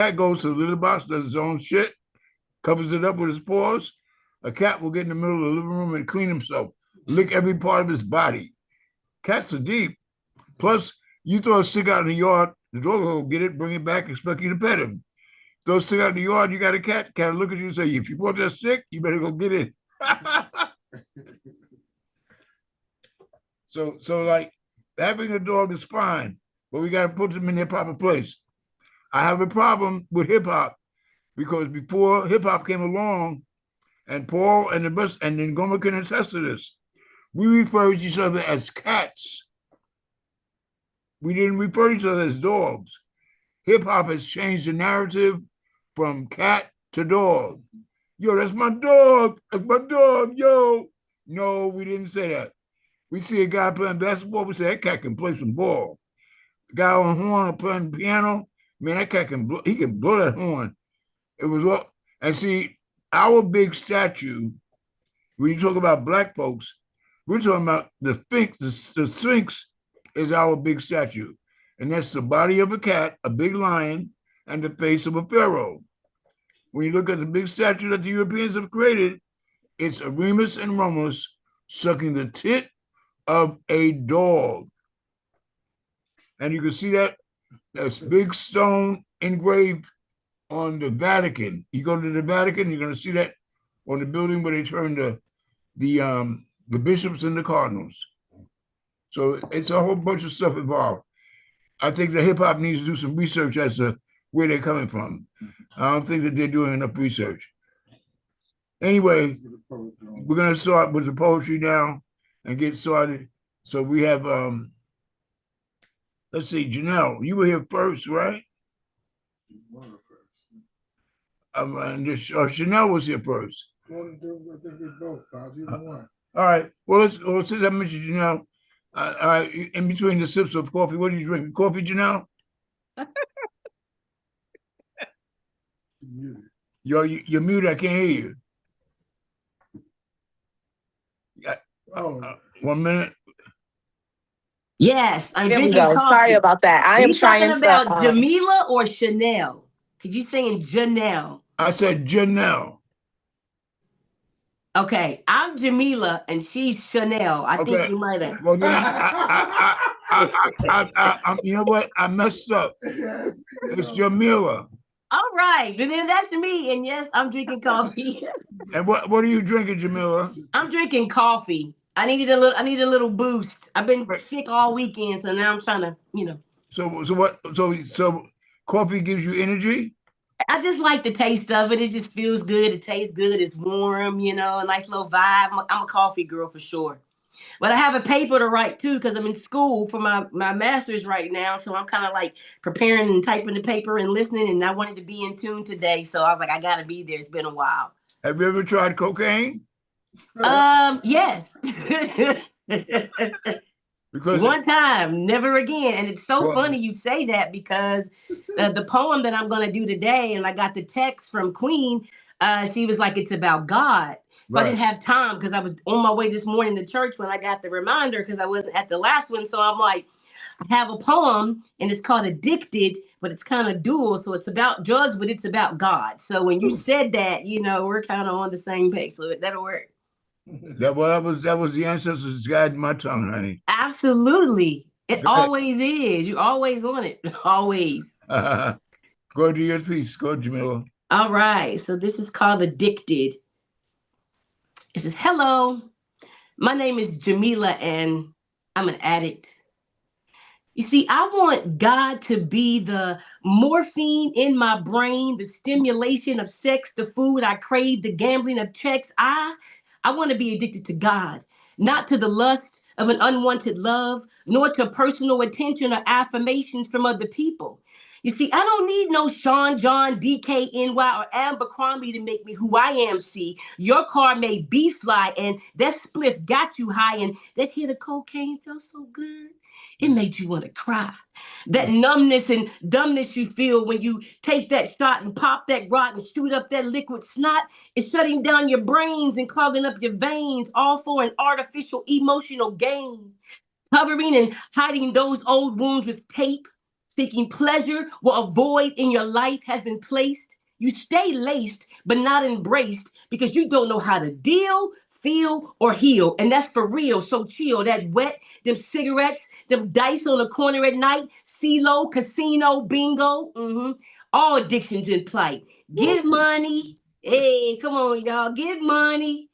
Cat goes to the litter box, does his own shit, covers it up with his paws. A cat will get in the middle of the living room and clean himself, lick every part of his body. Cats are deep. Plus, you throw a stick out in the yard, the dog will get it, bring it back, expect you to pet him. Throw a stick out in the yard, you got a cat. Cat will look at you and say, if you bought that stick, you better go get it. So like having a dog is fine, but we got to put them in their proper place. I have a problem with hip hop because before hip hop came along, and Paul and the best, and then Gomer can attest to this, we refer to each other as cats. We didn't refer to each other as dogs. Hip hop has changed the narrative from cat to dog. Yo, that's my dog. That's my dog. Yo. No, we didn't say that. We see a guy playing basketball, we say that cat can play some ball. A guy on horn playing piano, man, that cat can blow, he can blow that horn. It was what, and see, our big statue, when you talk about black folks, we're talking about the Sphinx. The Sphinx is our big statue. And that's the body of a cat, a big lion, and the face of a pharaoh. When you look at the big statue that the Europeans have created, it's Remus and Romulus sucking the tit of a dog. And you can see that that's big stone engraved on the Vatican. You go to the Vatican, you're going to see that on the building where they turn the bishops and the cardinals. So it's a whole bunch of stuff involved. I think that hip hop needs to do some research as to where they're coming from. I don't think that they're doing enough research. Anyway, we're going to start with the poetry now and get started. So we have, let's see, Janelle, you were here first, right? Chanel was here first. All right. Well, since I mentioned Janelle, all right, in between the sips of coffee, what do you drink? Coffee, Janelle? You're muted. I can't hear you. 1 minute. Yes, I'm There we drinking go. coffee. Sorry about that. I am trying talking about Jamila or Chanel? Because you saying Janelle. I said Janelle. Okay, I'm Jamila and she's Chanel. I think you might have. Well, then you know what? I messed up. It's Jamila. All right, and then that's me. And yes, I'm drinking coffee. And what are you drinking, Jamila? I'm drinking coffee. I need a little boost. I've been sick all weekend, so now I'm trying to, So coffee gives you energy? I just like the taste of it. It just feels good. It tastes good. It's warm, a nice little vibe. I'm a coffee girl for sure. But I have a paper to write too because I'm in school for my master's right now. So I'm kind of like preparing and typing the paper and listening. And I wanted to be in tune today. So I was like, I got to be there. It's been a while. Have you ever tried cocaine? Yes. Because one time, never again. And it's so funny you say that because the poem that I'm going to do today, and I got the text from Queen, she was like, it's about God. So I didn't have time because I was on my way this morning to church when I got the reminder because I wasn't at the last one. So I'm like, I have a poem and it's called Addicted, but it's kind of dual. So it's about drugs, but it's about God. So when you said that, we're kind of on the same page. So that'll work. That was the ancestors guiding my tongue, honey. Absolutely. It always is. You're always on it. Always. Go to your piece. Go, Jamila. All right. So this is called Addicted. It says, hello, my name is Jamila and I'm an addict. You see, I want God to be the morphine in my brain, the stimulation of sex, the food I crave, the gambling of checks. I want to be addicted to God, not to the lust of an unwanted love, nor to personal attention or affirmations from other people. You see, I don't need no Sean, John, DKNY, or Abercrombie to make me who I am, see. Your car may be fly, and that spliff got you high, and that hit of cocaine felt so good. It made you want to cry. That numbness and dumbness you feel when you take that shot and pop that grot and shoot up that liquid snot is shutting down your brains and clogging up your veins, all for an artificial emotional gain. Covering and hiding those old wounds with tape. seeking pleasure where a void in your life has been placed. You stay laced, but not embraced because you don't know how to deal, feel, or heal. And that's for real. So chill. That wet, them cigarettes, them dice on the corner at night, CeeLo, casino, bingo. All addictions in plight. Get money. Hey, come on, y'all. Get money.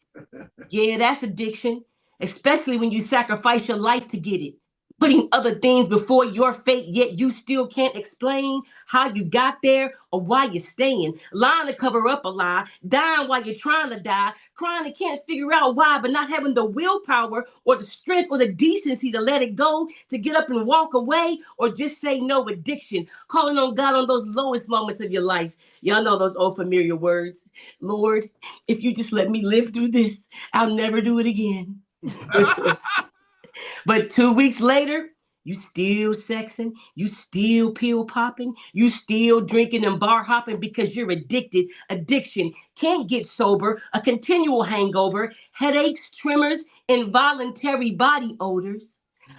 Yeah, that's addiction, especially when you sacrifice your life to get it. Putting other things before your fate, yet you still can't explain how you got there or why you're staying. Lying to cover up a lie, dying while you're trying to die, crying and can't figure out why, but not having the willpower or the strength or the decency to let it go, to get up and walk away, or just say no. Addiction, calling on God on those lowest moments of your life. Y'all know those old familiar words. Lord, if you just let me live through this, I'll never do it again. But 2 weeks later, you still sexing, you still pill popping, you still drinking and bar hopping because you're addicted. Addiction can't get sober, a continual hangover, headaches, tremors, involuntary body odors.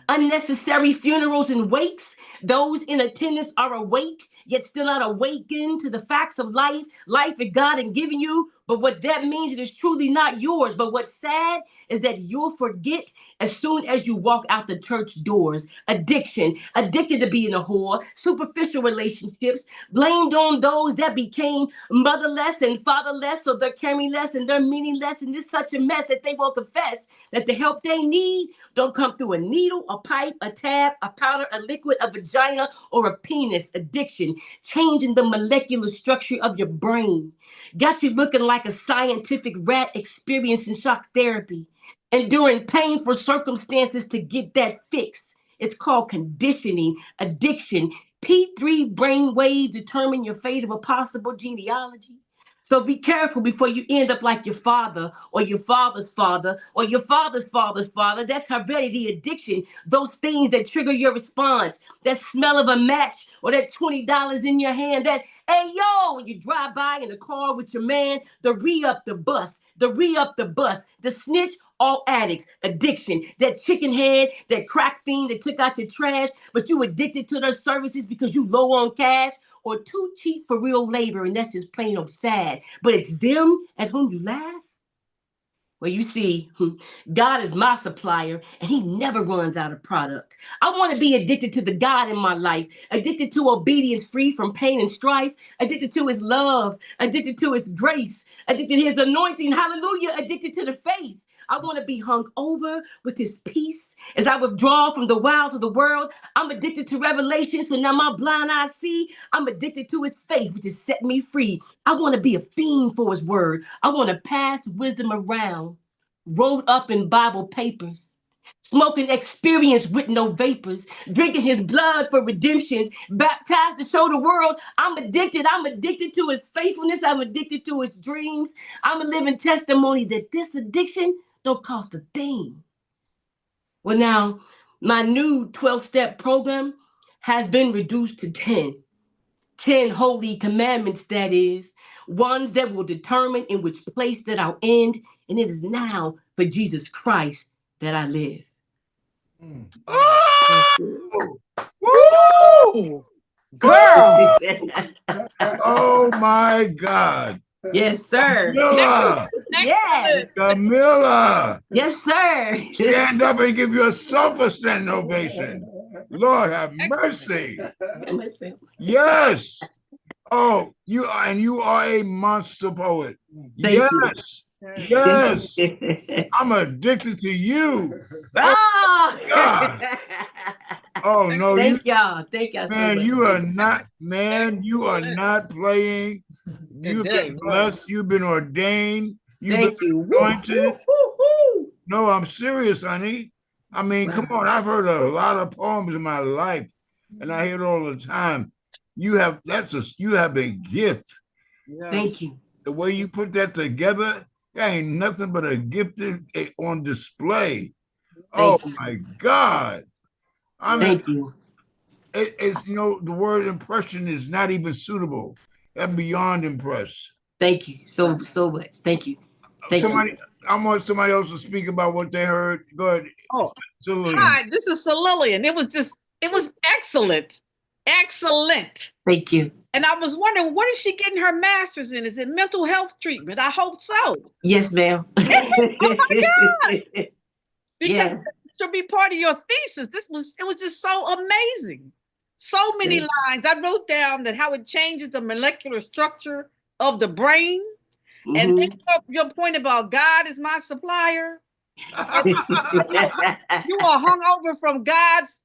Unnecessary funerals and wakes. Those in attendance are awake, yet still not awakened to the facts of life, life that God has given you. But what that means, it is truly not yours. But what's sad is that you'll forget as soon as you walk out the church doors. Addiction, addicted to being a whore, superficial relationships, blamed on those that became motherless and fatherless, so they're carrying less and they're meaningless. And it's such a mess that they won't confess that the help they need don't come through a needle, a pipe, a tab, a powder, a liquid, a vagina, or a penis. Addiction, changing the molecular structure of your brain. Got you looking like a scientific rat experiencing shock therapy, enduring painful circumstances to get that fix. It's called conditioning, addiction. P3 brain waves determine your fate of a possible genealogy. So be careful before you end up like your father or your father's father or your father's father's father. That's heredity addiction. Those things that trigger your response. That smell of a match or that $20 in your hand. That, hey, yo, when you drive by in the car with your man, the re-up the bus, the snitch, all addicts, addiction, that chicken head, that crack fiend that took out your trash, but you addicted to their services because you low on cash, or too cheap for real labor, and that's just plain old sad. But it's them at whom you laugh. Well, you see, God is my supplier, and he never runs out of product. I want to be addicted to the God in my life, addicted to obedience free from pain and strife, addicted to his love, addicted to his grace, addicted to his anointing, hallelujah, addicted to the faith. I want to be hung over with his peace as I withdraw from the wilds of the world. I'm addicted to revelation, so now my blind eyes see. I'm addicted to his faith, which has set me free. I want to be a fiend for his word. I want to pass wisdom around, rolled up in Bible papers. Smoking experience with no vapors, drinking his blood for redemptions, baptized to show the world I'm addicted. I'm addicted to his faithfulness. I'm addicted to his dreams. I'm a living testimony that this addiction don't cost a thing. Well, now, my new 12-step program has been reduced to 10. 10 holy commandments, that is, ones that will determine in which place that I'll end. And it is now for Jesus Christ that I live. Oh! Woo! Girl! Oh my God. Yes, sir. Camilla! Yes. Camilla! Yes, sir. Stand up and give yourself a standing ovation. Lord have mercy. Yes. Oh, you are a monster poet. Thank Yes. Yes. I'm addicted to you. Oh, God. Oh no, Thank y'all so man, much. you are not playing. You've been blessed, you've been ordained, Thank you. anointed. No, I'm serious, honey. I mean, come on, I've heard a lot of poems in my life, and I hear it all the time. You have a gift. Thank you. The way you put that together, that ain't nothing but a gift on display. Oh my God. Thank you. It's the word impression is not even suitable. That's beyond impress. Thank you so much. Thank you. I want somebody else to speak about what they heard. Go ahead. Oh, Celine. hi, this is Celine. It was excellent. Excellent. Thank you. And I was wondering, what is she getting her master's in? Is it mental health treatment? I hope so. Yes, ma'am. Oh my God. Because Yes. to be part of your thesis, it was just so amazing. So many lines. I wrote down that how it changes the molecular structure of the brain. And then your point about God is my supplier. You are hung over from God's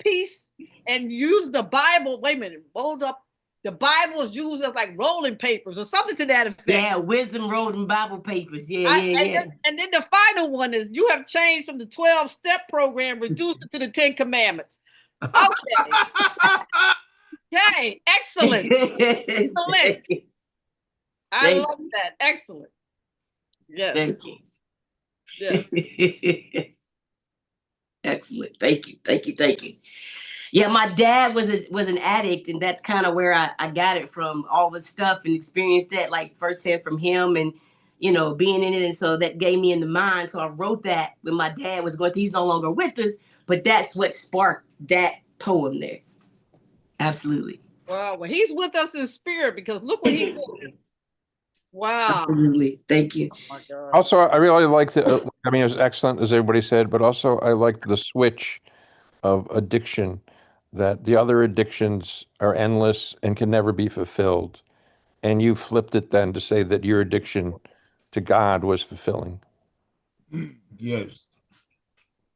peace and use the Bible. Wait a minute, hold up. The Bible is used as like rolling papers or something to that effect. Yeah, wisdom rolled in Bible papers. Yeah. And then the final one is you have changed from the 12-step program, reduced it to the 10 commandments. Okay. Okay, excellent. Excellent. I love that. Excellent. Yes. Thank you. Yes. Excellent. Thank you. Yeah, my dad was an addict, and that's kind of where I got it from, all the stuff and experienced that like firsthand from him, and being in it, and so that gave me in the mind. So I wrote that when my dad was going through. He's no longer with us, but that's what sparked that poem there. Absolutely. Wow. Well, he's with us in spirit because look what he did. Wow. Absolutely. Thank you. Oh my God. Also, I really liked it. I mean, it was excellent, as everybody said, but also I liked the switch of addiction, that the other addictions are endless and can never be fulfilled. And you flipped it then to say that your addiction to God was fulfilling. Yes.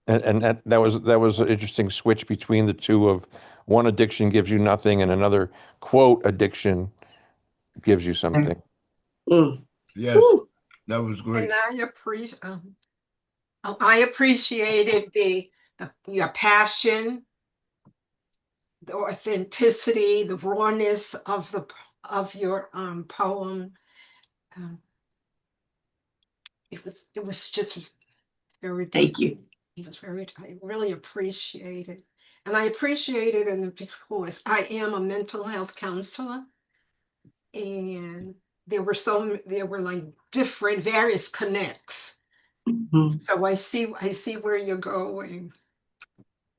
And that was an interesting switch between the two, of one addiction gives you nothing and another, quote, addiction gives you something. Yes, that was great. And I appreciated your passion, the authenticity, the rawness of your poem. It was just very deep. Thank you. It was I really appreciate it. And I appreciate it because I am a mental health counselor, and there were like different various connects. So I see where you're going.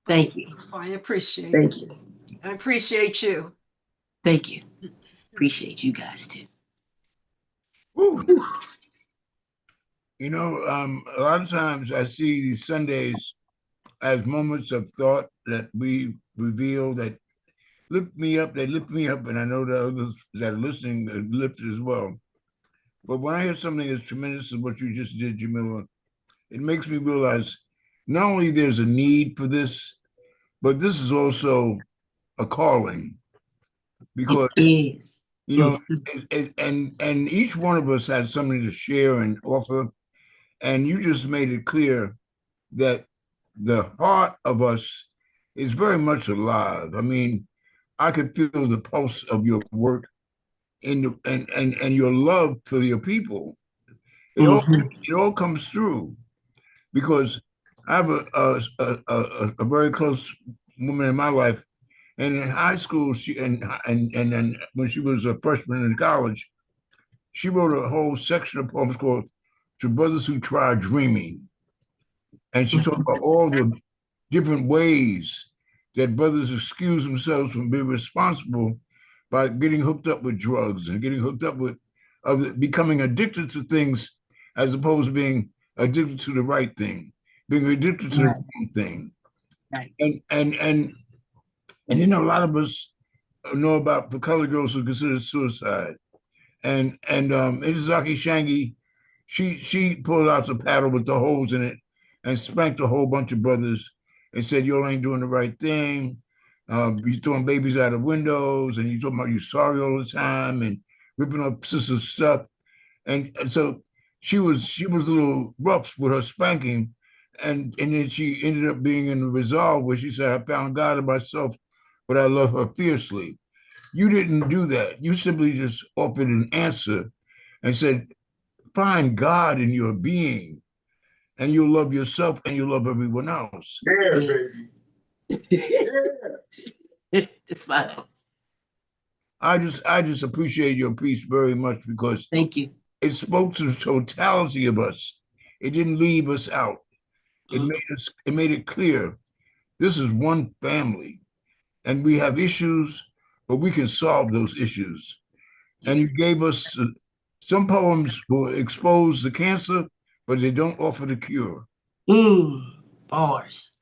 Thank you. I appreciate Thank it. you. I appreciate you. Thank you. Appreciate you guys too. Woo. A lot of times I see these Sundays as moments of thought that we reveal that lift me up. They lift me up, and I know the others that are listening are lifted as well. But when I hear something as tremendous as what you just did, Jamila, it makes me realize not only there's a need for this, but this is also a calling, because it is. And each one of us has something to share and offer, and you just made it clear that the heart of us is very much alive. I mean, I could feel the pulse of your work and your love for your people. It all comes through, because I have a very close woman in my life, and in high school, and then when she was a freshman in college, she wrote a whole section of poems called "To Brothers Who Try Dreaming," and she talked about all the different ways that brothers excuse themselves from being responsible by getting hooked up with drugs and getting hooked up with becoming addicted to things, as opposed to being addicted to the right thing, being addicted to the wrong thing. Right. And a lot of us know about the colored girls who consider suicide. And Itazaki Shangi, she pulled out the paddle with the holes in it and spanked a whole bunch of brothers and said, "You ain't doing the right thing. You're throwing babies out of windows, and you're talking about you're sorry all the time and ripping up sisters' stuff." And so she was a little rough with her spanking, and then she ended up being in the resolve where she said, "I found God in myself, but I love her fiercely." You didn't do that. You simply just offered an answer and said, "Find God in your being, and you'll love yourself and you'll love everyone else." Yeah, baby. It's fine. I just appreciate your piece very much, because thank you. It spoke to the totality of us. It didn't leave us out. It made it clear this is one family. and we have issues, but we can solve those issues. And you gave us some poems will expose the cancer, but they don't offer the cure. Bars.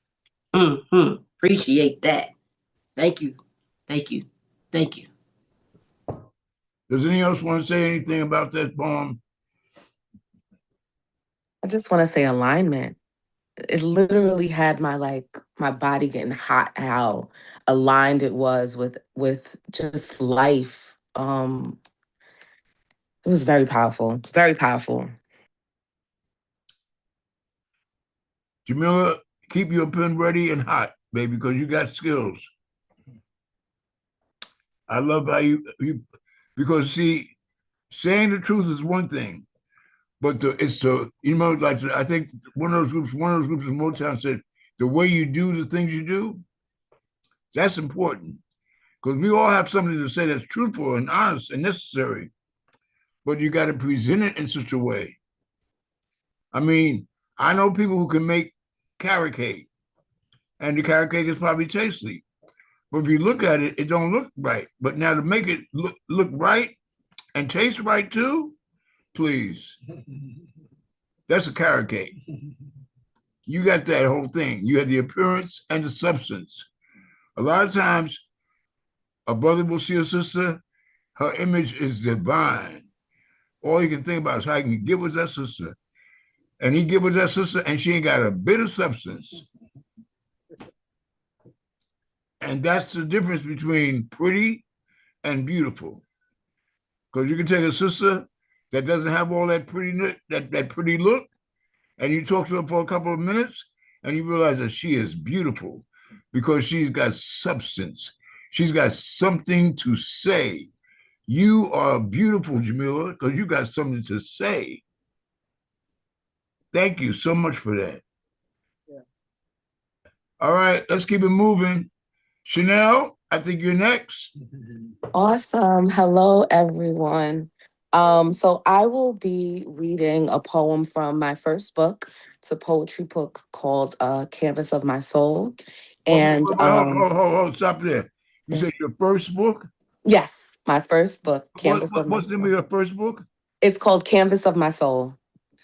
Appreciate that. Thank you. Thank you. Thank you. Does anyone else want to say anything about that poem? I just want to say alignment. It literally had my body getting hot, how aligned it was with just life. It was very powerful, very powerful. Jamila, keep your pen ready and hot, baby, because you got skills. I love how you because see, saying the truth is one thing, but it's the like I think one of those groups in Motown said the way you do the things you do, that's important because we all have something to say that's truthful and honest and necessary, but you got to present it in such a way. I mean, I know people who can make carrot cake, and the carrot cake is probably tasty, but if you look at it, it don't look right. But now to make it look right and taste right too, please. That's a carrot cake. You got that whole thing. You have the appearance and the substance. A lot of times, a brother will see a sister, her image is divine. All you can think about is how he can get with that sister. And he get with that sister, and she ain't got a bit of substance. And that's the difference between pretty and beautiful. Because you can take a sister that doesn't have all that pretty look, and you talk to her for a couple of minutes, and you realize that she is beautiful because she's got substance. She's got something to say. You are beautiful, Jamila, because you got something to say. Thank you so much for that. Yeah. All right, let's keep it moving. Chanel, I think you're next. Awesome. Hello, everyone. So I will be reading a poem from my first book. It's a poetry book called Canvas of My Soul. And stop there. You said your first book? Yes, my first book, Canvas of My Soul. What's the name of your first book? It's called Canvas of My Soul.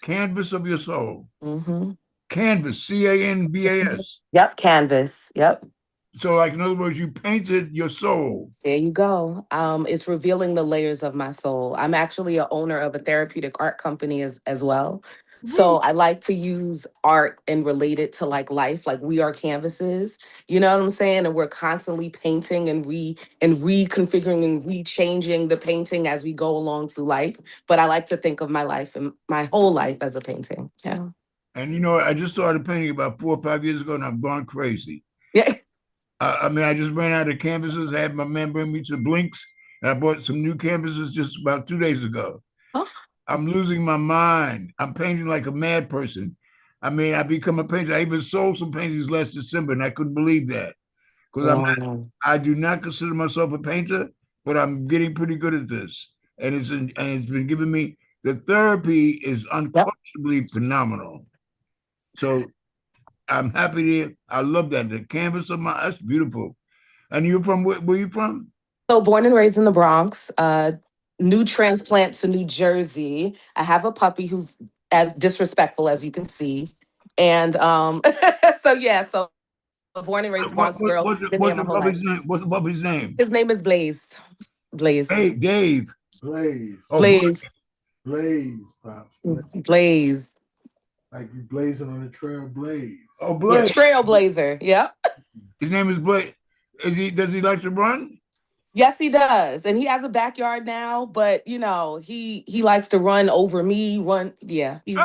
Canvas of Your Soul. Mm-hmm. Canvas, C-A-N-V-A-S. Yep, canvas. Yep. So, like, in other words, you painted your soul. There you go. It's revealing the layers of my soul. I'm actually an owner of a therapeutic art company as well. So I like to use art and relate it to like life, like we are canvases, you know what I'm saying? And we're constantly painting and reconfiguring and rechanging the painting as we go along through life. But I like to think of my life and my whole life as a painting. Yeah. And you know, I just started painting about 4 or 5 years ago and I've gone crazy. Yeah. I mean, I just ran out of canvases. I had my man bring me to Blinks and I bought some new canvases just about 2 days ago. Oh. I'm losing my mind. I'm painting like a mad person. I mean, I become a painter. I even sold some paintings last December, and I couldn't believe that because I do not consider myself a painter, but I'm getting pretty good at this, and it's been giving me the therapy is unquestionably phenomenal. So I'm happy to. I love that the canvas of my. That's beautiful. And you're from where are you from? So born and raised in the Bronx. New transplant to New Jersey. I have a puppy who's as disrespectful as you can see. And so born and raised Bronx girl. What's the puppy's name? His name is Blaze. Blaze. Hey, Dave. Blaze. Oh, Blaze. Blaze, Pops. Blaze. Like you blazing on the trail, Blaze. Oh, Blaze. Yeah, trailblazer. Yeah. His name is Blaze. Does he like to run? Yes, he does. And he has a backyard now, but you know, he likes to run over me, Yeah, he's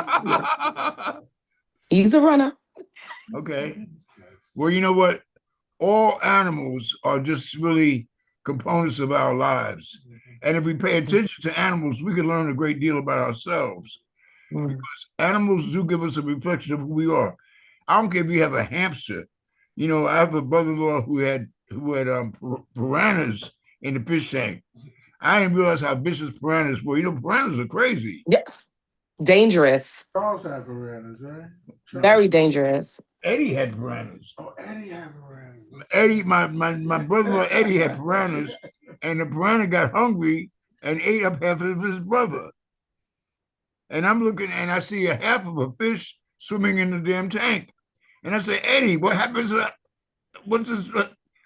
a runner. Okay. Well, you know what? All animals are just really components of our lives. And if we pay attention to animals, we can learn a great deal about ourselves. Because animals do give us a reflection of who we are. I don't care if you have a hamster. You know, I have a brother-in-law who had piranhas in the fish tank. I didn't realize how vicious piranhas were. You know, piranhas are crazy. Yes. Dangerous. Charles had piranhas, right? Very dangerous. Eddie had piranhas. Oh, Eddie had piranhas. Eddie, my brother Eddie had piranhas, and the piranha got hungry and ate up half of his brother. And I'm looking, and I see a half of a fish swimming in the damn tank. And I say, Eddie, what happens? What's this?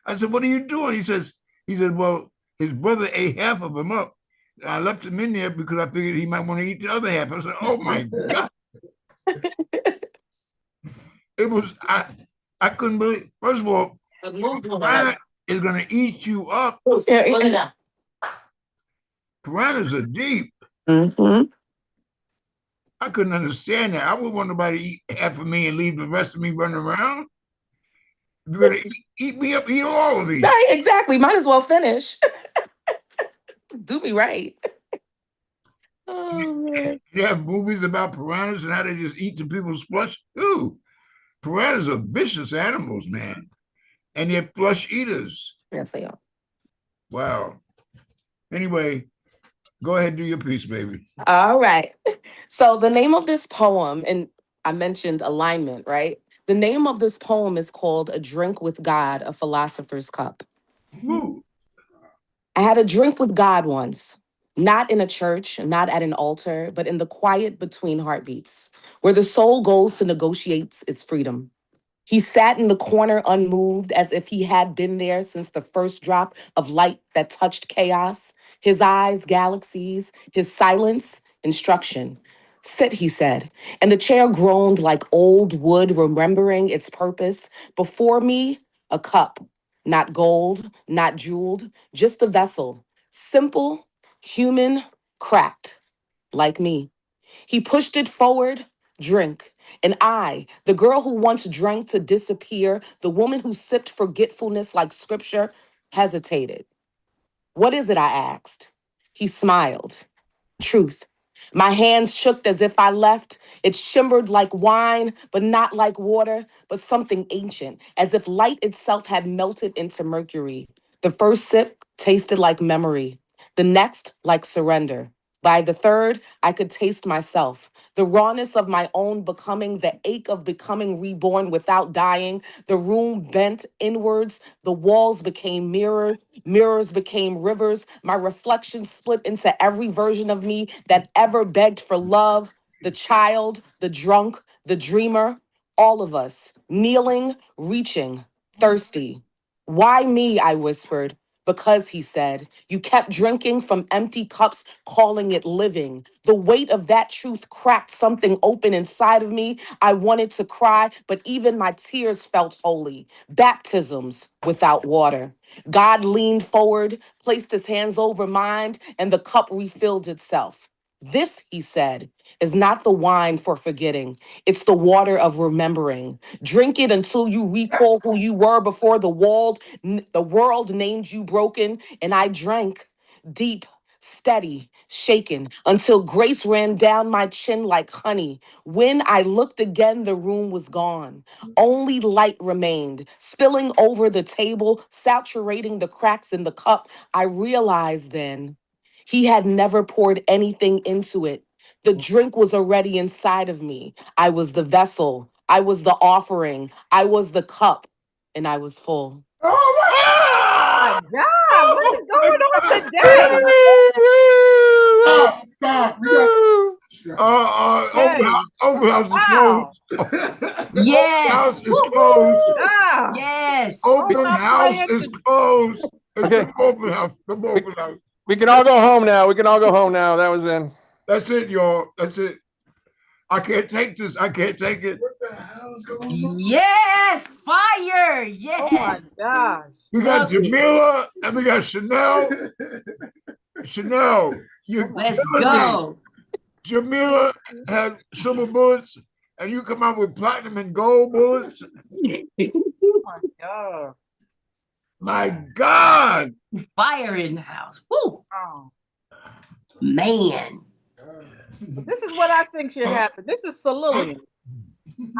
I said, what are you doing? He says, well, his brother ate half of him up. I left him in there because I figured he might want to eat the other half. I said, oh my God. It was, I couldn't believe, first of all, piranha is going to eat you up. Piranhas are deep. Mm-hmm. I couldn't understand that. I would want nobody to eat half of me and leave the rest of me running around. You're going to eat me up, eat all of me. Right, exactly. Might as well finish. Do me right. Oh, man. You have movies about piranhas and how they just eat the people's flesh. Ooh, piranhas are vicious animals, man. And they're flesh eaters. Yes, they are. Wow. Anyway, go ahead and do your piece, baby. All right. So the name of this poem, and I mentioned alignment, right? The name of this poem is called A Drink with God, A Philosopher's Cup. Ooh. I had a drink with God once, not in a church, not at an altar, but in the quiet between heartbeats, where the soul goes to negotiate its freedom. He sat in the corner unmoved as if he had been there since the first drop of light that touched chaos. His eyes, galaxies, his silence, instruction. Sit, he said, and the chair groaned like old wood remembering its purpose. Before me, a cup, not gold, not jeweled, just a vessel, simple, human, cracked, like me. He pushed it forward, drink. And I, the girl who once drank to disappear, the woman who sipped forgetfulness like scripture, hesitated. What is it? I asked. He smiled. Truth. My hands shook as if I left. It shimmered like wine, but not like water, but something ancient, as if light itself had melted into mercury. The first sip tasted like memory, the next like surrender. By the third, I could taste myself, the rawness of my own becoming, the ache of becoming reborn without dying. The room bent inwards, the walls became mirrors, mirrors became rivers. My reflection split into every version of me that ever begged for love, the child, the drunk, the dreamer, all of us, kneeling, reaching, thirsty. Why me? I whispered. Because, he said, you kept drinking from empty cups, calling it living. The weight of that truth cracked something open inside of me. I wanted to cry, but even my tears felt holy. Baptisms without water. God leaned forward, placed his hands over mine, and the cup refilled itself. This, he said, is not the wine for forgetting. It's the water of remembering. Drink it until you recall who you were before the world named you broken. And I drank deep, steady, shaken, until grace ran down my chin like honey. When I looked again, the room was gone. Only light remained, spilling over the table, saturating the cracks in the cup. I realized then he had never poured anything into it. The drink was already inside of me. I was the vessel. I was the offering. I was the cup, and I was full. Oh my God, what is going on today? Stop. We got Open house is Wow. closed. Yes. Open house is closed. Ah. Yes. Open house is closed. It's Okay. the open house. The open house. We can all go home now. We can all go home now. That was in. That's it, y'all. That's it. I can't take this. I can't take it. what the hell is going on? Yes. Fire. Yes. Oh my gosh. We got Love it. Jamila and we got Chanel. Chanel, you Let's go. Jamila had silver bullets, and you come out with platinum and gold bullets. Oh my God. My God. Fire in the house. Woo. Oh. Man. This is what I think should happen. This is Solilian.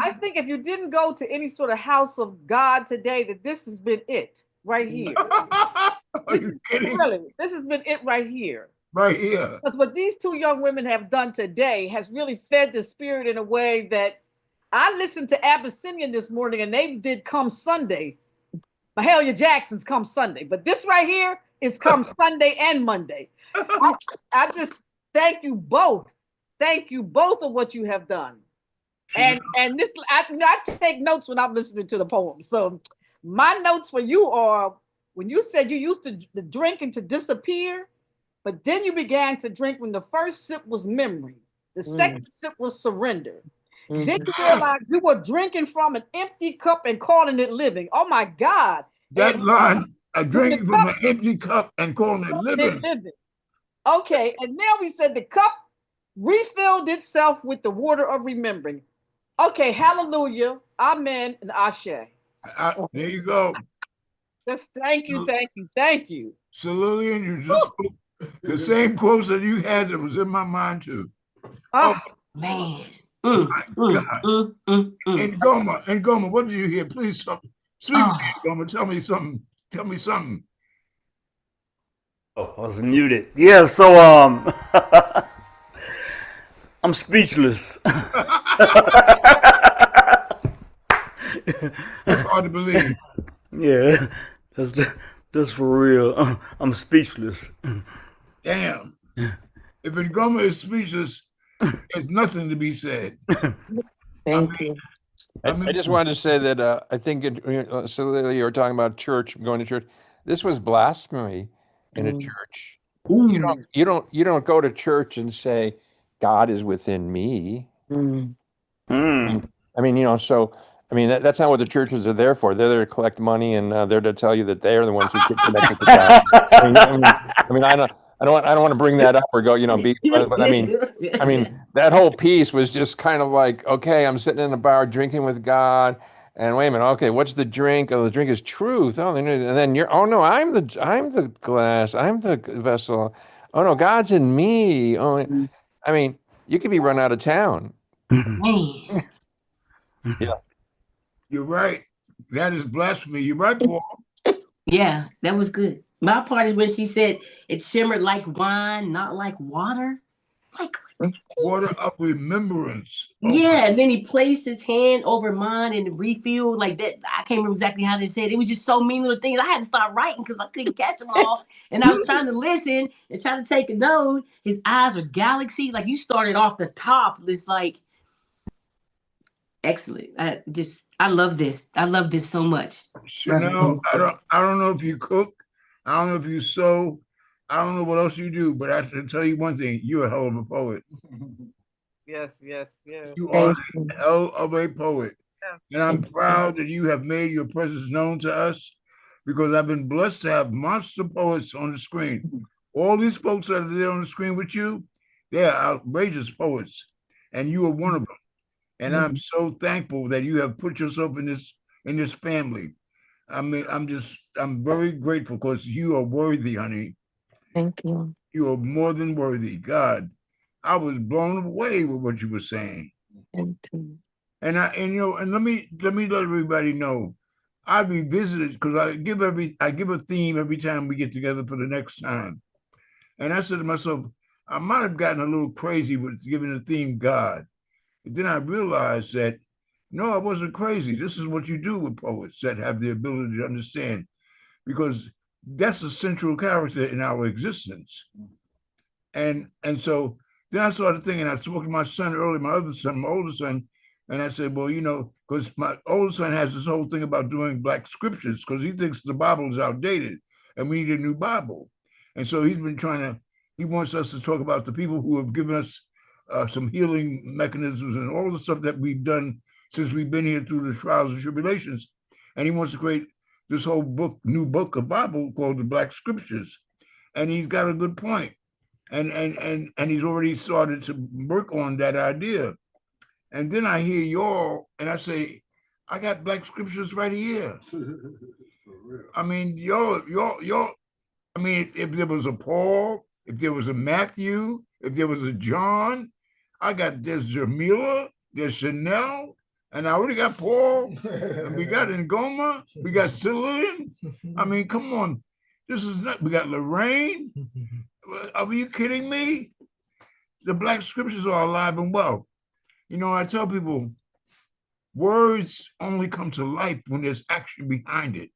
I think if you didn't go to any sort of house of God today, that this has been it right here. Are you kidding? Really, this has been it right here. Right here. Because what these two young women have done today has really fed the spirit in a way that I listened to Abyssinian this morning, and they did Come Sunday. Mahalia Jackson's Come Sunday, but this right here is Come Sunday and Monday. I just thank you both. Thank you both of what you have done. And this, I take notes when I'm listening to the poem. So my notes for you are when you said you used to drink and to disappear, but then you began to drink when the first sip was memory, the second sip was surrender. Then you realized you were drinking from an empty cup and calling it living. Oh my God. That line, drinking from an empty cup and calling it living. Okay, and now we said the cup refilled itself with the water of remembering. Okay, hallelujah, amen, and ashe. There you go. Just thank you, thank you, thank you. So Lillian, you just spoke the same quotes that you had that was in my mind too. Oh man. My God. And Goma, what did you hear? Please speak Goma. Tell me something. Tell me something. Oh, I was muted. Yeah, so I'm speechless. That's hard to believe. Yeah, that's for real. I'm speechless. Damn. If Ngoma is speechless, there's nothing to be said. Thank you. I just wanted to say that I think Celia, you were talking about church, going to church. This was blasphemy in a church. You don't go to church and say, God is within me. I mean, so I mean that's not what the churches are there for. They're there to collect money, and they're to tell you that they are the ones who get connected to God. I don't want to bring that up or go, but I mean, that whole piece was just kind of like, okay, I'm sitting in a bar drinking with God, and wait a minute, okay, what's the drink? Oh, the drink is truth. Oh, and then oh no, I'm the glass, I'm the vessel. Oh no, God's in me. Oh, I mean, you could be run out of town. Man. Yeah. You're right. That is blasphemy. You're right, Paul. Yeah, that was good. My part is when she said it shimmered like wine, not like water. Like water of remembrance. Yeah, and then he placed his hand over mine and refilled like that. I can't remember exactly how they said it. It was just so many little things. I had to start writing because I couldn't catch them all. And I was trying to listen and trying to take a note. His eyes are galaxies. Like you started off the top. It's like excellent. I love this. I love this so much. Chanel, I don't know if you cook. I don't know if you sew. I don't know what else you do, but I can tell you one thing: you're a hell of a poet. Yes. You are a hell of a poet. Yes. And I'm proud that you have made your presence known to us because I've been blessed to have monster poets on the screen. All these folks that are there on the screen with you, they're outrageous poets, and you are one of them. And I'm so thankful that you have put yourself in this family. I mean, I'm very grateful because you are worthy, honey. Thank you. You are more than worthy. God, I was blown away with what you were saying. Thank you. And let me let everybody know, I revisited because I give a theme every time we get together for the next time. And I said to myself, I might have gotten a little crazy with giving the theme God. And then I realized that no, I wasn't crazy. This is what you do with poets that have the ability to understand, because that's the central character in our existence. And so then I started thinking, I spoke to my son earlier, my older son, and I said, well, because my older son has this whole thing about doing Black scriptures because he thinks the Bible is outdated and we need a new Bible. And so he wants us to talk about the people who have given us some healing mechanisms and all the stuff that we've done since we've been here through the trials and tribulations. And he wants to create this whole new book of Bible called the Black Scriptures. And he's got a good point. And he's already started to work on that idea. And then I hear y'all and I say, I got Black Scriptures right here. I mean, y'all, I mean, if there was a Paul, if there was a Matthew, if there was a John, there's Jamila, there's Chanel, and I already got Paul, and we got Ngoma, we got Cillian. I mean, come on. This is not, we got Lorraine. Are you kidding me? The Black Scriptures are alive and well. I tell people, Words only come to life when there's action behind it.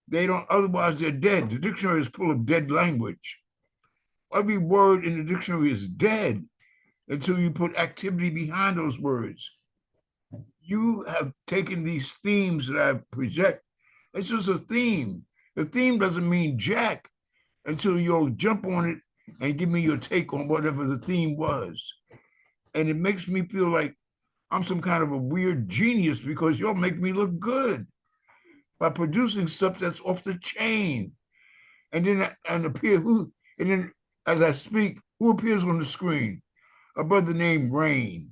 They don't, otherwise they're dead. The dictionary is full of dead language. Every word in the dictionary is dead until you put activity behind those words. You have taken these themes that I project. It's just a theme. The theme doesn't mean jack until you'll jump on it and give me your take on whatever the theme was. And it makes me feel like I'm some kind of a weird genius because y'all make me look good by producing stuff that's off the chain. And then and then as I speak, who appears on the screen? A brother named Rain.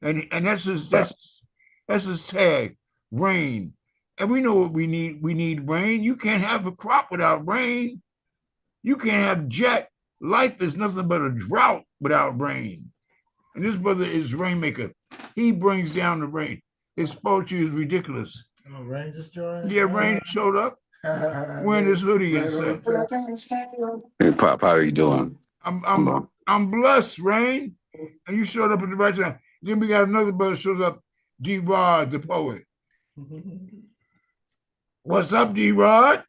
And that's his tag, rain. And we know what we need. We need rain. You can't have a crop without rain. You can't have jack. Life is nothing but a drought without rain. And this brother is Rainmaker. He brings down the rain. His poetry is ridiculous. Oh, Rain just joined? Yeah, Rain showed up wearing his hoodie and stuff. Hey, Pop, how are you doing? I'm blessed, Rain. And you showed up at the right time. Then we got another brother shows up, D-Rod, the poet. What's up, D-Rod?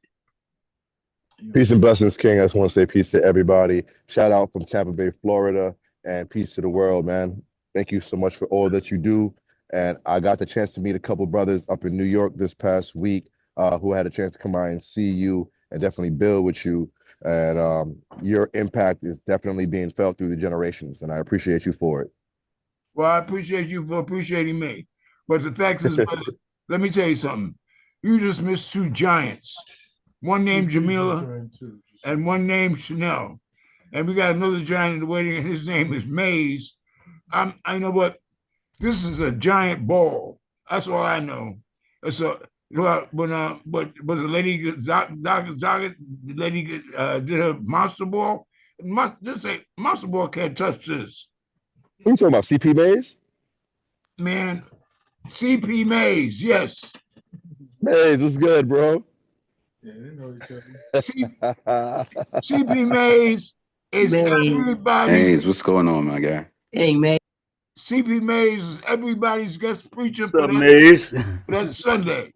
Peace and blessings, King. I just want to say peace to everybody. Shout out from Tampa Bay, Florida, and peace to the world, man. Thank you so much for all that you do. And I got the chance to meet a couple brothers up in New York this past week who had a chance to come by and see you and definitely build with you. And your impact is definitely being felt through the generations, and I appreciate you for it. Well, I appreciate you for appreciating me. But the fact is, let me tell you something. You just missed two giants. One named Jamila and one named Chanel. And we got another giant in the waiting, and his name is Maze. I know what, this is a giant ball. That's all I know. So when the lady the lady did her monster ball, monster ball can't touch this. What are you talking about? CP Mays? Man, CP Mays, yes. Mays, what's good, bro? Yeah, they know each other. CP Mays is everybody's. Hey, what's going on, my guy? Hey, man. CP Mays is everybody's guest preacher for that Sunday.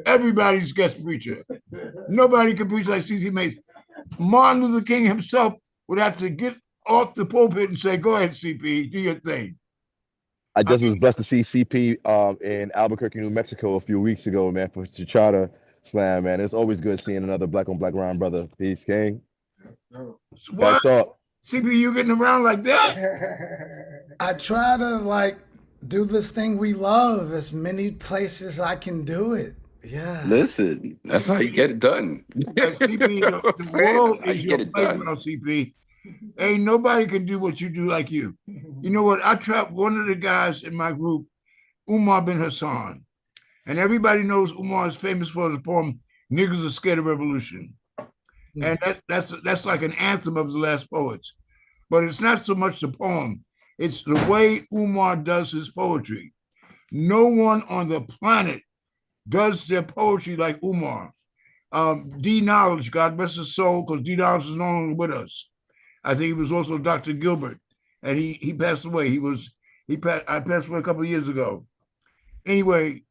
Everybody's guest preacher. Nobody can preach like CP Mays. Martin Luther King himself would have to get off the pulpit and say, "Go ahead, CP, do your thing." I just was blessed to see CP in Albuquerque, New Mexico a few weeks ago, man, for Chachata Slam, man. It's always good seeing another black on black round brother. Peace, King. What? That's all. CP, you getting around like that? I try to do this thing we love as many places I can do it. Yeah. Listen, that's how you get it done. CP, the world is your playground, CP. Ain't nobody can do what you do like you. You know what? I trapped one of the guys in my group, Umar bin Hassan. And everybody knows Umar is famous for the poem, Niggas Are Scared of Revolution. And that's like an anthem of the last poets. But it's not so much the poem, it's the way Umar does his poetry. No one on the planet does their poetry like Umar. D Knowledge, God rest his soul, because D Knowledge is no longer with us. I think he was also Dr. Gilbert, and he passed away. I passed away a couple of years ago. Anyway,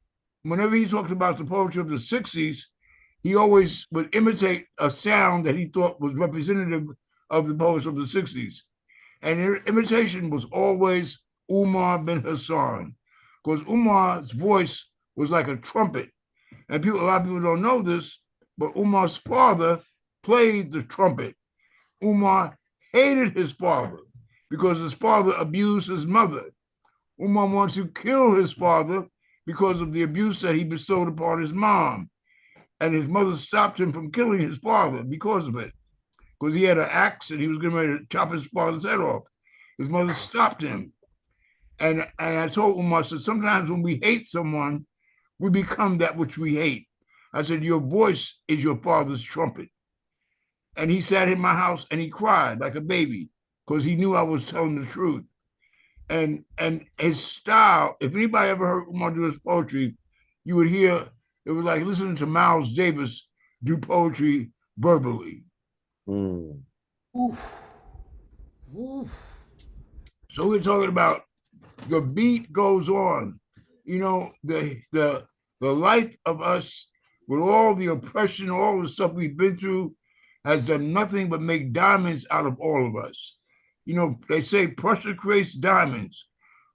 whenever he talks about the poetry of the 60s, he always would imitate a sound that he thought was representative of the poets of the 60s. And their imitation was always Umar bin Hassan, because Umar's voice was like a trumpet. And a lot of people don't know this, but Umar's father played the trumpet. Umar hated his father because his father abused his mother. Umar wants to kill his father because of the abuse that he bestowed upon his mom. And his mother stopped him from killing his father because of it. Because he had an axe and he was getting ready to chop his father's head off. His mother stopped him. And I told Umar, I said, sometimes when we hate someone, we become that which we hate. I said, your voice is your father's trumpet. And he sat in my house and he cried like a baby because he knew I was telling the truth. And his style, if anybody ever heard Umar do his poetry, you would hear, it was like listening to Miles Davis do poetry verbally. Oof. Oof. So we're talking about the beat goes on. You know, the life of us with all the oppression, all the stuff we've been through, has done nothing but make diamonds out of all of us. You know, they say pressure creates diamonds.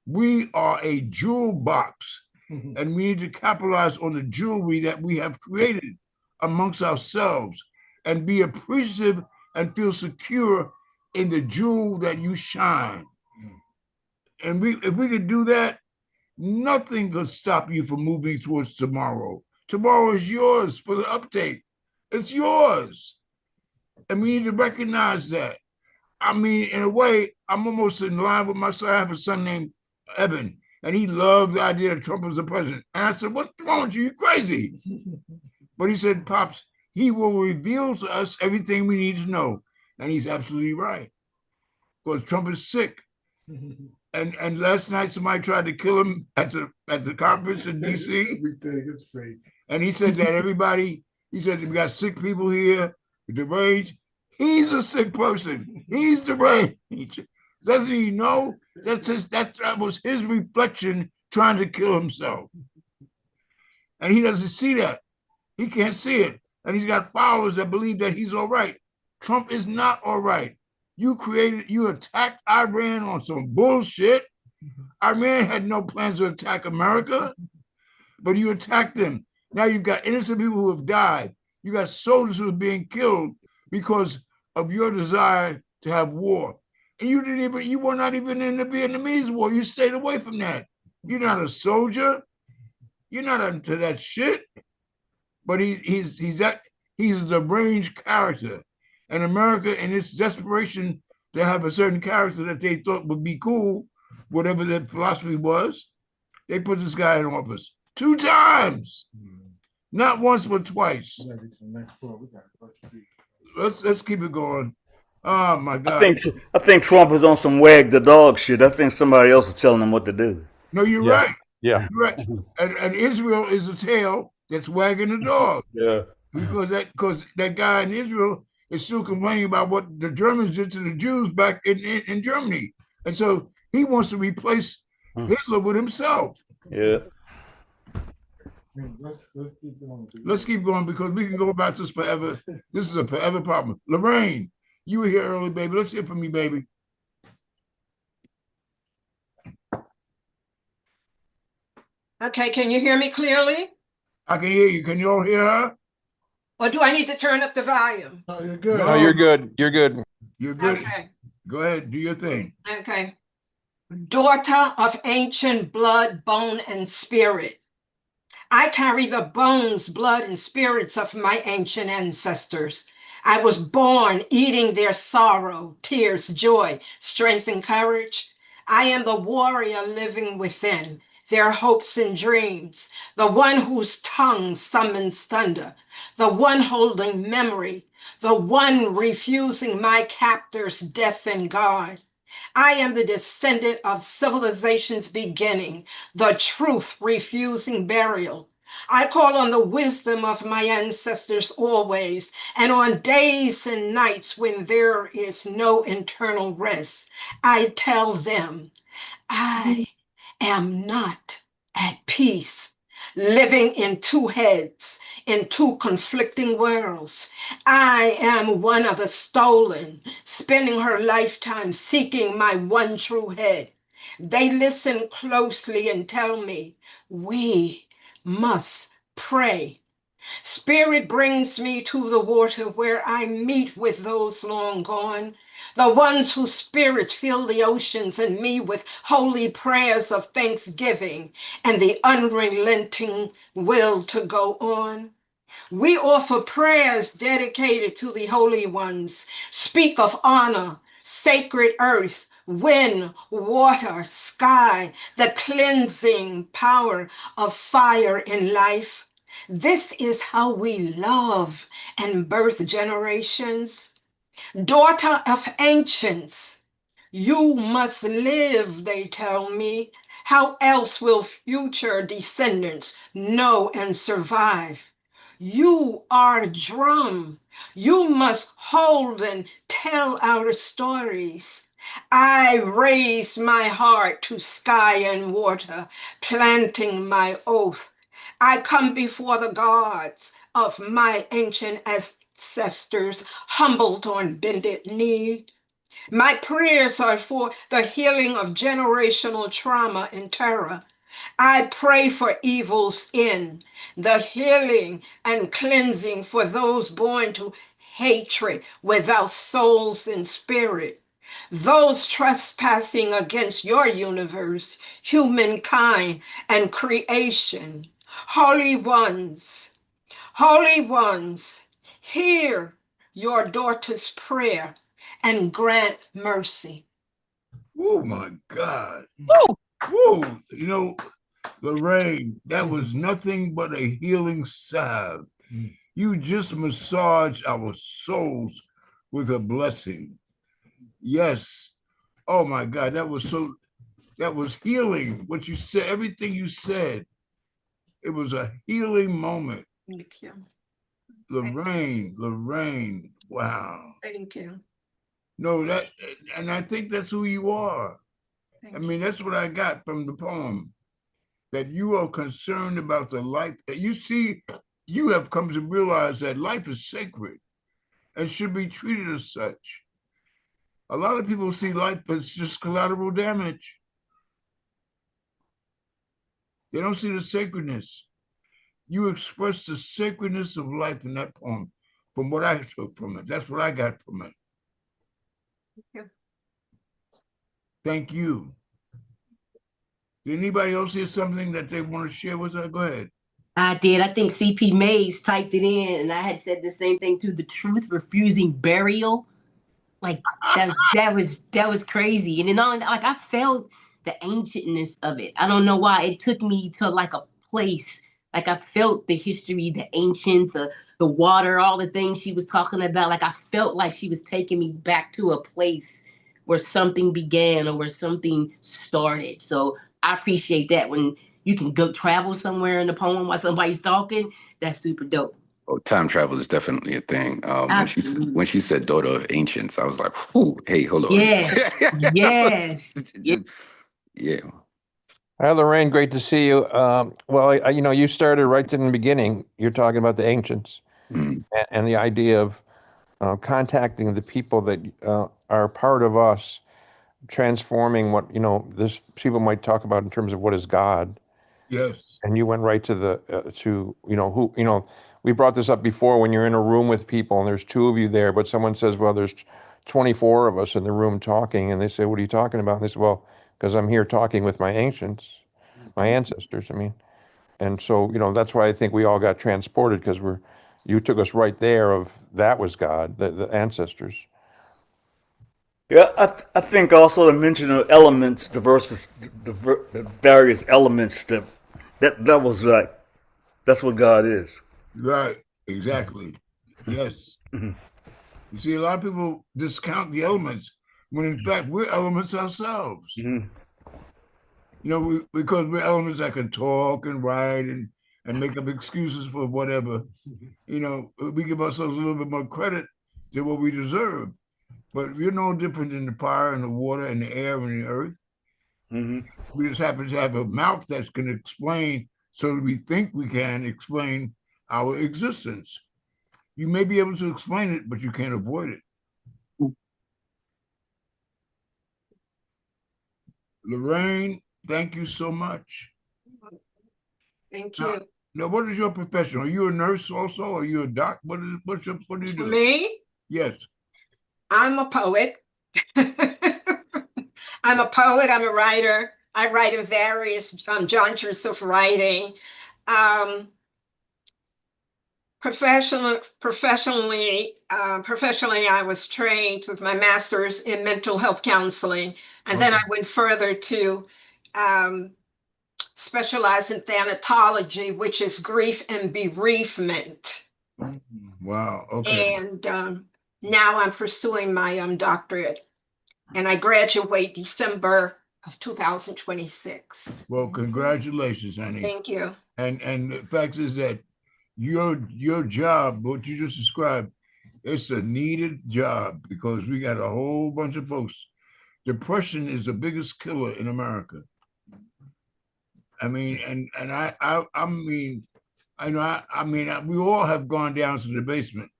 We are a jewel box, and we need to capitalize on the jewelry that we have created amongst ourselves and be appreciative and feel secure in the jewel that you shine. And if we could do that, nothing could stop you from moving towards tomorrow. Tomorrow is yours for the uptake. It's yours. And we need to recognize that. I mean, in a way, I'm almost in line with my son. I have a son named Evan, and he loves the idea that Trump is the president. And I said, what's wrong with you? You're crazy. But he said, Pops, he will reveal to us everything we need to know. And he's absolutely right. Because Trump is sick. And last night somebody tried to kill him at the conference in DC. Everything is fake. And he said that he said we got sick people here, deranged. He's a sick person. He's deranged. Doesn't he know? That was his reflection trying to kill himself. And he doesn't see that. He can't see it. And he's got followers that believe that he's all right. Trump is not all right. You attacked Iran on some bullshit. Iran had no plans to attack America, but you attacked them. Now you've got innocent people who have died. You got soldiers who are being killed because of your desire to have war. And you were not even in the Vietnamese war. You stayed away from that. You're not a soldier. You're not into that shit. But he's a deranged character. And America, in its desperation to have a certain character that they thought would be cool, whatever their philosophy was, they put this guy in office 2 times. Not once, but twice. Let's keep it going. Oh my God! I think Trump is on some wag the dog shit. I think somebody else is telling him what to do. No, you're right. Yeah. You're right. And Israel is a tail that's wagging the dog. Yeah. Because that guy in Israel is still complaining about what the Germans did to the Jews back in Germany. And so he wants to replace Hitler with himself. Yeah. Let's keep going because we can go about this forever. This is a forever problem. Lorraine, you were here early, baby. Let's hear from you, baby. Okay, can you hear me clearly? I can hear you. Can you all hear her? Or do I need to turn up the volume? Oh, you're good. No, you're good. You're good. You're good. Okay. Go ahead. Do your thing. Okay. Daughter of ancient blood, bone, and spirit. I carry the bones, blood, and spirits of my ancient ancestors. I was born eating their sorrow, tears, joy, strength, and courage. I am the warrior living within their hopes and dreams, the one whose tongue summons thunder, the one holding memory, the one refusing my captor's death and guard. I am the descendant of civilization's beginning, the truth refusing burial. I call on the wisdom of my ancestors always, and on days and nights when there is no internal rest, I tell them, I am not at peace, living in 2 heads, in 2 conflicting worlds. I am one of the stolen, spending her lifetime seeking my one true head. They listen closely and tell me, we must pray. Spirit brings me to the water where I meet with those long gone, the ones whose spirits fill the oceans and me with holy prayers of thanksgiving and the unrelenting will to go on. We offer prayers dedicated to the holy ones, speak of honor, sacred earth, wind, water, sky, the cleansing power of fire in life. This is how we love and birth generations. Daughter of ancients, you must live, they tell me. How else will future descendants know and survive? You are a drum. You must hold and tell our stories. I raise my heart to sky and water, planting my oath. I come before the gods of my ancient ancestors, humbled on bended knee. My prayers are for the healing of generational trauma and terror. I pray for evil's end, the healing and cleansing for those born to hatred without souls and spirit, those trespassing against your universe, humankind, and creation. Holy ones, hear your daughter's prayer and grant mercy. Oh my God. Woo! Whoa. You know, Lorraine, that was nothing but a healing salve. You just massaged our souls with a blessing. Yes. Oh my God, that was healing. What you said, everything you said, it was a healing moment. Thank you. Lorraine, wow. Thank you. No, and I think that's who you are. Thank I mean, that's what I got from the poem, that you are concerned about the life that you see. You have come to realize that life is sacred and should be treated as such. A lot of people see life as just collateral damage. They don't see the sacredness. You express the sacredness of life in that poem, from what I took from it. That's what I got from it. Thank you. Thank you. Did anybody else hear something that they want to share with us? Go ahead. I did. I think CP Mays typed it in, and I had said the same thing too. The truth refusing burial. Like that was crazy. And then all like I felt the ancientness of it. I don't know why. It took me to like a place. Like I felt the history, the ancient, the water, all the things she was talking about. Like I felt like she was taking me back to a place where something began or where something started. So I appreciate that when you can go travel somewhere in the poem while somebody's talking. That's super dope. Oh, time travel is definitely a thing. Absolutely. When she said daughter of ancients, I was like, "Whew, hey, hold on." Yes. Yes. Yeah. Hi, Lorraine. Great to see you. Well, you started right in the beginning. You're talking about the ancients Mm. and the idea of contacting the people that are part of us, transforming what, this people might talk about in terms of what is God. Yes. And you went right to we brought this up before when you're in a room with people and there's two of you there, but someone says, well, there's 24 of us in the room talking. And they say, what are you talking about? And they say, well, because I'm here talking with my my ancestors, I mean. And so, that's why I think we all got transported because you took us right there of that was God, the ancestors. Yeah, I think also the mention of elements, the various elements that was like that's what God is. Right. Exactly. Yes. Mhm. You see, a lot of people discount the elements when in fact we're elements ourselves. Mhm. Because we're elements that can talk and write and make up excuses for whatever. We give ourselves a little bit more credit than what we deserve. But we're no different than the fire and the water and the air and the earth. Mhm. We just happen to have a mouth that's going to explain, so that we think we can explain our existence. You may be able to explain it, but you can't avoid it. Lorraine, thank you so much. Thank Now, you. now, what is your profession? Are you a nurse also? Are you a doc? What do you do? Me, Yes. I'm a poet. I'm a poet. I'm a writer. I write in various genres of writing. Um, professionally, I was trained with my master's in mental health counseling, and then I went further to um, specialize in thanatology, which is grief and bereavement. Wow. Okay. And now I'm pursuing my doctorate, and I graduate December of 2026. Well, congratulations, honey. Thank you. And the fact is that your job, what you just described, it's a needed job because we got a whole bunch of folks depression is the biggest killer in America. I mean, and I mean, we all have gone down to the basement,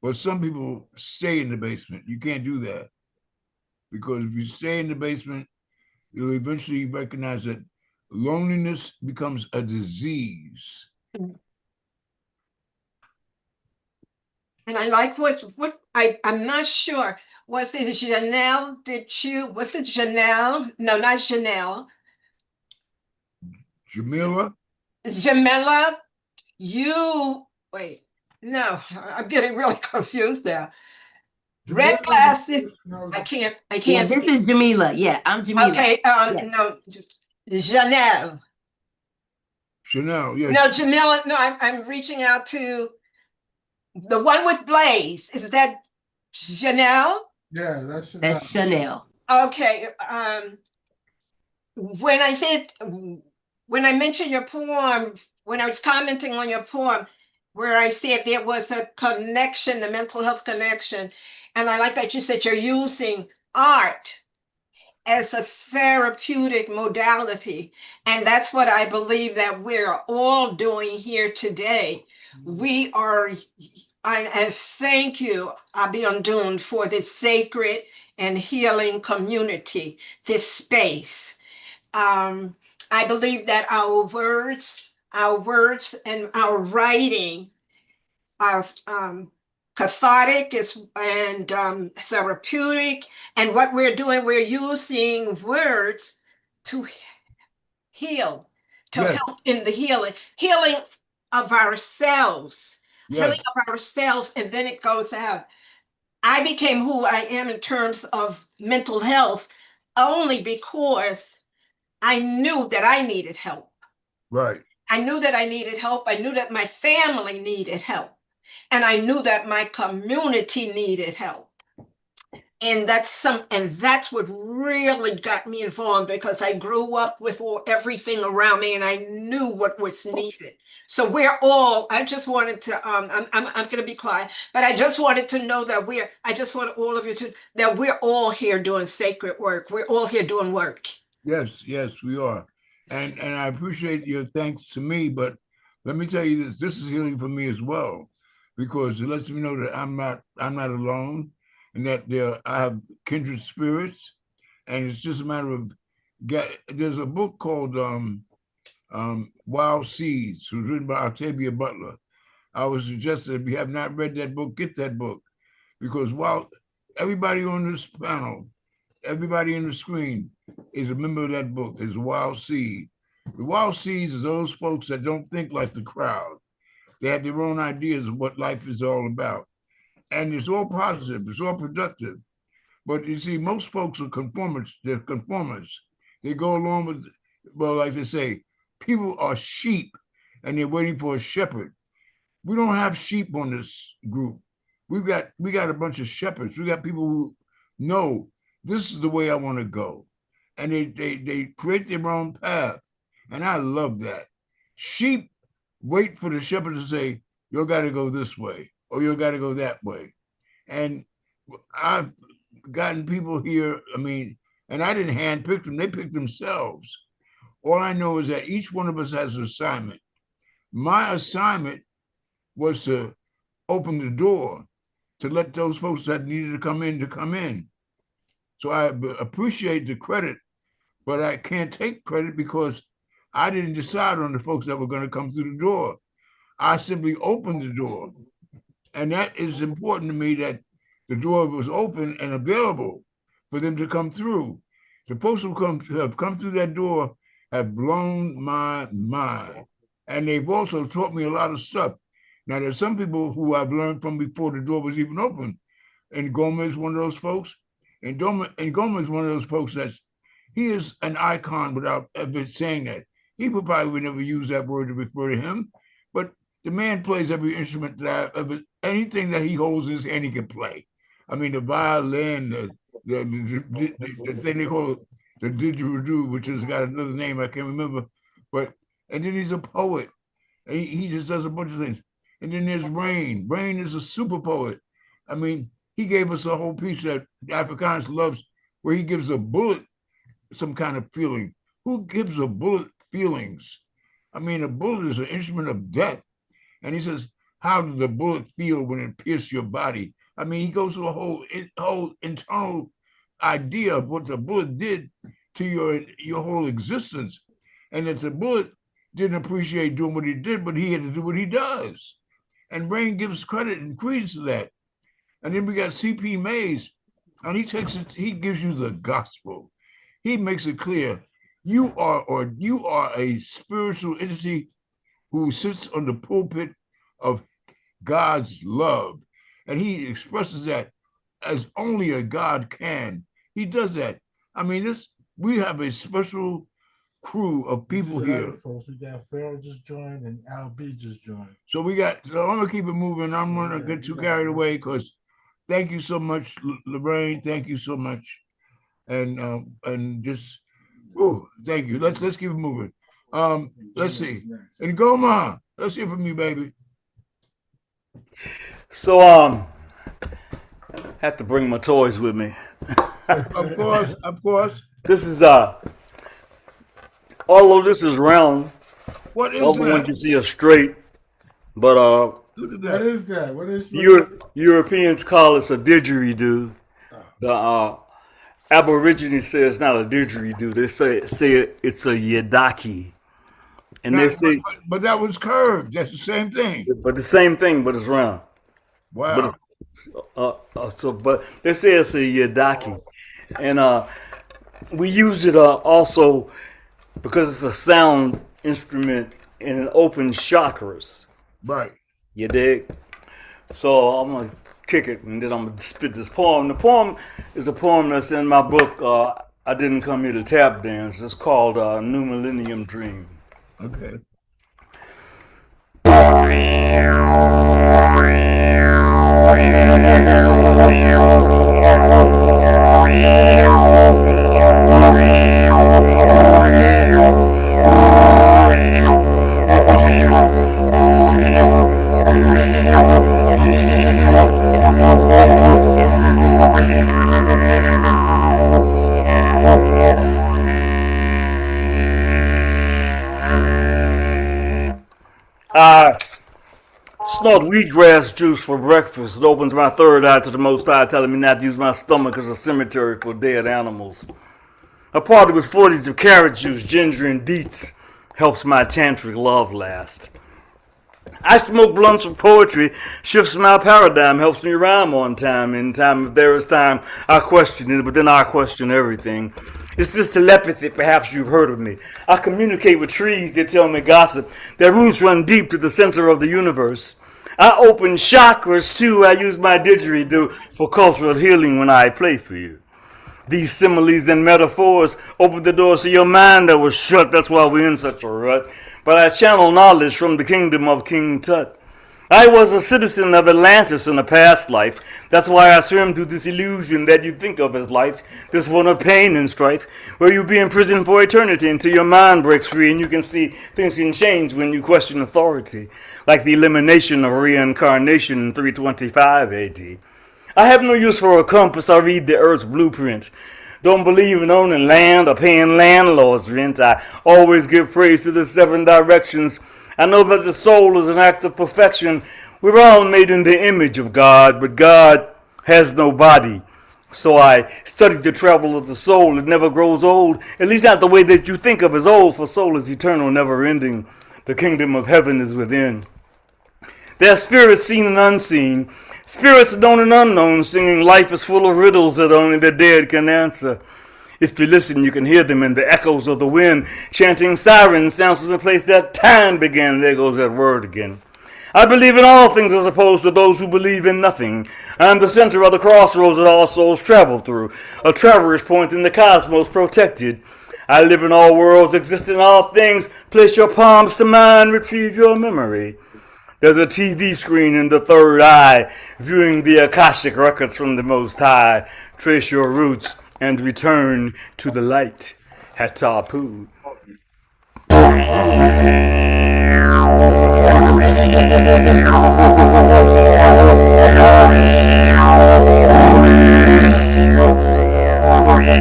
but some people stay in the basement. You can't do that because if you stay in the basement, you'll eventually recognize that loneliness becomes a disease. And I like what I'm not sure. Was it Janelle? Was it Janelle? No, not Janelle. Jamila? Jamila, wait, no, I'm getting really confused there. Red glasses. I can't Yeah, this see. is Jamila. Yeah, I'm Jamila. Okay, Yes. no, Janelle. Chanel, yes. No, Jamila, no, I'm reaching out to the one with Blaze. Is that Janelle? Yeah, that's That's Chanel. Okay. When I mentioned your poem, when I was commenting on your poem, where I said there was a connection, the mental health connection, and I like that you said you're using art as a therapeutic modality. And that's what I believe that we're all doing here today. We are, and thank you, Abiodun, for this sacred and healing community, this space. I believe that our words and our writing are cathartic and therapeutic. And what we're doing, we're using words to heal, to Yes. help in the healing of ourselves, Yes. healing of ourselves, and then it goes out. I became who I am in terms of mental health only because I knew that I needed help. Right. I knew that I needed help. I knew that my family needed help. And I knew that my community needed help. And that's what really got me involved because I grew up with everything around me and I knew what was needed. So I just wanted to, I'm going to be quiet, but I just wanted to know that I just want all of you that we're all here doing sacred work. We're all here doing work. Yes, yes, we are. And I appreciate your thanks to me, but let me tell you this is healing for me as well, because it lets me know that I'm not alone and that I have kindred spirits. And it's just a matter of there's a book called Wild Seeds, was written by Octavia Butler. I would suggest that if you have not read that book, get that book, because while everybody on this panel, everybody in the screen is a member of that book, is Wild Seed. The Wild Seeds is those folks that don't think like the crowd. They have their own ideas of what life is all about. And it's all positive, it's all productive. But you see, most folks are conformists. They're conformists. They go along with, well, like they say, people are sheep and they're waiting for a shepherd. We don't have sheep on this group. We got a bunch of shepherds. We got people who know this is the way I want to go. And they create their own path. And I love that. Sheep wait for the shepherd to say, you got to go this way or you got to go that way. And I've gotten people here, and I didn't handpick them, they picked themselves. All I know is that each one of us has an assignment. My assignment was to open the door to let those folks that needed to come in. So I appreciate the credit, but I can't take credit because I didn't decide on the folks that were going to come through the door. I simply opened the door. And that is important to me, that the door was open and available for them to come through. The folks who have come through that door have blown my mind. And they've also taught me a lot of stuff. Now, there's some people who I've learned from before the door was even open. And Gomez, one of those folks. And Gomez, one of those folks he is an icon without ever saying that. He would probably never use that word to refer to him. But the man plays every instrument anything that he holds in his hand, he can play. I mean, the violin, the thing they call it, the didgeridoo, which has got another name I can't remember. And then he's a poet. And he just does a bunch of things. And then there's Rain. Rain is a super poet. I mean, he gave us a whole piece that Afrikaans loves where he gives a bullet some kind of feeling. Who gives a bullet feelings? I mean, a bullet is an instrument of death. And he says, how did the bullet feel when it pierced your body? I mean, he goes through a whole internal idea of what the bullet did to your whole existence. And that the bullet didn't appreciate doing what he did, but he had to do what he does. And Rain gives credit and credence to that. And then we got C.P. Mays, and he gives you the gospel. He makes it clear you are a spiritual entity who sits on the pulpit of God's love. And he expresses that as only a God can. He does that. I mean, we have a special crew of people here. Folks. We got Farrell just joined and Al B just joined. So I'm gonna keep it moving. I'm gonna get too carried away because thank you so much, Lorraine. Thank you so much. And just thank you. Let's keep it moving. Let's see. And Goma, let's hear from you, baby. So I have to bring my toys with me. Of course. This is although this is round, what is the that? one you see is straight, but look at that. What is that? What is Europeans call it a didgeridoo. The Aborigines say it's not a didgeridoo. They say it's a yidaki. And they say, but that was curved. That's the same thing. But the same thing, but it's round. Wow. But they say it's a yidaki, and we use it also because it's a sound instrument and it opens chakras. Right. You dig? So I'm gonna kick it and then I'm gonna spit this poem. The poem is a poem that's in my book. I Didn't Come Here to Tap Dance. It's called New Millennium Dream. Okay. I snort wheatgrass juice for breakfast. It opens my third eye to the Most High, telling me not to use my stomach as a cemetery for dead animals. A party with 40s of carrot juice, ginger, and beets helps my tantric love last. I smoke blunts with poetry, shifts my paradigm, helps me rhyme on time. In time, if there is time, I question it, but then I question everything. It's this telepathy, perhaps you've heard of me. I communicate with trees, they tell me gossip. Their roots run deep to the center of the universe. I open chakras too. I use my didgeridoo for cultural healing when I play for you. These similes and metaphors open the doors to your mind that was shut. That's why we're in such a rut. But I channel knowledge from the kingdom of King Tut. I was a citizen of Atlantis in a past life. That's why I swim through this illusion that you think of as life, this one of pain and strife, where you'll be in prison for eternity until your mind breaks free and you can see things can change when you question authority, like the elimination of reincarnation in 325 AD. I have no use for a compass. I read the earth's blueprint. Don't believe in owning land or paying landlord's rent. I always give praise to the 7 directions. I know that the soul is an act of perfection. We're all made in the image of God, but God has no body. So I studied the travel of the soul. It never grows old, at least not the way that you think of as old, for soul is eternal, never ending. The kingdom of heaven is within. There are spirits seen and unseen, spirits known and unknown, singing life is full of riddles that only the dead can answer. If you listen, you can hear them in the echoes of the wind, chanting sirens, sounds from the place that time began. There goes that word again. I believe in all things as opposed to those who believe in nothing. I am the center of the crossroads that all souls travel through, a traverse point in the cosmos protected. I live in all worlds, exist in all things. Place your palms to mine, retrieve your memory. There's a TV screen in the third eye, viewing the Akashic records from the Most High. Trace your roots and return to the light. Hatapu. Oh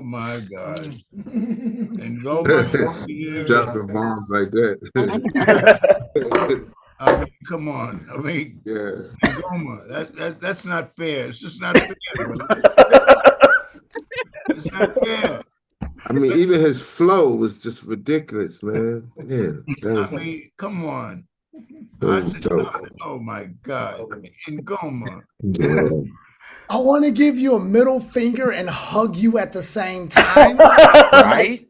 my God. And Goma did it again. Dropping bombs like that. I mean, come on. I mean, Yeah. and Goma, that's not fair. It's just not fair, brother. It's not fair. I mean, even his flow was just ridiculous, man. Yeah, I mean, come on. that was dope. Oh my God. And Goma. Yeah. I want to give you a middle finger and hug you at the same time. Right? Like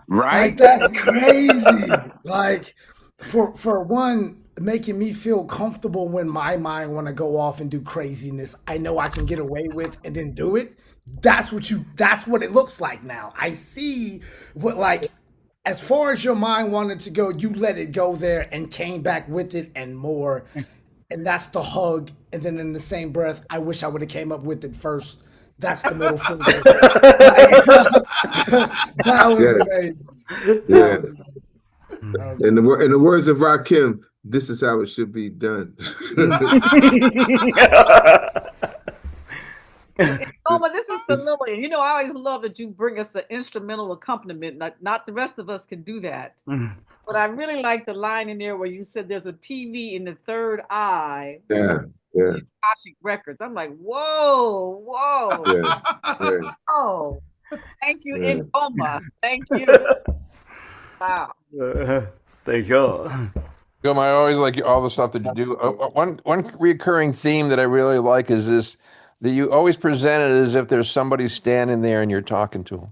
Right? that's crazy. Like for one, making me feel comfortable when my mind want to go off and do craziness. I know I can get away with and then do it. That's what it looks like now. I see what like as far as your mind wanted to go, you let it go there and came back with it and more. And that's the hug. And then in the same breath, I wish I would have came up with it first. That's the middle finger. That was Yeah. amazing. Yeah. That was amazing. In the words of Rakim, this is how it should be done. Oh, but this is Lillian. You know, I always love that you bring us an instrumental accompaniment. Not the rest of us can do that. But I really like the line in there where you said there's a TV in the third eye. Yeah, yeah. Akashic Records. I'm like, whoa. Yeah, yeah. Oh, thank you, Yeah. Ingoma. Thank you. Wow. Thank y'all. Gum, I always like all the stuff that you do. One recurring theme that I really like is this, that you always present it as if there's somebody standing there and you're talking to them.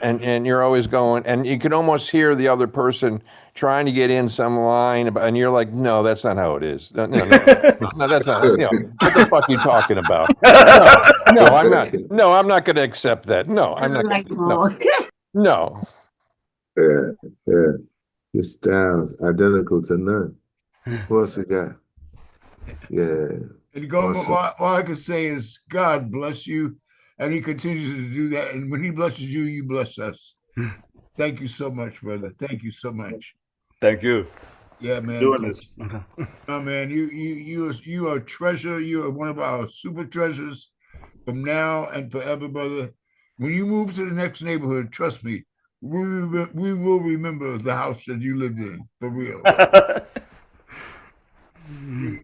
And you're always going, and you can almost hear the other person trying to get in some line, and you're like, no, that's not how it is. No, that's not. You know, what the fuck are you talking about? No, I'm not. No, I'm not going to accept that. No, I'm not. No. Yeah. Your style's identical to none. What else we got? Yeah. And Goma, Awesome. all I can say is God bless you. And he continues to do that. And when he blesses you, you bless us. Thank you so much, brother. Thank you so much. Thank you. Yeah, man. Doing this. No, man, you are a treasure. You are one of our super treasures from now and forever, brother. When you move to the next neighborhood, trust me, we will remember the house that you lived in, for real.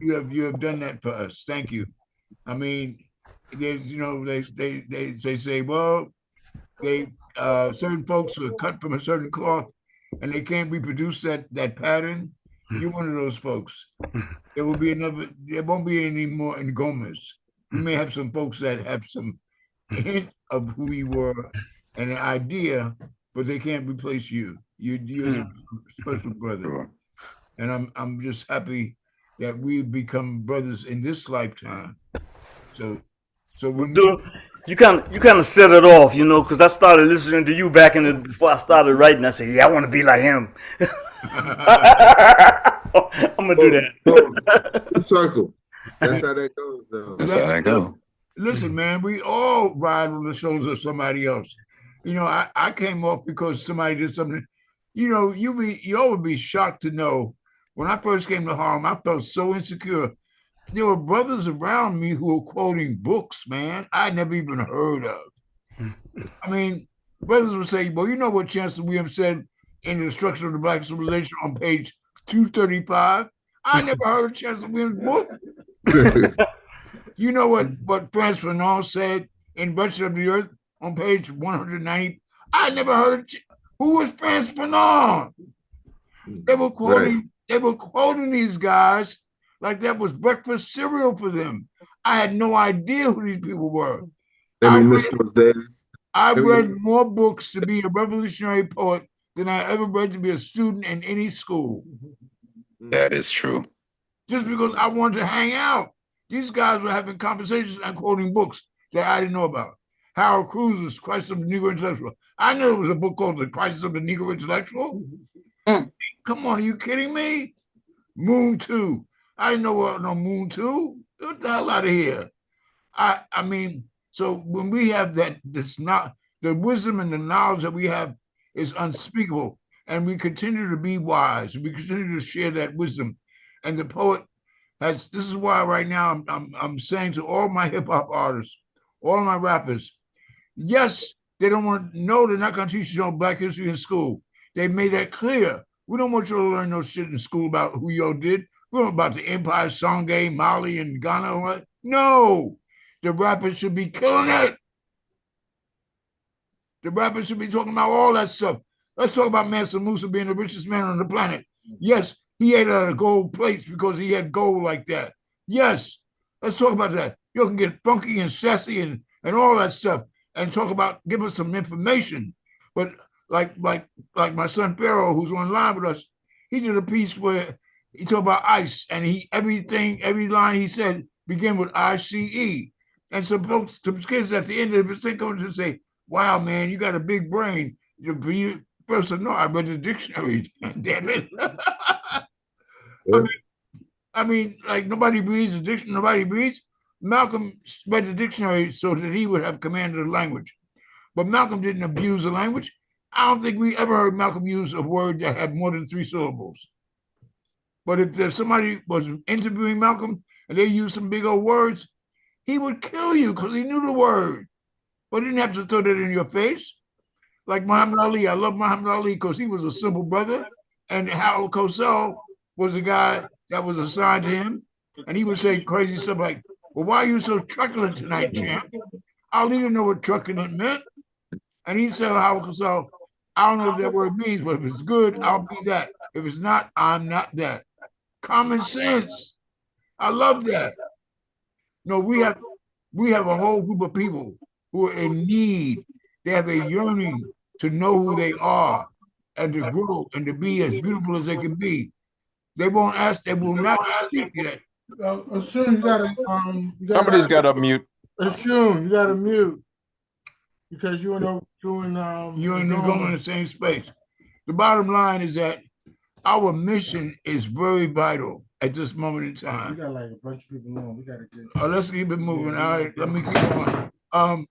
You have done that for us. Thank you. I mean, there's they say, well, certain folks are cut from a certain cloth and they can't reproduce that pattern. You're one of those folks. There won't be any more in Gomez. We may have some folks that have some hint of who we were and an idea, but they can't replace you. You're a special brother. And I'm just happy that we've become brothers in this lifetime. So when you kind of set it off, you know, because I started listening to you back before I started writing. I said, yeah, I want to be like him. I'm gonna do that. Circle. That's how that goes, though. That's how that go. Listen, man, we all ride on the shoulders of somebody else. You know, I came off because somebody did something. You know, you all would be shocked to know when I first came to Harlem, I felt so insecure. There were brothers around me who were quoting books, man, I never even heard of. I mean, brothers would say, well, you know what Chancellor Williams said in The Destruction of the Black Civilization on page 235? I never heard of Chancellor Williams' book. You know what Frantz Fanon said in Birth of the Earth on page 190? I never heard of who was Frantz Fanon? They were quoting these guys like that was breakfast cereal for them. I had no idea who these people were. I miss those days. I read more books to be a revolutionary poet than I ever read to be a student in any school. That is true. Just because I wanted to hang out. These guys were having conversations and quoting books that I didn't know about. Harold Cruz's Crisis of the Negro Intellectual. I knew it was a book called The Crisis of the Negro Intellectual. Come on, are you kidding me? Moon 2. I didn't know what no Moon 2. Get the hell out of here. I mean, so when we have this The wisdom and the knowledge that we have is unspeakable, and we continue to be wise. We continue to share that wisdom. And the poet has. This is why right now I'm saying to all my hip hop artists, all my rappers, yes, they don't want. No, they're not going to teach you no Black history in school. They made that clear. We don't want you to learn no shit in school about who y'all did. We don't about the Empire, Songhai, Mali, and Ghana. What? No, the rappers should be killing it. The rappers should be talking about all that stuff. Let's talk about Mansa Musa being the richest man on the planet. Yes, he ate out of gold plates because he had gold like that. Yes, let's talk about that. You can get funky and sassy and all that stuff and talk about, give us some information. But like my son Pharaoh, who's online with us, he did a piece where he talked about ice, and every line he said began with ICE. And some folks, some kids at the end of the thing come to say, wow, man, you got a big brain. You first no, I read the dictionary. Damn it. I mean, like nobody reads the dictionary, nobody reads. Malcolm read the dictionary so that he would have command of the language. But Malcolm didn't abuse the language. I don't think we ever heard Malcolm use a word that had more than 3 syllables. But if somebody was interviewing Malcolm and they used some big old words, he would kill you because he knew the word. But he didn't have to throw that in your face. Like Muhammad Ali. I love Muhammad Ali because he was a simple brother. And Harold Cosell was the guy that was assigned to him. And he would say crazy stuff like, well, why are you so truculent tonight, champ? Ali didn't know what truculent meant. And he said, Harold Cosell, I don't know what that word means, but if it's good, I'll be that. If it's not, I'm not that. Common sense. I love that. No, we have a whole group of people who are in need. They have a yearning to know who they are and to grow and to be as beautiful as they can be. They won't ask, they will not seek that. Soon you gotta Somebody's got to mute. Soon you gotta mute because you and you and Ngoma in the same space. The bottom line is that our mission is very vital at this moment in time. We got like a bunch of people on. We gotta get. Let's keep it moving. All right, let me keep going. All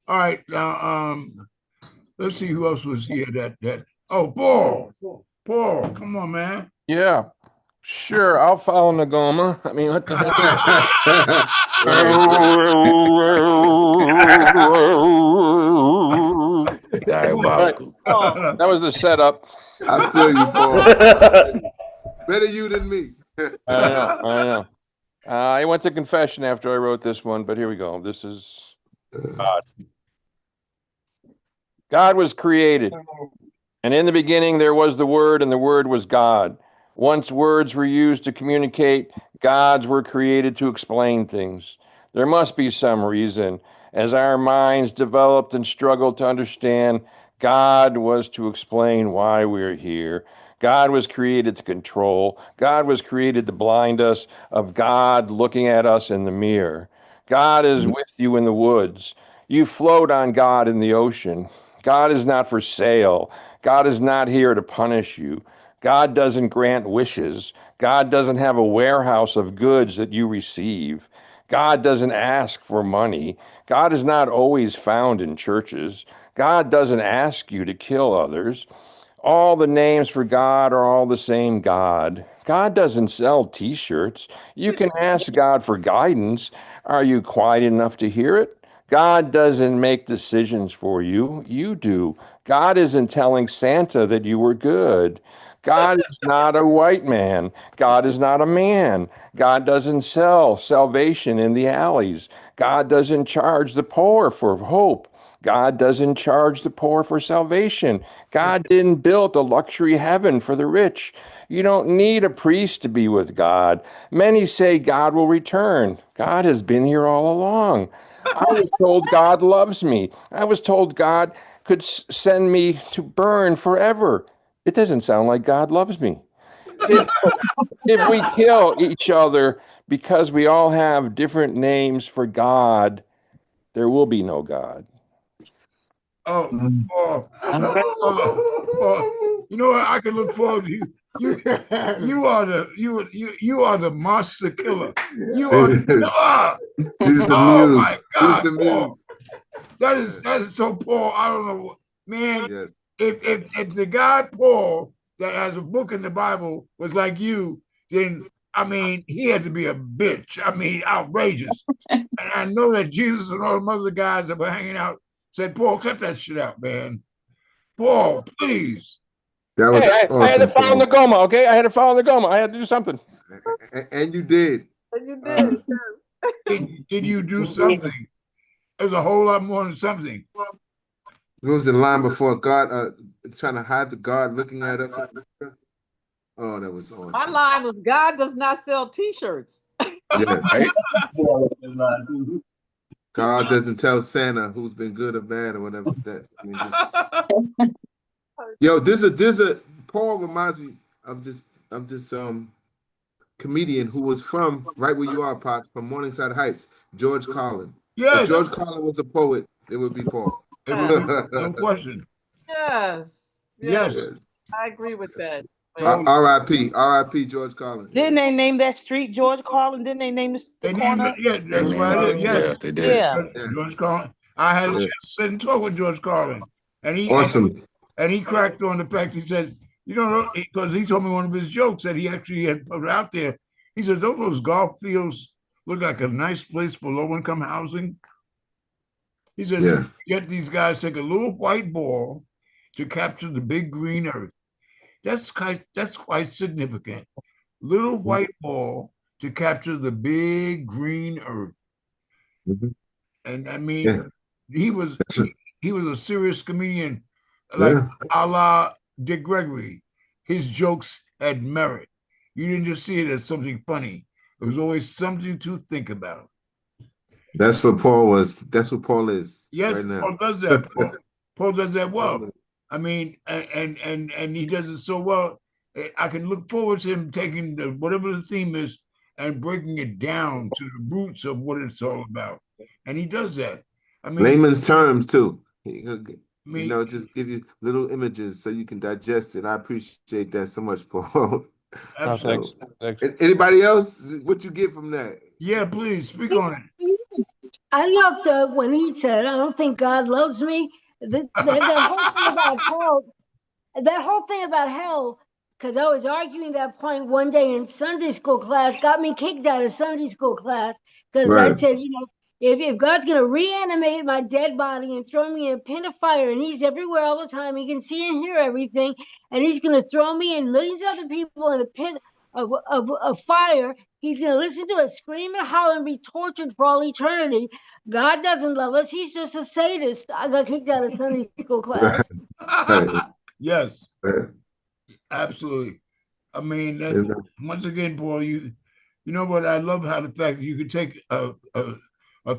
right, now let's see who else was here. Paul, come on, man. Yeah, sure. I'll follow Ngoma. I mean, what the hell? Diabolical. That was the setup. I feel you, Paul. Better you than me. I know. I went to confession after I wrote this one, but here we go. This is God. God was created, and in the beginning there was the Word, and the Word was God. Once words were used to communicate, gods were created to explain things. There must be some reason. As our minds developed and struggled to understand, God was to explain why we're here. God was created to control. God was created to blind us of God looking at us in the mirror. God is with you in the woods. You float on God in the ocean. God is not for sale. God is not here to punish you. God doesn't grant wishes. God doesn't have a warehouse of goods that you receive. God doesn't ask for money. God is not always found in churches. God doesn't ask you to kill others. All the names for God are all the same God. God doesn't sell t-shirts. You can ask God for guidance. Are you quiet enough to hear it? God doesn't make decisions for you. You do. God isn't telling Santa that you were good. God is not a white man. God is not a man. God doesn't sell salvation in the alleys. God doesn't charge the poor for hope. God doesn't charge the poor for salvation. God didn't build a luxury heaven for the rich. You don't need a priest to be with God. Many say God will return. God has been here all along. I was told God loves me. I was told God could send me to burn forever. It doesn't sound like God loves me. If we kill each other because we all have different names for God, there will be no God. Oh, you know what? I can look forward to you. You are the monster killer. You are the killer. He's the Oh muse. my God, He's the muse. That is so Paul. I don't know, man. Yes. If the guy Paul that has a book in the Bible was like you, then I mean he had to be a bitch. I mean outrageous. And I know that Jesus and all the other guys that were hanging out said, Paul, cut that shit out, man. Paul, please. That was Hey, I had to awesome, follow Paul. the Goma, okay? I had to follow the Goma. I had to do something. And you did. And you did, yes. Did you do something? It was a whole lot more than something. We was in line before God, trying to hide the God looking at us. Oh, that was awesome. My line was God does not sell T-shirts. Yes. Right? God doesn't tell Santa who's been good or bad or whatever. That I mean, just yo, there's a Paul reminds me of this comedian who was from right where you are, Pops, from Morningside Heights, George Carlin. If Yes, George Carlin was a poet, it would be Paul. it would be, no question. Yes. Yes. Yes. I agree with that. R.I.P. George Carlin. Didn't they name that street George Carlin? Didn't they name the They named corner? it, yeah, They that's named why it it. is. Yes. Yeah, they did. Yeah. George Carlin. I had a Yeah. chance to sit and talk with George Carlin. And Awesome. and he cracked on the fact, he said, you know, because he told me one of his jokes that he actually had put out there. He said, don't those golf fields look like a nice place for low-income housing? He said, Yeah. get these guys take a little white ball to capture the big green earth. That's quite significant. Little white ball to capture the big green earth. Mhm. And I mean, Yeah. he was he was a serious comedian, like Yeah. a la Dick Gregory. His jokes had merit. You didn't just see it as something funny. It was always something to think about. That's what Paul was. That's what Paul is Yes, right now. Paul does that. Paul does that well. I mean, and he does it so well. I can look forward to him taking whatever the theme is and breaking it down to the roots of what it's all about. And he does that. I mean, Layman's terms too. Just give you little images so you can digest it. I appreciate that so much, Paul. No, thanks. Anybody else? What you get from that? Yeah, please speak on it. I loved when he said, "I don't think God loves me." That whole thing about hell, that whole thing about hell, because I was arguing that point one day in Sunday school class, got me kicked out of Sunday school class because I Right. said, if God's gonna reanimate my dead body and throw me in a pin of fire, and He's everywhere all the time, He can see and hear everything, and He's gonna throw me and millions of other people in a pit of fire. He's going to listen to us scream and holler and be tortured for all eternity. God doesn't love us. He's just a sadist. I got kicked out of Sunday school class. Yes, absolutely. I mean, once again, Paul, you know what? I love how the fact that you could take a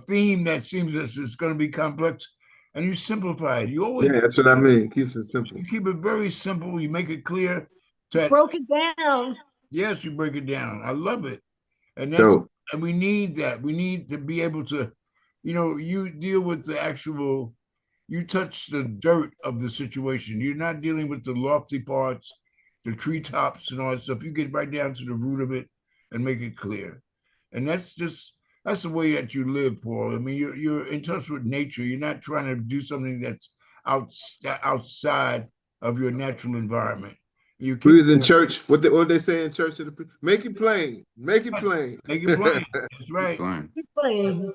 theme that seems as it's going to be complex and you simplify it. You always that's what I mean. It keeps it simple. You keep it very simple. You make it clear. Broke it down. Yes, you break it down. I love it. And and we need that. We need to be able to, you deal with the actual, you touch the dirt of the situation. You're not dealing with the lofty parts, the treetops and all that stuff. You get right down to the root of it and make it clear. And that's the way that you live, Paul. I mean, you're in touch with nature. You're not trying to do something that's outside of your natural environment. We was in church. What they say in church? Make it plain. Make it plain. Make it plain. That's right. Plain.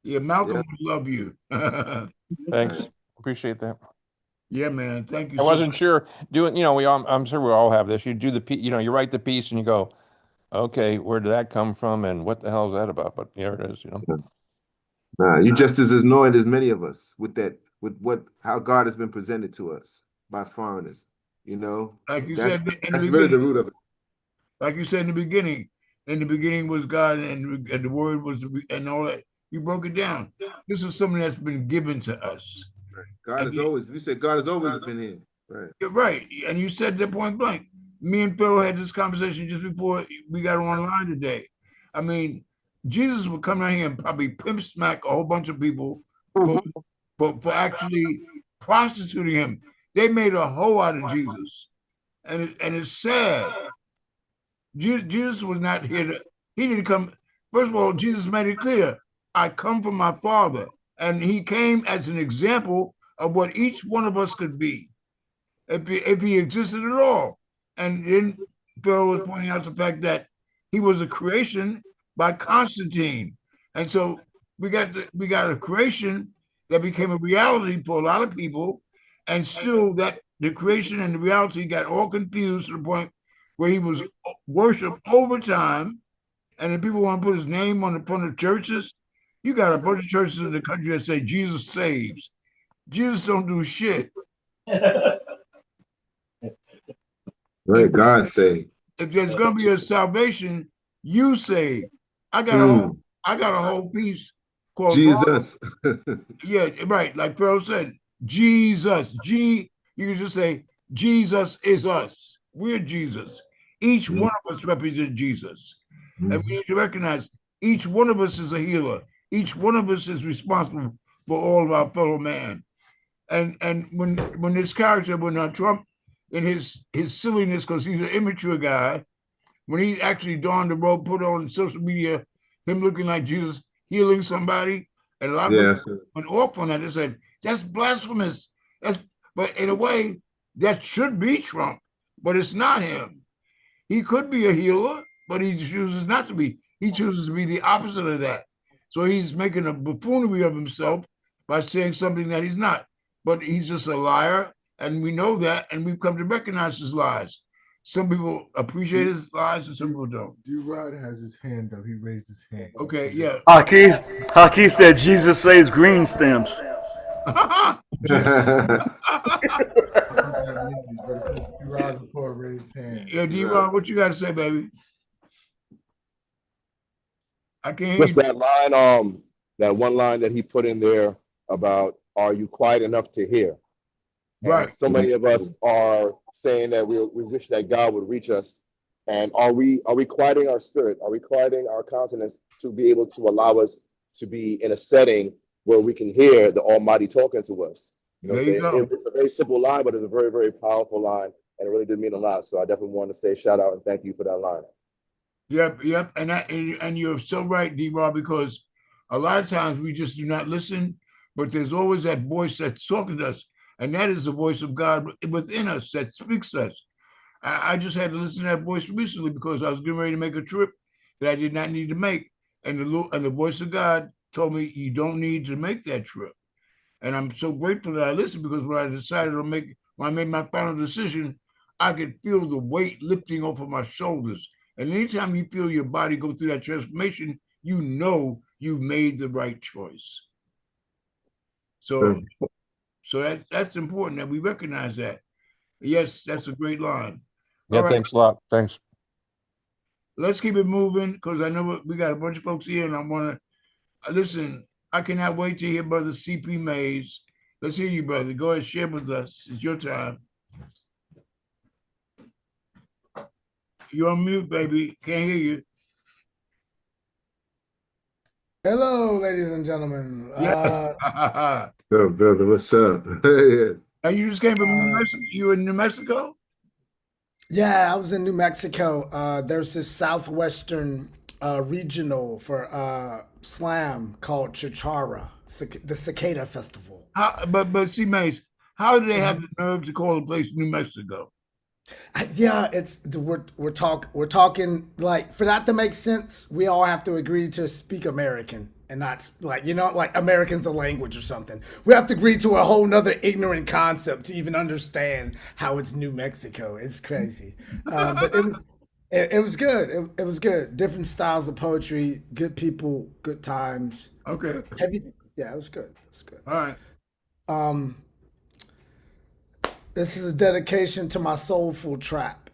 Yeah, Malcolm would love you. Thanks. Appreciate that. Yeah, man. Thank you. I wasn't sure doing, I'm sure we all have this. You do you write the piece and you go, okay, where did that come from? And what the hell is that about? But here it is, Nah, you just as annoyed as many of us with how God has been presented to us by foreigners. Like you that's, said, that's really the root of it. Like you said in the beginning was God, and the Word was, and all that. You broke it down. This is something that's been given to us. God has always. You said God has always been here. Right. You're right, and you said that point blank. Me and Phil had this conversation just before we got online today. I mean, Jesus would come down here and probably pimp smack a whole bunch of people for actually prostituting him. They made a hoe out of Jesus, and it's sad. Jesus was not here he didn't come. First of all, Jesus made it clear, I come from my Father, And he came as an example of what each one of us could be if he existed at all. And then Phil was pointing out the fact that he was a creation by Constantine. And so we got a creation that became a reality for a lot of people, and still that the creation and the reality got all confused to the point where he was worshipped over time. And then people want to put his name on the front of churches. You got a bunch of churches in the country that say Jesus saves. Jesus don't do shit. Let God say. If there's gonna be a salvation, you save. I got a whole piece called Jesus. Yeah, right. Like Pharaoh said, Jesus. You can just say Jesus is us. We're Jesus. Each one of us represents Jesus. And we need to recognize each one of us is a healer. Each one of us is responsible for all of our fellow man. And when this character, when Trump in his silliness, because he's an immature guy, when he actually donned the robe, put on social media, him looking like Jesus healing somebody, and a lot of people went off on that. They said, that's blasphemous. But in a way, that should be Trump, but it's not him. He could be a healer, but he chooses not to be. He chooses to be the opposite of that. So he's making a buffoonery of himself by saying something that he's not. But he's just a liar, and we know that, and we've come to recognize his lies. Some people appreciate his lies, and some people don't. D-Rod has his hand up. He raised his hand. Okay, yeah. Haki said Jesus says green stamps. Yeah, D-Rod, what you got to say, baby? I can't hear you. That line, that one line that he put in there about, are you quiet enough to hear? Right. And so many of us are saying that we wish that God would reach us. And are we quieting our spirit? Are we quieting our consciousness to be able to allow us to be in a setting where we can hear the Almighty talking to us? You know what I'm saying? It's a very simple line, but it's a very, very powerful line. And it really did mean a lot. So I definitely want to say shout out and thank you for that line. Yep. And you're so right, D-Rob, because a lot of times we just do not listen, but there's always that voice that's talking to us. And that is the voice of God within us that speaks to us. I just had to listen to that voice recently because I was getting ready to make a trip that I did not need to make. And the voice of God told me, you don't need to make that trip. And I'm so grateful that I listened, because when I decided to when I made my final decision, I could feel the weight lifting off of my shoulders. And anytime you feel your body go through that transformation, you know you made the right choice. So that's important that we recognize that. Yes, that's a great line. Yeah, thanks a lot. Thanks. Let's keep it moving, because I know we got a bunch of folks here, and I want to listen. I cannot wait to hear Brother C.P. Mays. Let's hear you, brother. Go ahead, share with us. It's your time. You're on mute, baby. Can't hear you. Hello, ladies and gentlemen. Oh, brother, what's up? Now, you just came from New Mexico? You in New Mexico? Yeah, I was in New Mexico. There's this southwestern regional for slam called Chichara, the Cicada Festival. But see, Mace, how do they have the nerve to call a place New Mexico? Yeah, we're talking like, for that to make sense, we all have to agree to speak American and not like American's a language or something. We have to agree to a whole nother ignorant concept to even understand how it's New Mexico. It's crazy, but it was good. It was good. Different styles of poetry, good people, good times. Okay. Yeah, it was good. It was good. All right. This is a dedication to my soulful trap.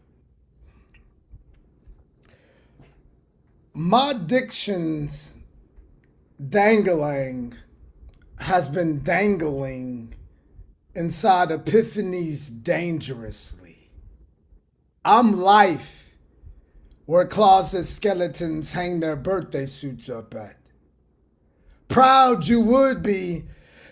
My diction's dangling has been dangling inside epiphanies dangerously. I'm life, where closet skeletons hang their birthday suits up at. Proud you would be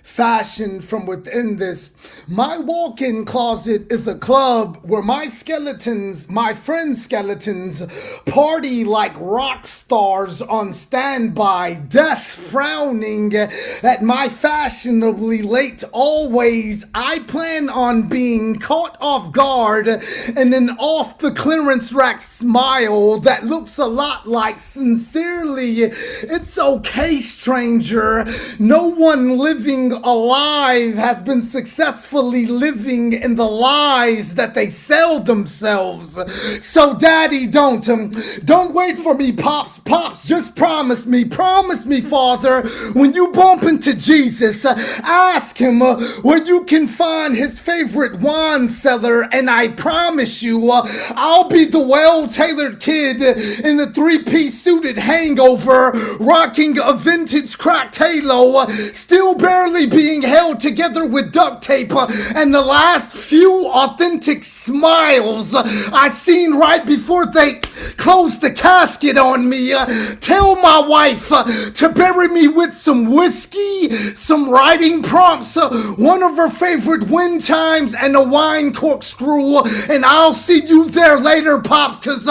fashioned from within this. My walk-in closet is a club where my skeletons, my friends' skeletons, party like rock stars on standby, death frowning at my fashionably late always. I plan on being caught off guard and an off the clearance rack smile that looks a lot like sincerely, it's okay, stranger. No one living alive has been successfully living in the lies that they sell themselves. So daddy, don't wait for me, pops, just promise me, father, when you bump into Jesus, ask him where you can find his favorite wine cellar, and I promise you, I'll be the well-tailored kid in the three-piece suited hangover, rocking a vintage cracked halo, still barely being held together with duct tape, and the last few authentic smiles I seen right before they closed the casket on me. Tell my wife to bury me with some whiskey, some writing prompts, one of her favorite wind chimes, and a wine corkscrew, and I'll see you there later, pops, because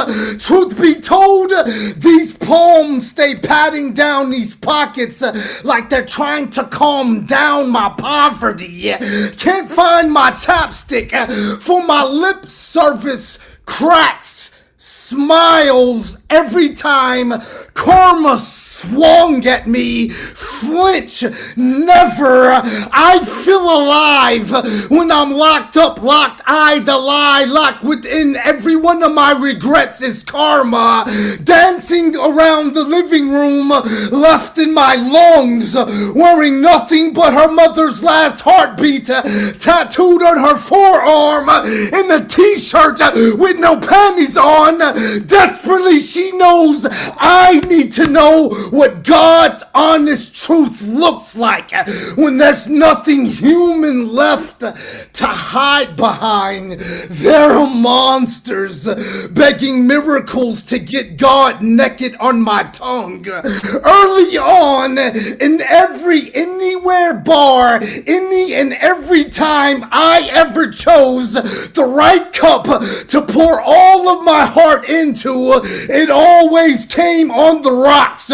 truth be told, these palms stay patting down these pockets like they're trying to calm down my poverty. Can't find my chapstick for my lip service cracks, smiles every time karma swung at me, flinch, never. I feel alive when I'm locked up, locked-eyed, a lie, locked within every one of my regrets is karma, dancing around the living room, left in my lungs, wearing nothing but her mother's last heartbeat, tattooed on her forearm, in a t-shirt with no panties on. Desperately, she knows I need to know what God's honest truth looks like when there's nothing human left to hide behind. There are monsters begging miracles to get God naked on my tongue. Early on, in every anywhere bar, any and every time I ever chose the right cup to pour all of my heart into, it always came on the rocks.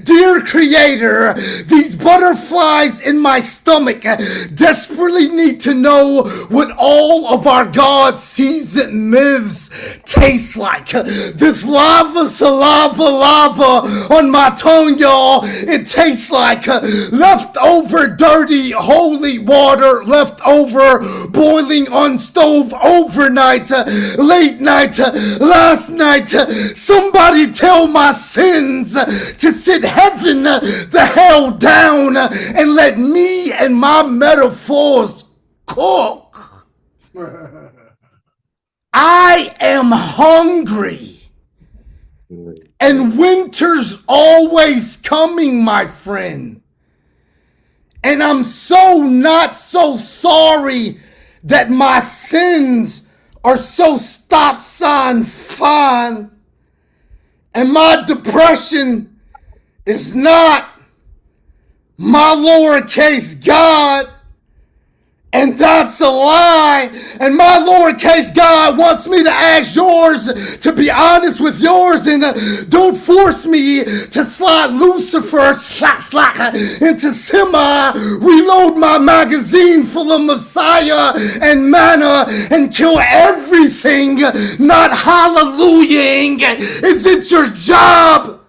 Dear Creator, these butterflies in my stomach desperately need to know what all of our God's seasoned myths taste like. This lava, lava on my tongue, y'all, it tastes like leftover dirty holy water left over boiling on stove overnight, late night, last night. Somebody tell my sins to sit heaven the hell down and let me and my metaphors cook. I am hungry, and winter's always coming, my friend. And I'm so not so sorry that my sins are so stop sign fine, and my depression is not my lowercase God, and that's a lie. And my lowercase God wants me to ask yours to be honest with yours, and don't force me to slide Lucifer into semi, reload my magazine full of Messiah and manna, and kill everything not hallelujahing. Is it your job?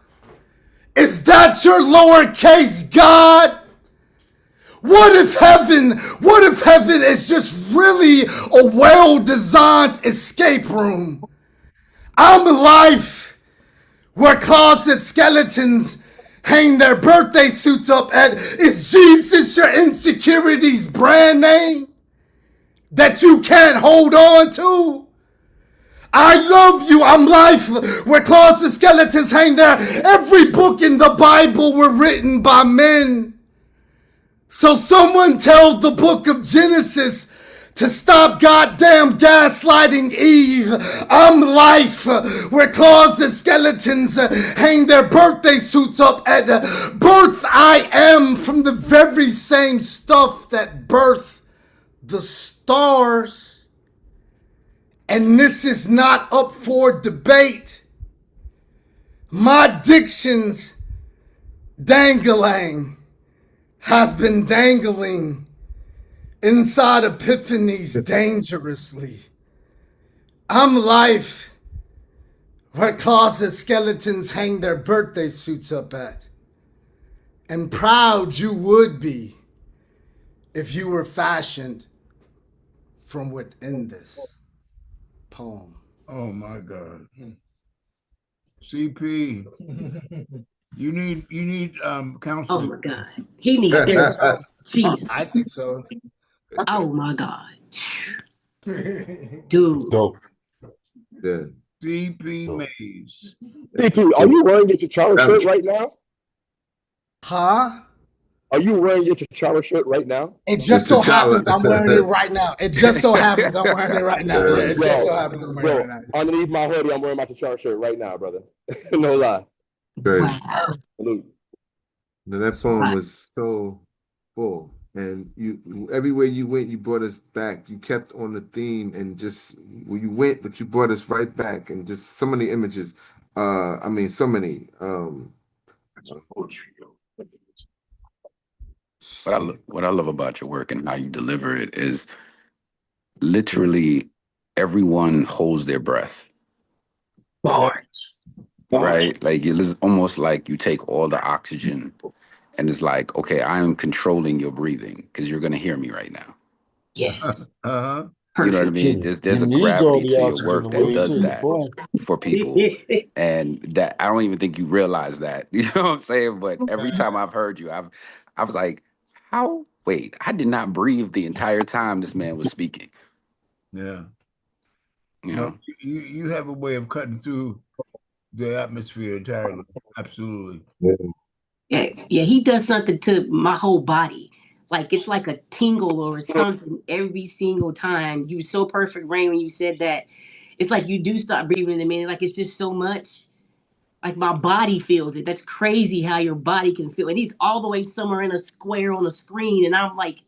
Is that your lowercase God? What if heaven is just really a well-designed escape room? I'm a life where closet skeletons hang their birthday suits up at. Is Jesus your insecurities brand name that you can't hold on to? I love you. I'm life where closet skeletons hang there. Every book in the Bible were written by men. So someone tell the book of Genesis to stop goddamn gaslighting Eve. I'm life, where claws and skeletons hang their birthday suits up at birth. I am from the very same stuff that birthed the stars. And this is not up for debate. My diction's dangling has been dangling inside epiphanies dangerously. I'm life, where closet skeletons hang their birthday suits up at. And proud you would be if you were fashioned from within this poem. Oh my God. CP, you need Oh counseling. my God. He needs I think therapy. so. Jesus. I think so. Oh my God. Dude. Dope. Yeah. CP Mays. CP, are you wearing your T'Challa shirt right now? Huh? Are you wearing your T'Challa shirt right now? It just so happens I'm wearing it right now. It just so happens I'm wearing it right now. Yeah, it just so happens I'm wearing it right now. Underneath my hoodie, I'm wearing my T'Challa shirt right now, brother. No lie. Right. Salute. Now, that poem was so full, and you everywhere you went, you brought us back. You kept on the theme, and just where you went, but you brought us right back, and just so many images. I mean, so many. What I love about your work and how you deliver it is literally everyone holds their breath. Bars. Right? Like it is almost like you take all the oxygen and it's like, okay, I am controlling your breathing because you're gonna hear me right now. Yes. Uh-huh. You know what I mean? There's a gravity to your work that does that for people. And that I don't even think you realize that. You know what I'm saying? But every time I've heard you, I was like, how? Wait, I did not breathe the entire time this man was speaking. Yeah. You No, know? you have a way of cutting through the atmosphere entirely. Absolutely. Yeah, he does something to my whole body. Like it's like a tingle or something every single time. You were so perfect, Rain, when you said that. It's like you do start breathing in a minute. Like it's just so much. Like my body feels it. That's crazy how your body can feel. And he's all the way somewhere in a square on a screen, and I'm like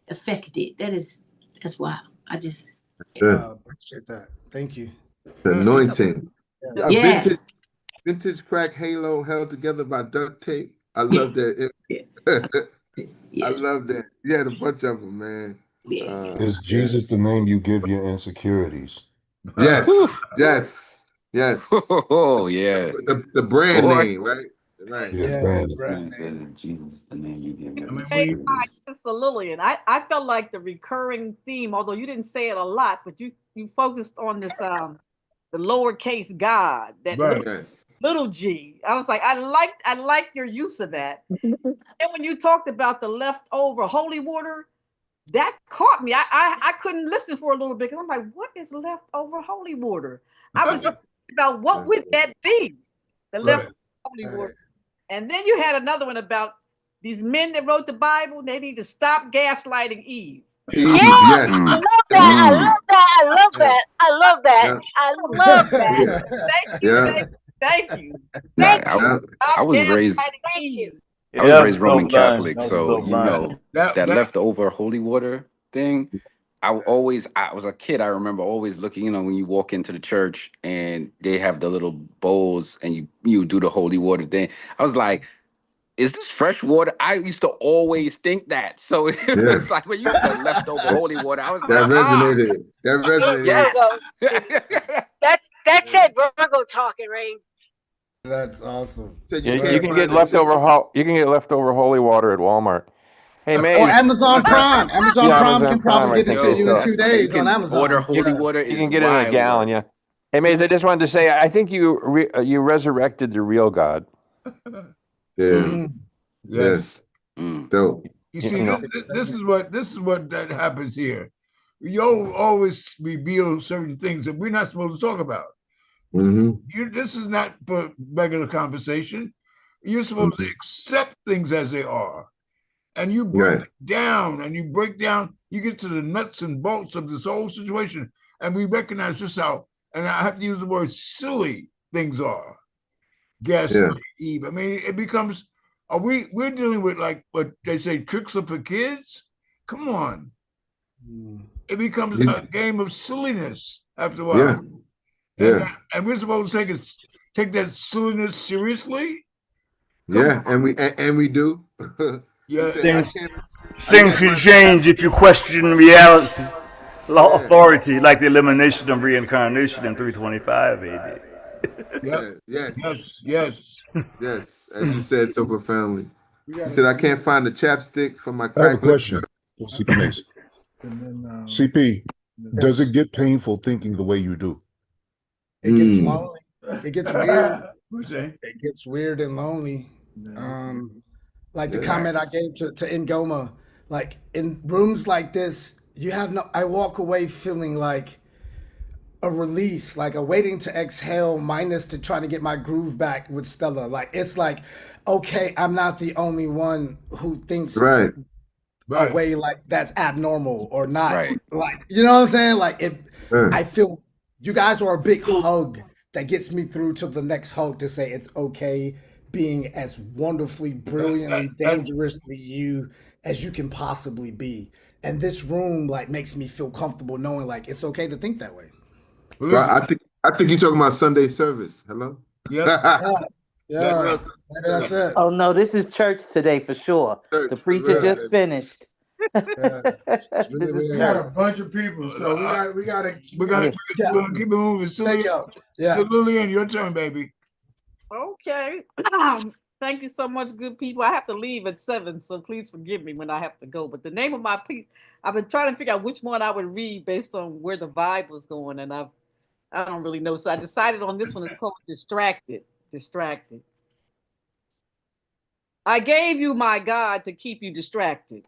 affected. That's wild. I just Appreciate that. Thank you. The anointing. A yes. vintage crack halo held together by duct tape. I love that. I love that. You had a bunch of them, man. Is Jesus the name you give your insecurities? Yes, yes. Oh yeah. The brand name, right? Right. Yeah, brand name. Jesus, the name you give your Insecurities. Sister Lillian, I felt like the recurring theme, although you didn't say it a lot, but you focused on this the lowercase God, that little G. I was like, I like your use of that. And when you talked about the leftover holy water, that caught me. I couldn't listen for a little bit because I'm like, what is leftover holy water? I was about what would that be? The leftover holy water. And then you had another one about these men that wrote the Bible. They need to stop gaslighting Eve. Yes, I love that. I love that. I love that. I love that. I love that. Thank you. I was raised. I was raised Roman Catholic, so you know that leftover holy water thing. I was a kid. I remember always looking. You know, when you walk into the church and they have the little bowls and you do the holy water thing. I was like, is this fresh water? I used to always think that. So it was like when you said leftover holy water, I was like, that resonated. That resonated. That's it, Virgo talking, Rain. That's awesome. You can get leftover holy water at Walmart. Hey, Maze. Or Amazon Prime. Amazon Prime can probably get it to you in 2 days on Amazon. Order holy water. You can get it in a gallon. Yeah. Hey, Maze. I just wanted to say, I think you resurrected the real God. Yeah. Yes. Dope. You see, this is what that happens here. You always reveal certain things that we're not supposed to talk about. This is not for regular conversation. You're supposed to accept things as they are, and you break it down, and you break down, you get to the nuts and bolts of this whole situation, and we recognize just how, and I have to use the word silly things are. Gaslight, Eve. I mean, it becomes, we're dealing with, like what they say, tricks are for kids? Come on. It becomes a game of silliness after a while. And we're supposed to take that silliness seriously? And we do. Things can change if you question reality, authority, like the elimination of reincarnation in 325 AD. Yes. As you said so profoundly. You said I can't find the chapstick for my crack. I have a question. CP Mason. CP, does it get painful thinking the way you do? It gets lonely. It gets weird. It gets weird and lonely. Like the comment I gave to Ngoma, like in rooms like this, I walk away feeling like a release, like a waiting to exhale minus to try to get my groove back with Stella. Like, it's like, okay, I'm not the only one who thinks a way like that's abnormal or not. Like, you know what I'm saying? Like, I feel you guys are a big hug that gets me through to the next hug to say it's okay being as wonderfully, brilliantly, dangerously you as you can possibly be. And this room like makes me feel comfortable knowing like it's okay to think that way. Well, I think you're talking about Sunday service. Hello? Yeah. That's it. Oh no, this is church today for sure. The preacher just finished. This is we got a bunch of people, so we gotta keep it moving. So Lillian, your turn, baby. Okay. Thank you so much, good people. I have to leave at 7, so please forgive me when I have to go. But the name of my piece, I've been trying to figure out which one I would read based on where the vibe was going, and I don't really know. So I decided on this one. It's called Distracted. Distracted. I gave you my God to keep you distracted.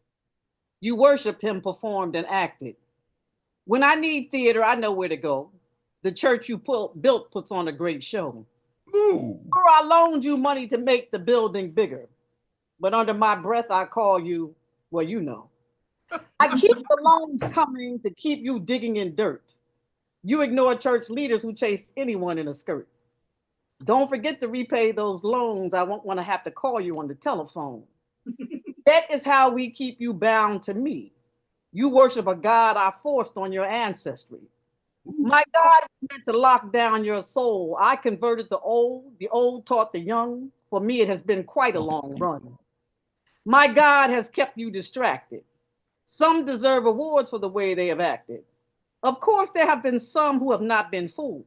You worship him, performed and acted. When I need theater, I know where to go. The church you built puts on a great show. Or I loaned you money to make the building bigger. But under my breath, I call you, well, you know. I keep the loans coming to keep you digging in dirt. You ignore church leaders who chase anyone in a skirt. Don't forget to repay those loans. I won't want to have to call you on the telephone. That is how we keep you bound to me. You worship a God I forced on your ancestry. My God was meant to lock down your soul. I converted the old taught the young. For me, it has been quite a long run. My God has kept you distracted. Some deserve awards for the way they have acted. Of course, there have been some who have not been fooled.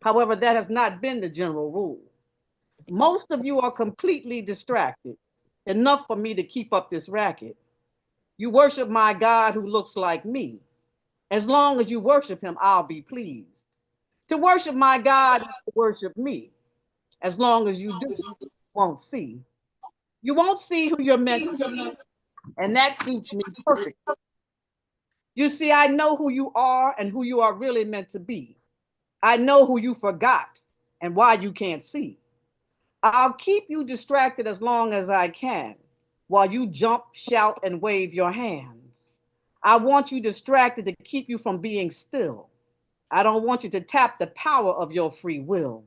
However, that has not been the general rule. Most of you are completely distracted, enough for me to keep up this racket. You worship my God who looks like me. As long as you worship him, I'll be pleased. To worship my God is to worship me. As long as you do, you won't see. You won't see who you're meant to be, and that suits me perfectly. You see, I know who you are and who you are really meant to be. I know who you forgot and why you can't see. I'll keep you distracted as long as I can, while you jump, shout, and wave your hands. I want you distracted to keep you from being still. I don't want you to tap the power of your free will.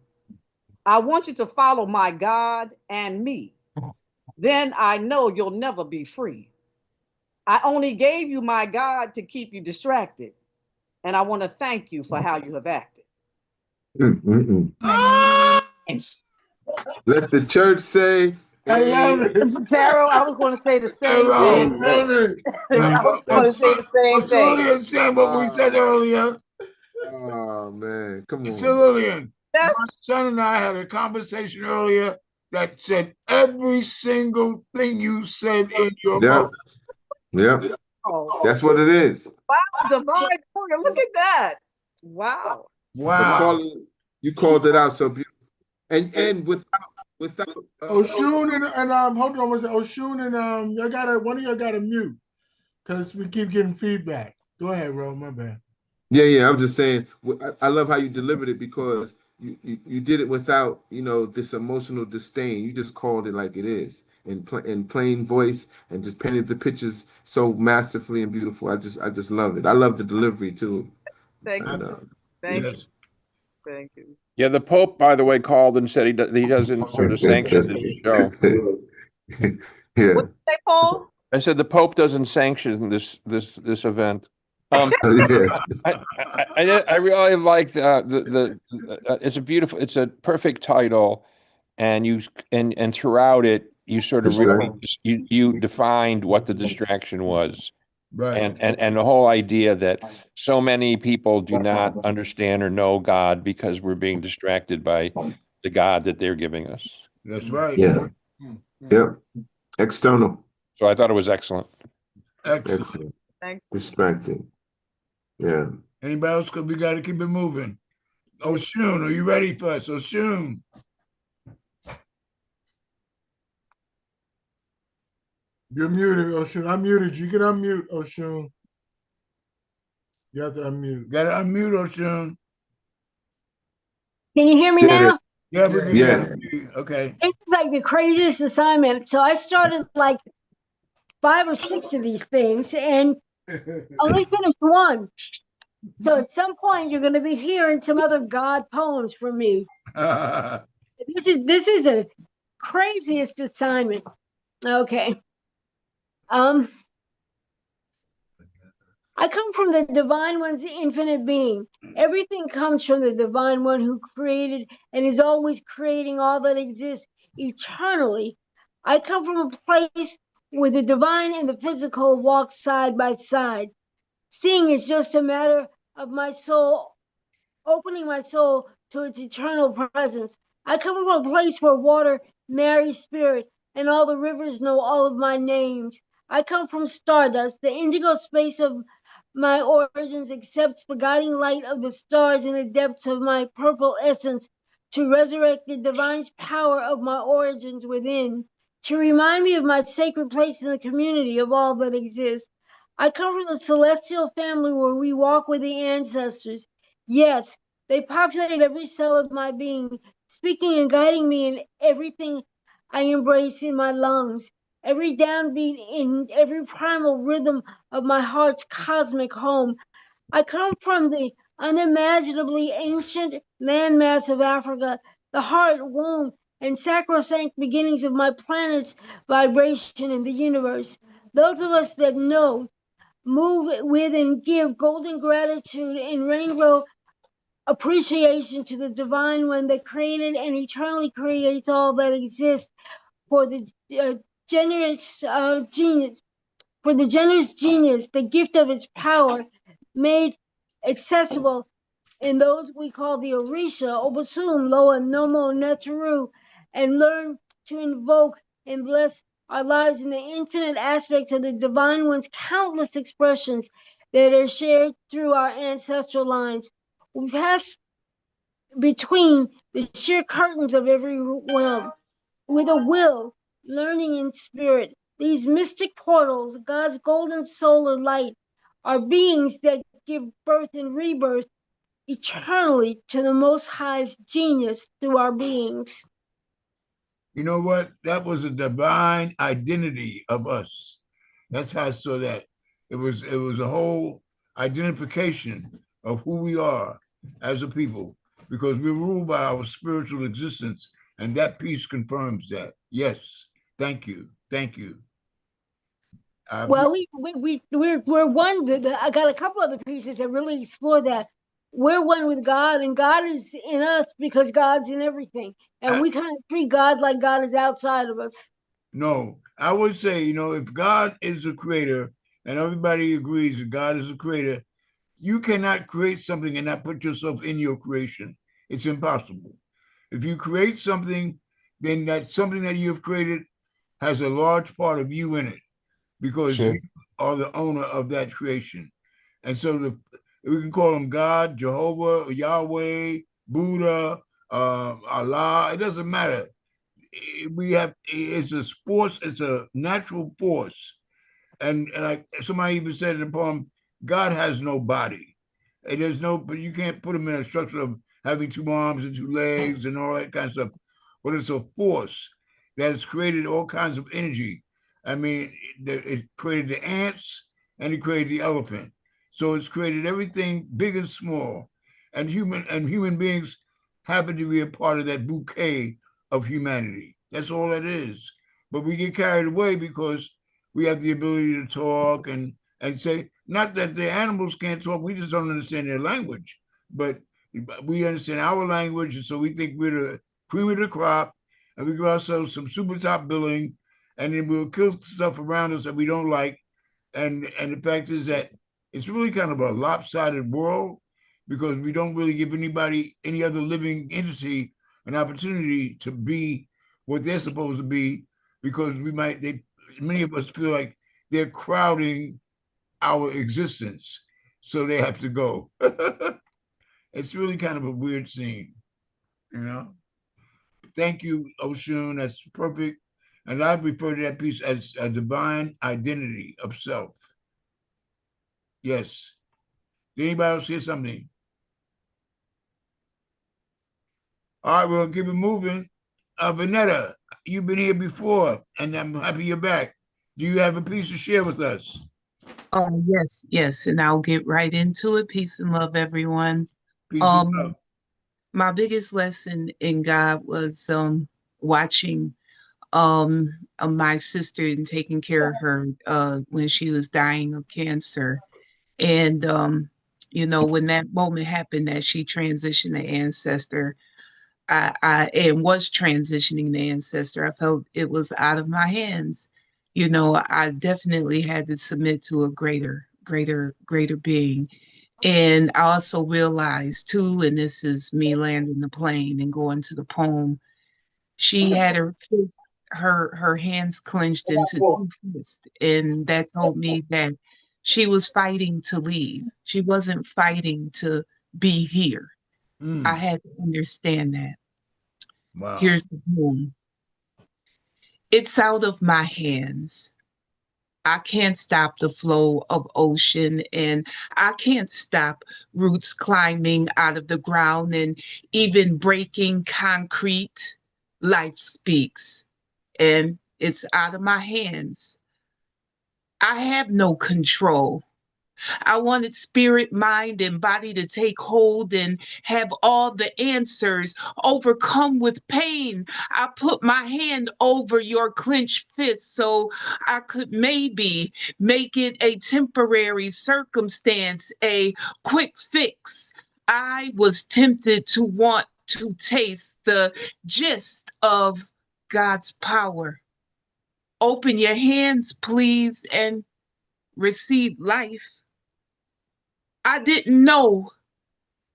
I want you to follow my God and me. Then I know you'll never be free. I only gave you my God to keep you distracted, and I want to thank you for how you have acted. Let the church say. I love it. Pharaoh, I was going to say the same thing. I was going to say the same thing. Lillian saying what we said earlier. Oh, man. Come on. So, Lillian, my son and I had a conversation earlier that said every single thing you said in your book. Yep. That's what it is. Wow, divine order. Look at that. Wow. You called it out so beautiful. And without Oshun and hold on, was it Oshun and one of y'all gotta mute because we keep getting feedback. Go ahead, Ro, my bad. Yeah, I'm just saying I love how you delivered it because you did it without, this emotional disdain. You just called it like it is in plain voice and just painted the pictures so masterfully and beautiful. I just love it. I love the delivery too. Thank And, you. Thank Yes. you. Thank you. Yeah, the Pope, by the way, called and said he doesn't sort of sanction this show. Yeah. What did you say, Paul? I said the Pope doesn't sanction this event. Yeah. I really like it's it's a perfect title, and and throughout it you sort of That's right. really you defined what the distraction was. Right. And the whole idea that so many people do not understand or know God because we're being distracted by the God that they're giving us. That's right. Yeah. Yep. External. So I thought it was excellent. Excellent. Thanks. Distracting. Yeah. Anybody else? Because we got to keep it moving. Oshun, are you ready for us? Oshun. You're muted, Oshun. I muted you. You can unmute, Oshun. You have to unmute. Got to unmute, Oshun. Can you hear me now? Yeah, we can Yes. hear you. Okay. This is like the craziest assignment. So I started like 5 or 6 of these things and only finished one. So at some point you're going to be hearing some other God poems from me. This is a craziest assignment. Okay. I come from the Divine One's infinite being. Everything comes from the Divine One who created and is always creating all that exists eternally. I come from a place where the divine and the physical walk side by side. Seeing is just a matter of my soul, opening my soul to its eternal presence. I come from a place where water marries spirit and all the rivers know all of my names. I come from stardust, the indigo space of my origins accepts the guiding light of the stars in the depths of my purple essence to resurrect the divine power of my origins within, to remind me of my sacred place in the community of all that exists. I come from the celestial family where we walk with the ancestors. Yes, they populate every cell of my being, speaking and guiding me in everything I embrace in my lungs, every downbeat in every primal rhythm of my heart's cosmic home. I come from the unimaginably ancient landmass of Africa, the heart, womb, and sacrosanct beginnings of my planet's vibration in the universe. Those of us that know, move with, and give golden gratitude and rainbow appreciation to the divine one that created and eternally creates all that exists for the generous genius, for the generous genius, the gift of its power made accessible in those we call the Orisha, Obasun, Loa, Nomo, Neteru, and learn to invoke and bless our lives in the infinite aspects of the Divine One's countless expressions that are shared through our ancestral lines. We pass between the sheer curtains of every realm with a will, learning in spirit. These mystic portals, God's golden solar light, are beings that give birth and rebirth eternally to the Most High's genius through our beings. You know what? That was a divine identity of us. That's how I saw that. It was a whole identification of who we are as a people, because we're ruled by our spiritual existence, and that piece confirms that. Yes. Thank you. Thank you. Well, we're one. I got a couple other pieces that really explore that. We're one with God, and God is in us because God's in everything, and we kind of treat God like God is outside of us. No, I would say, if God is the creator, and everybody agrees that God is the creator, you cannot create something and not put yourself in your creation. It's impossible. If you create something, then that something that you have created has a large part of you in it, because you are the owner of that creation. And so we can call him God, Jehovah, Yahweh, Buddha, Allah. It doesn't matter. It's a force. It's a natural force. And like somebody even said in the poem, God has no body. But you can't put him in a structure of having 2 arms and 2 legs and all that kind of stuff. But it's a force that has created all kinds of energy. I mean, it created the ants and it created the elephant. So it's created everything big and small. And human beings happen to be a part of that bouquet of humanity. That's all it is. But we get carried away because we have the ability to talk and say, not that the animals can't talk, we just don't understand their language. But we understand our language, and so we think we're the cream of the crop, and we give ourselves some super top billing, and then we'll kill stuff around us that we don't like. And the fact is that it's really kind of a lopsided world because we don't really give anybody, any other living entity, an opportunity to be what they're supposed to be, because many of us feel like they're crowding our existence, so they have to go. It's really kind of a weird scene, you know. Thank you, Oshun. That's perfect. And I refer to that piece as a divine identity of self. Yes. Did anybody else hear something? All right, we'll keep it moving. Vanetta, you've been here before, and I'm happy you're back. Do you have a piece to share with us? Yes, and I'll get right into it. Peace and love, everyone. Peace and love. My biggest lesson in God was watching my sister and taking care of her when she was dying of cancer. And when that moment happened that she transitioned the ancestor, and was transitioning the ancestor, I felt it was out of my hands. I definitely had to submit to a greater being. And I also realized too, and this is me landing the plane and going to the poem, she had her hands clenched into two fists, and that told me that she was fighting to leave. She wasn't fighting to be here. I had to understand that. Wow. Here's the poem. It's out of my hands. I can't stop the flow of ocean, and I can't stop roots climbing out of the ground and even breaking concrete. Life speaks, and it's out of my hands. I have no control. I wanted spirit, mind, and body to take hold and have all the answers, overcome with pain. I put my hand over your clenched fist so I could maybe make it a temporary circumstance, a quick fix. I was tempted to want to taste the gist of God's power. Open your hands, please, and receive life. I didn't know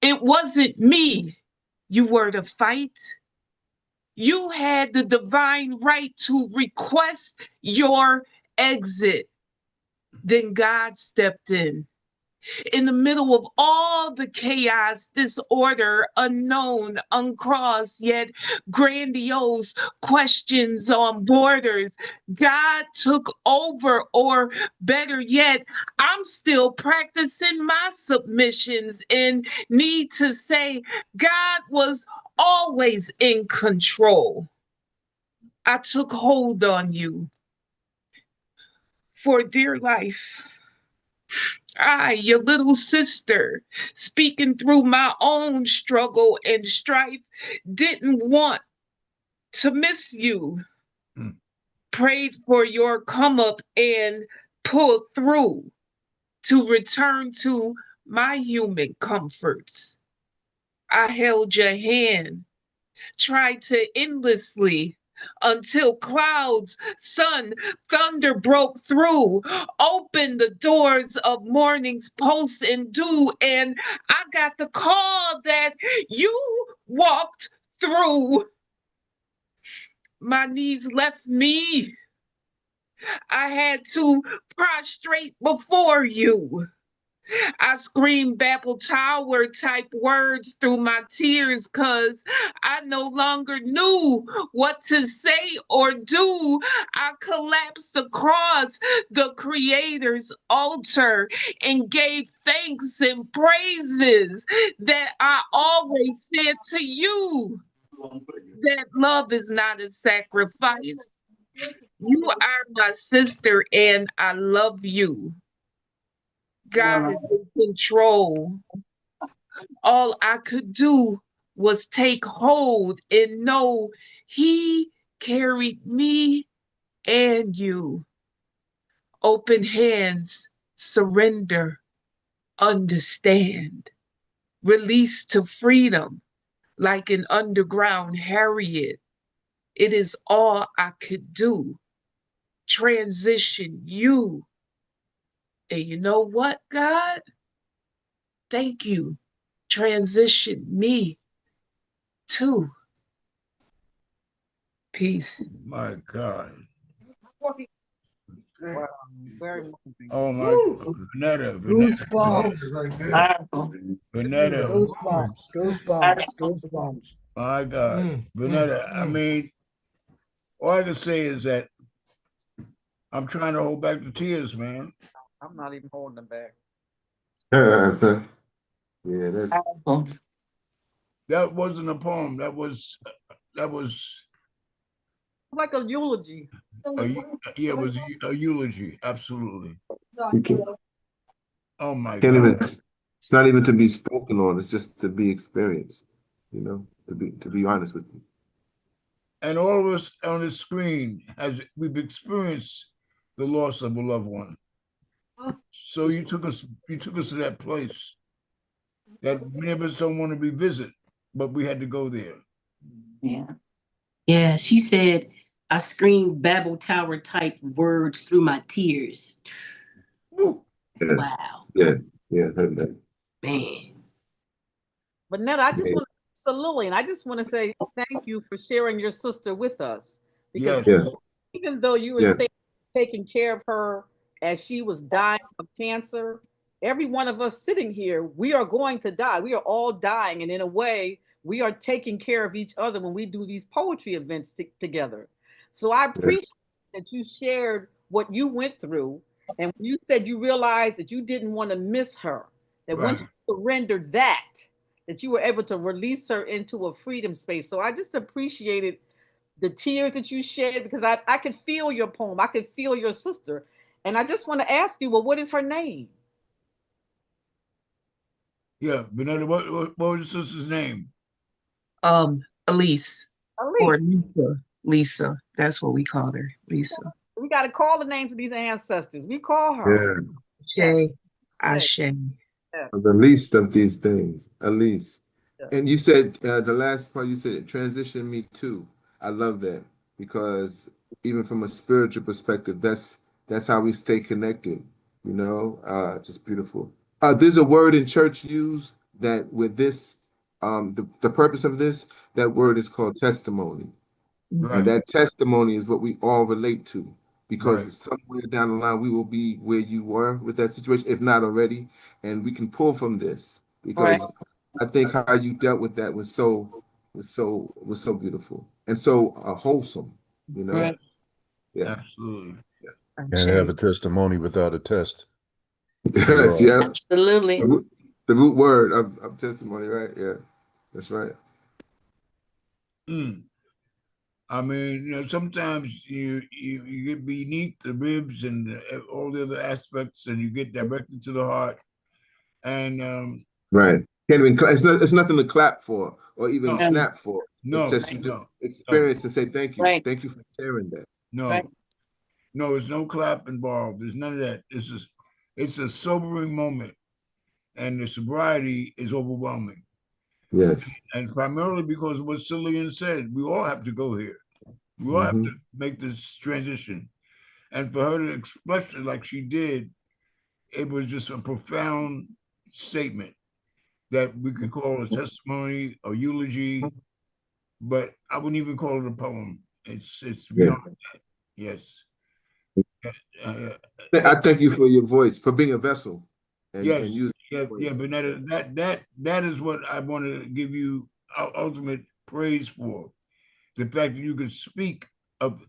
it wasn't me you were to fight. You had the divine right to request your exit. Then God stepped in the middle of all the chaos, disorder, unknown, uncrossed, yet grandiose questions on borders. God took over, or better yet, I'm still practicing my submissions and need to say God was always in control. I took hold on you for dear life. I, your little sister, speaking through my own struggle and strife, didn't want to miss you. Prayed for your come up and pull through to return to my human comforts. I held your hand, tried to endlessly until clouds, sun, thunder broke through, opened the doors of morning's post and dew, and I got the call that you walked through. My knees left me. I had to prostrate before you. I screamed Babel Tower type words through my tears because I no longer knew what to say or do. I collapsed across the Creator's altar and gave thanks and praises that I always said to you that love is not a sacrifice. You are my sister and I love you. God is in control. All I could do was take hold and know He carried me and you. Open hands, surrender, understand, release to freedom like an underground Harriet. It is all I could do. Transition you. And you know what, God? Thank you. Transition me too. Peace. My God. Wow, very moving. Oh my Vanetta. Vanetta. Goosebumps. My God. Vanetta, I mean, all I can say is that I'm trying to hold back the tears, man. I'm not even holding them back. Yeah, that's That wasn't a poem. That was like a eulogy. It was a eulogy. Absolutely. Oh my can't God. even. It's not even to be spoken on. It's just to be experienced. You know, to be honest with you. And all of us on the screen we've experienced the loss of a loved one. So you took us to that place that many of us don't want to revisit, but we had to go there. Yeah. Yeah, she said, I screamed Babel Tower type words through my tears. Woo. Yeah. Wow. Yeah, heard that. Man. But Netta, I just want to, so Lillian, I just want to say thank you for sharing your sister with us. Because even though you were taking care of her as she was dying of cancer, every one of us sitting here, we are going to die. We are all dying. And in a way, we are taking care of each other when we do these poetry events together. So I appreciate that you shared what you went through. And when you said you realized that you didn't want to miss her, that once you surrendered that you were able to release her into a freedom space. So I just appreciated the tears that you shed because I could feel your poem. I could feel your sister. And I just want to ask you, well, what is her name? Yeah, Vanetta, what was your sister's name? Elise. Or Lisa. Lisa. That's what we call her, Lisa. We got to call the names of these ancestors. We call her. Ashe. Ashe. The least of these things, at least. And you said the last part, you said transition me too. I love that because even from a spiritual perspective, that's how we stay connected. You know, just beautiful. There's a word in church used that with this, the purpose of this, that word is called testimony. And that testimony is what we all relate to because somewhere down the line we will be where you were with that situation, if not already, and we can pull from this because I think how you dealt with that was so beautiful and so wholesome, you know. Yeah, absolutely. Can't have a testimony without a test. Absolutely. The root word of testimony, right? Yeah, that's right. I mean, you know, sometimes you get beneath the ribs and all the other aspects, and you get directly to the heart. And can't even. It's nothing to clap for or even snap for. No, it's just experience to say thank you. Thank you for sharing that. No, there's no clap involved. There's none of that. It's a sobering moment, and the sobriety is overwhelming. Yes. And primarily because of what Cillian said, we all have to go here. We all have to make this transition. And for her to express it like she did, it was just a profound statement that we could call a testimony, a eulogy, but I wouldn't even call it a poem. It's beyond that. Yes. I thank you for your voice, for being a vessel. Yes, use yeah, but that is what I want to give you ultimate praise for. The fact that you could speak of.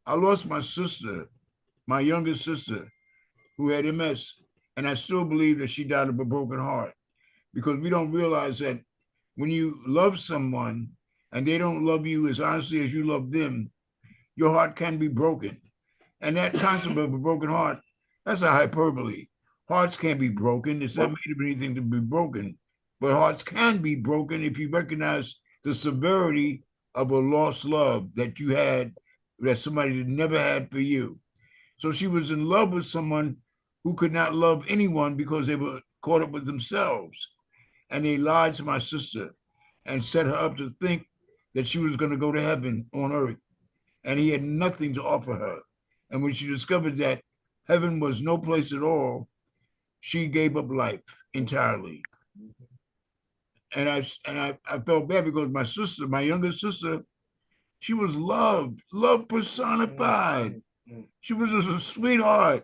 I lost my sister, my youngest sister, who had MS, and I still believe that she died of a broken heart because we don't realize that when you love someone and they don't love you as honestly as you love them, your heart can be broken. And that concept of a broken heart, that's a hyperbole. Hearts can't be broken. It's not made of anything to be broken. But hearts can be broken if you recognize the severity of a lost love that you had, that somebody never had for you. So she was in love with someone who could not love anyone because they were caught up with themselves. And they lied to my sister and set her up to think that she was going to go to heaven on earth. And he had nothing to offer her. And when she discovered that heaven was no place at all, she gave up life entirely. And I felt bad because my sister, my youngest sister, she was love personified. She was just a sweetheart.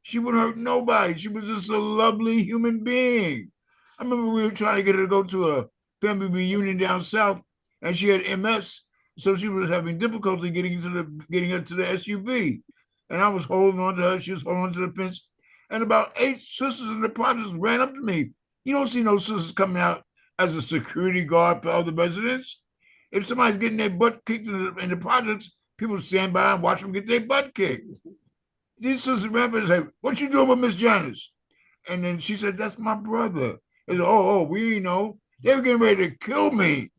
She would hurt nobody. She was just a lovely human being. I remember we were trying to get her to go to a family reunion down south, and she had MS, so she was having difficulty getting her to the SUV. And I was holding on to her. She was holding on to the fence. And about 8 sisters in the projects ran up to me. You don't see no sisters coming out as a security guard for other residents. If somebody's getting their butt kicked in the projects, people stand by and watch them get their butt kicked. These sisters ran up and said, "What you doing with Miss Janice?" And then she said, "That's my brother." They said, oh, we ain't know. They were getting ready to kill me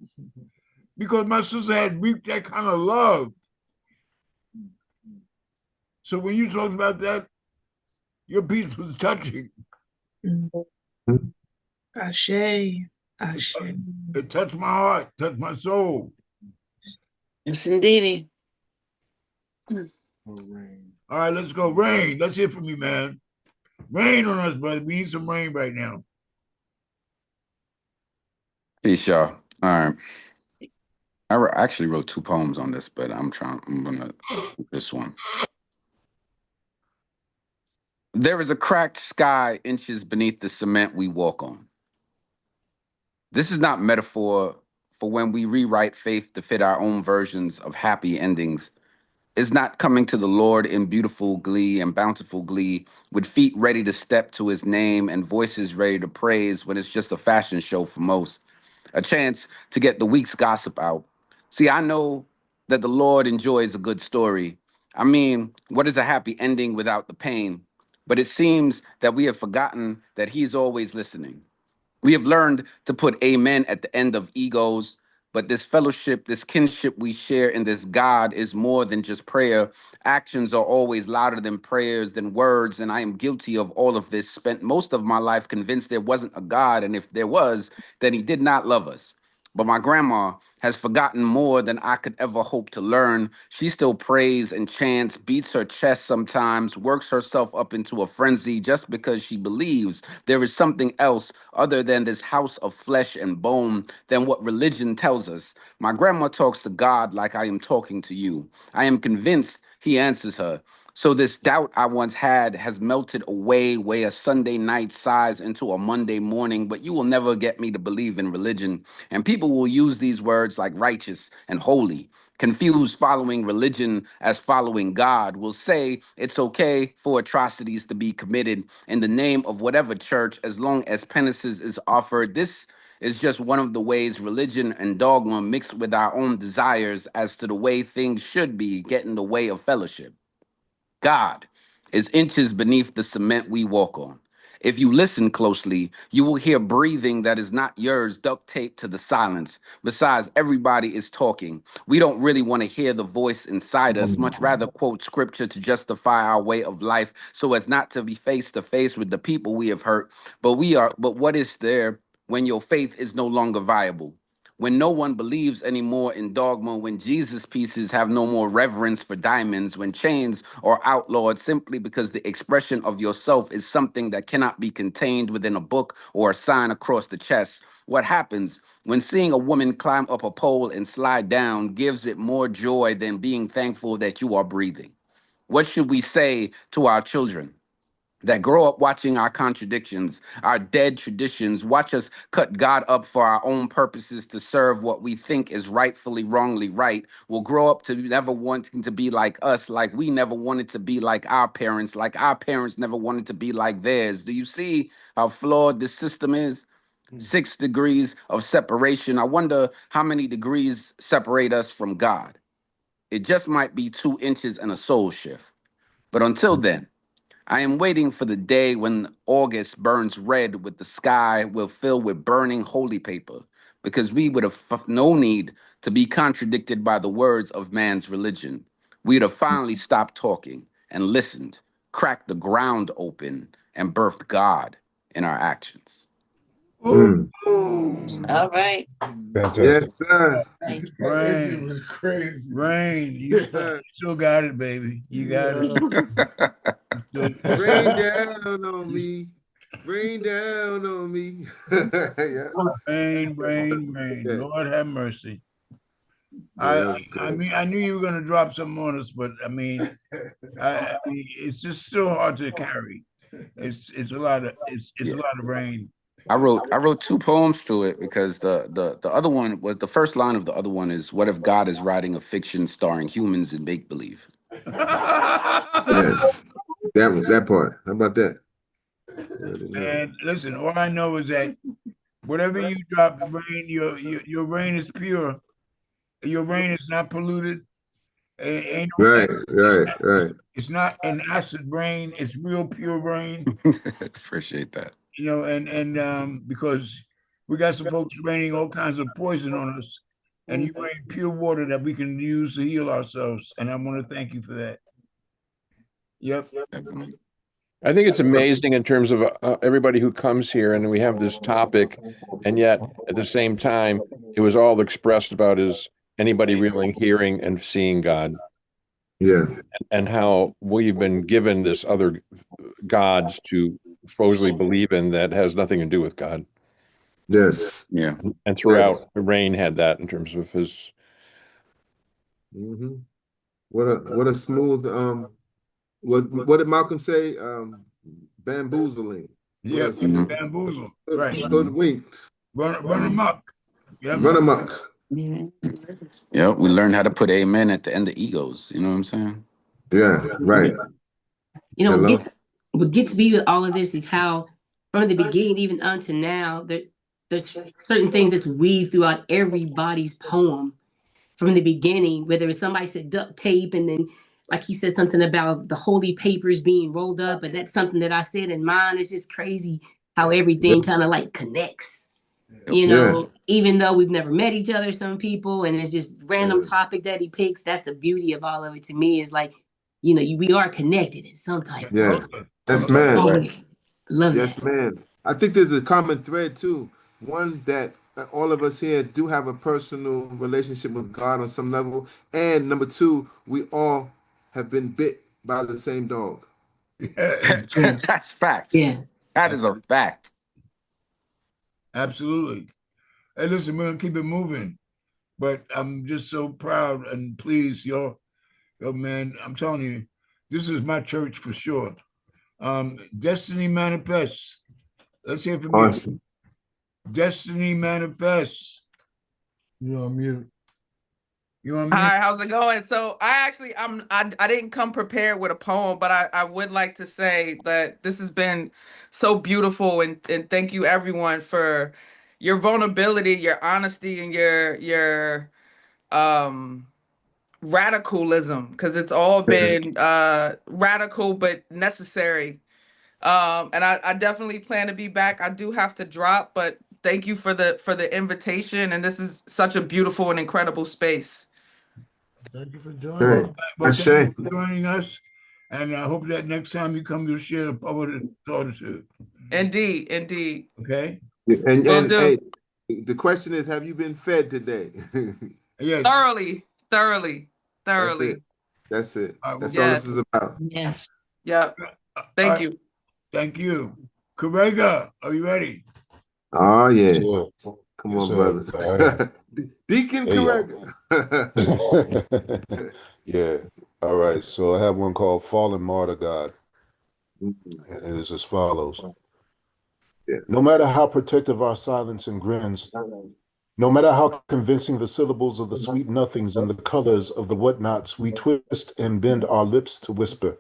because my sister had reaped that kind of love. So when you talked about that, your piece was touching. Ashe. Ashe. It touched my heart, touched my soul. Yes, indeedy. All right, let's go. Rain. Let's hear from you, man. Rain on us, brother. We need some rain right now. Peace, y'all. All right. I actually wrote 2 poems on this, but I'm gonna this one. There is a cracked sky inches beneath the cement we walk on. This is not metaphor for when we rewrite faith to fit our own versions of happy endings. It's not coming to the Lord in beautiful glee and bountiful glee, with feet ready to step to his name and voices ready to praise when it's just a fashion show for most. A chance to get the week's gossip out. See, I know that the Lord enjoys a good story. I mean, what is a happy ending without the pain? But it seems that we have forgotten that he's always listening. We have learned to put amen at the end of egos, but this fellowship, this kinship we share in this God is more than just prayer. Actions are always louder than prayers, than words, and I am guilty of all of this. Spent most of my life convinced there wasn't a God, and if there was, then he did not love us. But my grandma has forgotten more than I could ever hope to learn. She still prays and chants, beats her chest sometimes, works herself up into a frenzy just because she believes there is something else other than this house of flesh and bone, than what religion tells us. My grandma talks to God like I am talking to you. I am convinced he answers her. So this doubt I once had has melted away, way a Sunday night sighs into a Monday morning, but you will never get me to believe in religion. And people will use these words like righteous and holy. Confuse following religion as following God, will say it's okay for atrocities to be committed in the name of whatever church as long as penances is offered. This is just one of the ways religion and dogma mixed with our own desires as to the way things should be get in the way of fellowship. God is inches beneath the cement we walk on. If you listen closely, you will hear breathing that is not yours duct taped to the silence. Besides, everybody is talking. We don't really want to hear the voice inside us, much rather quote scripture to justify our way of life so as not to be face to face with the people we have hurt. But what is there when your faith is no longer viable? When no one believes anymore in dogma, when Jesus pieces have no more reverence for diamonds, when chains are outlawed simply because the expression of yourself is something that cannot be contained within a book or a sign across the chest. What happens when seeing a woman climb up a pole and slide down gives it more joy than being thankful that you are breathing? What should we say to our children? that grow up watching our contradictions, our dead traditions, watch us cut God up for our own purposes to serve what we think is rightfully, wrongly right, will grow up to never wanting to be like us, like we never wanted to be like our parents never wanted to be like theirs. Do you see how flawed this system is? 6 degrees of separation. I wonder how many degrees separate us from God. It just might be 2 inches and a soul shift. But until then, I am waiting for the day when August burns red with the sky will fill with burning holy paper, because we would have no need to be contradicted by the words of man's religion. We'd have finally stopped talking and listened, cracked the ground open, and birthed God in our actions. All right. Fantastic. Yes, sir. Rain was crazy. Rain, you still got it, baby. You got it. Rain down on me. Rain down on me. Yeah. Rain. Yeah. Lord have mercy. Yeah, I mean, I knew you were gonna drop something on us, but I mean, I mean, it's just so hard to carry. It's a lot of a lot of rain. I wrote 2 poems to it because the other one was, the first line of the other one is, what if God is writing a fiction starring humans in make believe? Yeah. That part. How about that? And listen, all I know is that whatever you drop, rain, your rain is pure. Your rain is not polluted. Ain't no, Right. It's not an acid rain. It's real pure rain. Appreciate that. You know, and because we got some folks raining all kinds of poison on us, and you rain pure water that we can use to heal ourselves. And I want to thank you for that. Yep. Definitely. I think it's amazing in terms of everybody who comes here, and we have this topic, and yet at the same time, it was all expressed about is anybody really hearing and seeing God? Yeah. And how we've been given this other gods to supposedly believe in that has nothing to do with God. Yes. Yeah. And throughout, Rain had that in terms of his. Mm-hmm. What a smooth what did Malcolm say? Bamboozling. Yep. Bamboozle. Right. Hoodwinked. Run amok. Yep. Run amok. Yeah, we learned how to put amen at the end of egos. You know what I'm saying? Yeah, right. You know, what gets me with all of this is how from the beginning even unto now, there's certain things that's weaved throughout everybody's poem from the beginning, whether it's somebody said duct tape, and then like he said something about the holy papers being rolled up, and that's something that I said in mine. It's just crazy how everything kind of like connects. You know, even though we've never met each other, some people, and it's just random topic that he picks. That's the beauty of all of it to me, is like, you know, we are connected in some type of way. Yes, man. Love yes, that. man. I think there's a common thread too. One that all of us here do have a personal relationship with God on some level, and number 2, we all have been bit by the same dog. That's facts. Yeah, that is a fact. Absolutely. Hey, listen, we're gonna keep it moving, but I'm just so proud and pleased, yo, man. I'm telling you, this is my church for sure. Destiny manifests. Let's hear from Awesome. you. Destiny manifests. You're on mute. Hi, how's it going? So I didn't come prepared with a poem, but I would like to say that this has been so beautiful, and thank you everyone for your vulnerability, your honesty, and your radicalism, because it's all been radical but necessary. And I definitely plan to be back. I do have to drop, but thank you for the invitation, and this is such a beautiful and incredible space. Thank you for joining. Well, thank you for joining us, and I hope that next time you come, you'll share the power of fortitude. Indeed. Okay. And hey, the question is, have you been fed today? Yes. Thoroughly. That's it. That's yes. all this is about. Yes. Yep. Thank you. Thank you. Correga, are you ready? Oh yeah. Sure. Come on, brother. Deacon Correga. Yeah. All right. So I have one called Fallen Martyr God. And it is as follows. No matter how protective our silence and grins, no matter how convincing the syllables of the sweet nothings and the colors of the whatnots, we twist and bend our lips to whisper.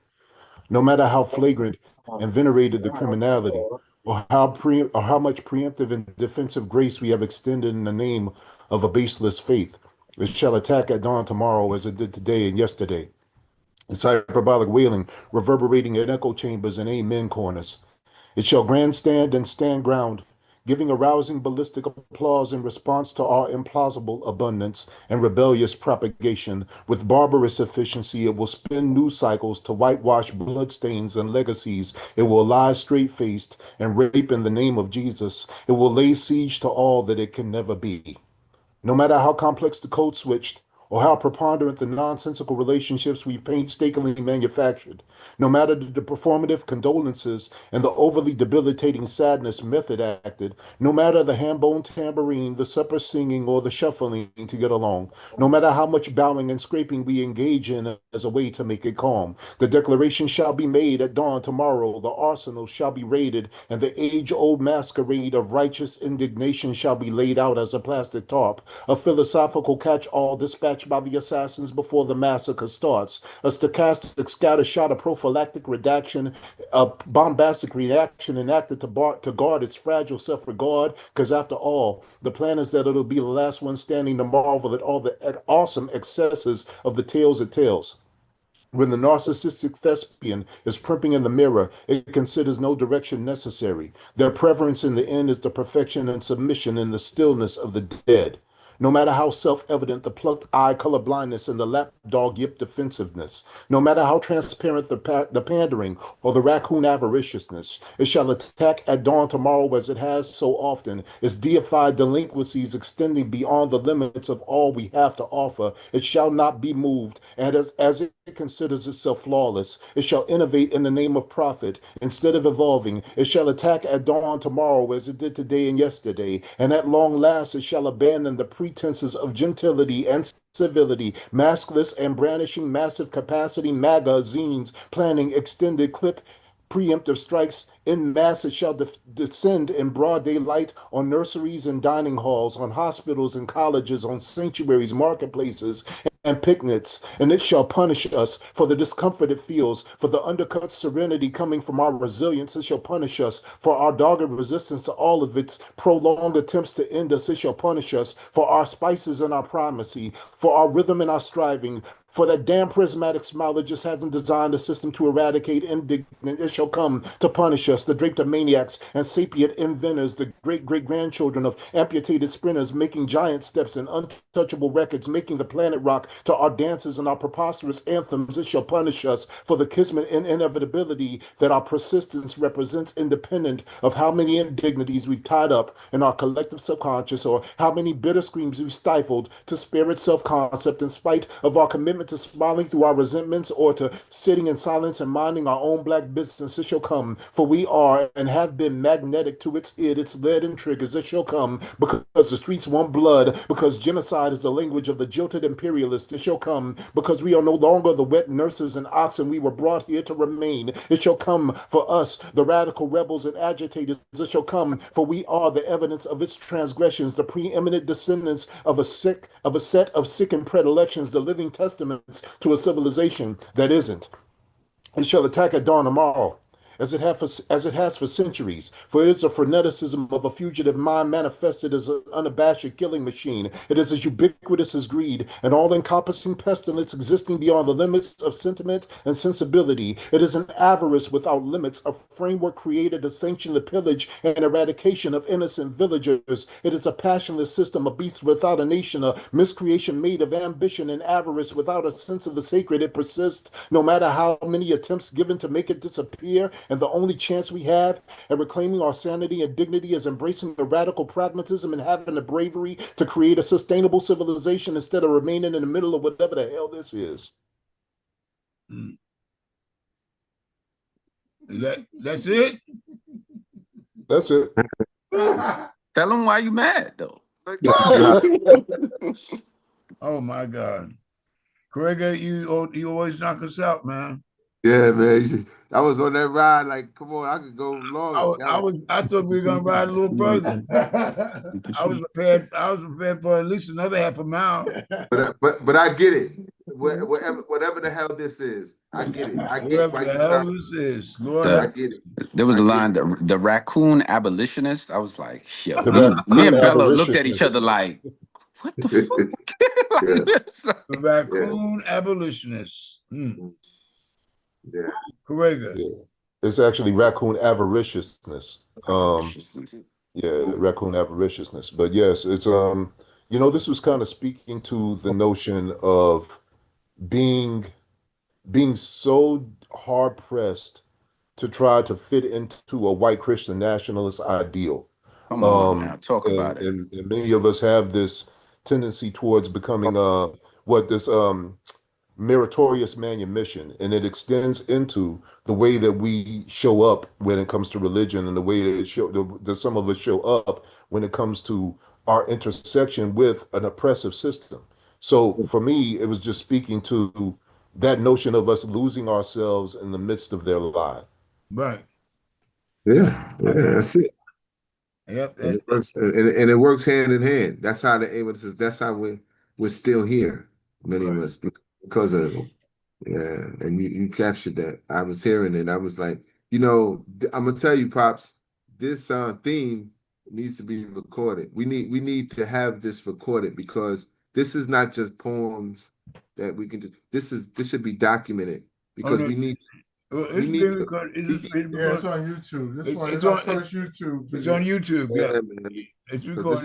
No matter how flagrant and venerated the criminality, or how much preemptive and defensive grace we have extended in the name of a baseless faith, it shall attack at dawn tomorrow as it did today and yesterday. Its hyperbolic wailing reverberating in echo chambers and amen corners. It shall grandstand and stand ground, giving a rousing ballistic applause in response to our implausible abundance and rebellious propagation. With barbarous efficiency, it will spin news cycles to whitewash bloodstains and legacies. It will lie straight-faced and rape in the name of Jesus. It will lay siege to all that it can never be. No matter how complex the code switched, or how preponderant the nonsensical relationships we've painstakingly manufactured, no matter the performative condolences and the overly debilitating sadness method acted, no matter the ham-bone tambourine, the supper singing, or the shuffling to get along, no matter how much bowing and scraping we engage in as a way to make it calm, the declaration shall be made at dawn tomorrow, the arsenal shall be raided, and the age-old masquerade of righteous indignation shall be laid out as a plastic tarp, a philosophical catch-all dispatched by the assassins before the massacre starts, a stochastic scattershot of prophylactic redaction, a bombastic reaction enacted to guard its fragile self-regard, because after all, the plan is that it'll be the last one standing to marvel at all the awesome excesses of the tales it tells. When the narcissistic thespian is primping in the mirror, it considers no direction necessary. Their preference in the end is the perfection and submission in the stillness of the dead. No matter how self-evident the plucked eye colorblindness and the lapdog yip defensiveness, no matter how transparent the pandering or the raccoon avariciousness, it shall attack at dawn tomorrow as it has so often, its deified delinquencies extending beyond the limits of all we have to offer. It shall not be moved, and as it considers itself flawless, it shall innovate in the name of profit. Instead of evolving, it shall attack at dawn tomorrow as it did today and yesterday, and at long last it shall abandon the pretenses of gentility and civility, maskless and brandishing massive capacity magazines, planning extended clip preemptive strikes in mass. It shall descend in broad daylight on nurseries and dining halls, on hospitals and colleges, on sanctuaries, marketplaces, and picnics, and it shall punish us for the discomfort it feels, for the undercut serenity coming from our resilience. It shall punish us for our dogged resistance to all of its prolonged attempts to end us. It shall punish us for our spices and our primacy, for our rhythm and our striving, for that damn prismatic smile that just hasn't designed a system to eradicate indignant. It shall come to punish us, the draped maniacs and sapient inventors, the great-great-grandchildren of amputated sprinters, making giant steps in untouchable records, making the planet rock to our dances and our preposterous anthems. It shall punish us for the kismet and inevitability that our persistence represents, independent of how many indignities we've tied up in our collective subconscious, or how many bitter screams we've stifled to spare its self-concept, in spite of our commitment to smiling through our resentments, or to sitting in silence and minding our own black business. It shall come, for we are and have been magnetic to its lead and triggers. It shall come because the streets want blood, because genocide is the language of the jilted imperialist. It shall come because we are no longer the wet nurses and oxen we were brought here to remain. It shall come for us, the radical rebels and agitators. It shall come, for we are the evidence of its transgressions, the preeminent descendants of a set of sickened predilections, the living testaments to a civilization that isn't. It shall attack at dawn tomorrow, as it has for centuries, for it is a freneticism of a fugitive mind manifested as an unabashed killing machine. It is as ubiquitous as greed, an all-encompassing pestilence existing beyond the limits of sentiment and sensibility. It is an avarice without limits, a framework created to sanction the pillage and eradication of innocent villagers. It is a passionless system, a beast without a nation, a miscreation made of ambition and avarice without a sense of the sacred. It persists, no matter how many attempts given to make it disappear, and the only chance we have at reclaiming our sanity and dignity is embracing the radical pragmatism and having the bravery to create a sustainable civilization instead of remaining in the middle of whatever the hell this is. That's it? That's it. Tell them why you mad, though. Oh, my God. Craig, you always knock us out, man. Yeah, man. I was on that ride. Like, come on, I could go longer. I thought we were gonna ride a little further. I was prepared. I was prepared for at least another half a mile. But I get it. Whatever the hell this is, I get it. I get why Whatever the you hell stopped. this is, Lord. I get it. There was I a get line, it. the raccoon abolitionist. I was like, yo, The me raccoon and Bella looked at each other avariciousness. like, what the fuck? Yeah. The raccoon abolitionist. Yeah. Correct. Yeah. It's actually raccoon avariciousness. Yeah, raccoon avariciousness. But yes, it's this was kind of speaking to the notion of being so hard pressed to try to fit into a white Christian nationalist ideal. Come on now, talk about it. And many of us have this tendency towards becoming what this meritorious manumission, and it extends into the way that we show up when it comes to religion, and the way that some of us show up when it comes to our intersection with an oppressive system. So for me, it was just speaking to that notion of us losing ourselves in the midst of their lie. Right. Yeah, that's it. Yep. And it works, and it works hand in hand. That's how the able to. That's how we're still here. Many of us because of it. Yeah, and you captured that. I was hearing it. I was like, I'm gonna tell you, pops. This theme needs to be recorded. We need to have this recorded because this is not just poems that we can do. This should be documented because we need. We need to. Yeah, it's on YouTube. It's our first YouTube video. It's on YouTube. Yeah, man. It's But recorded.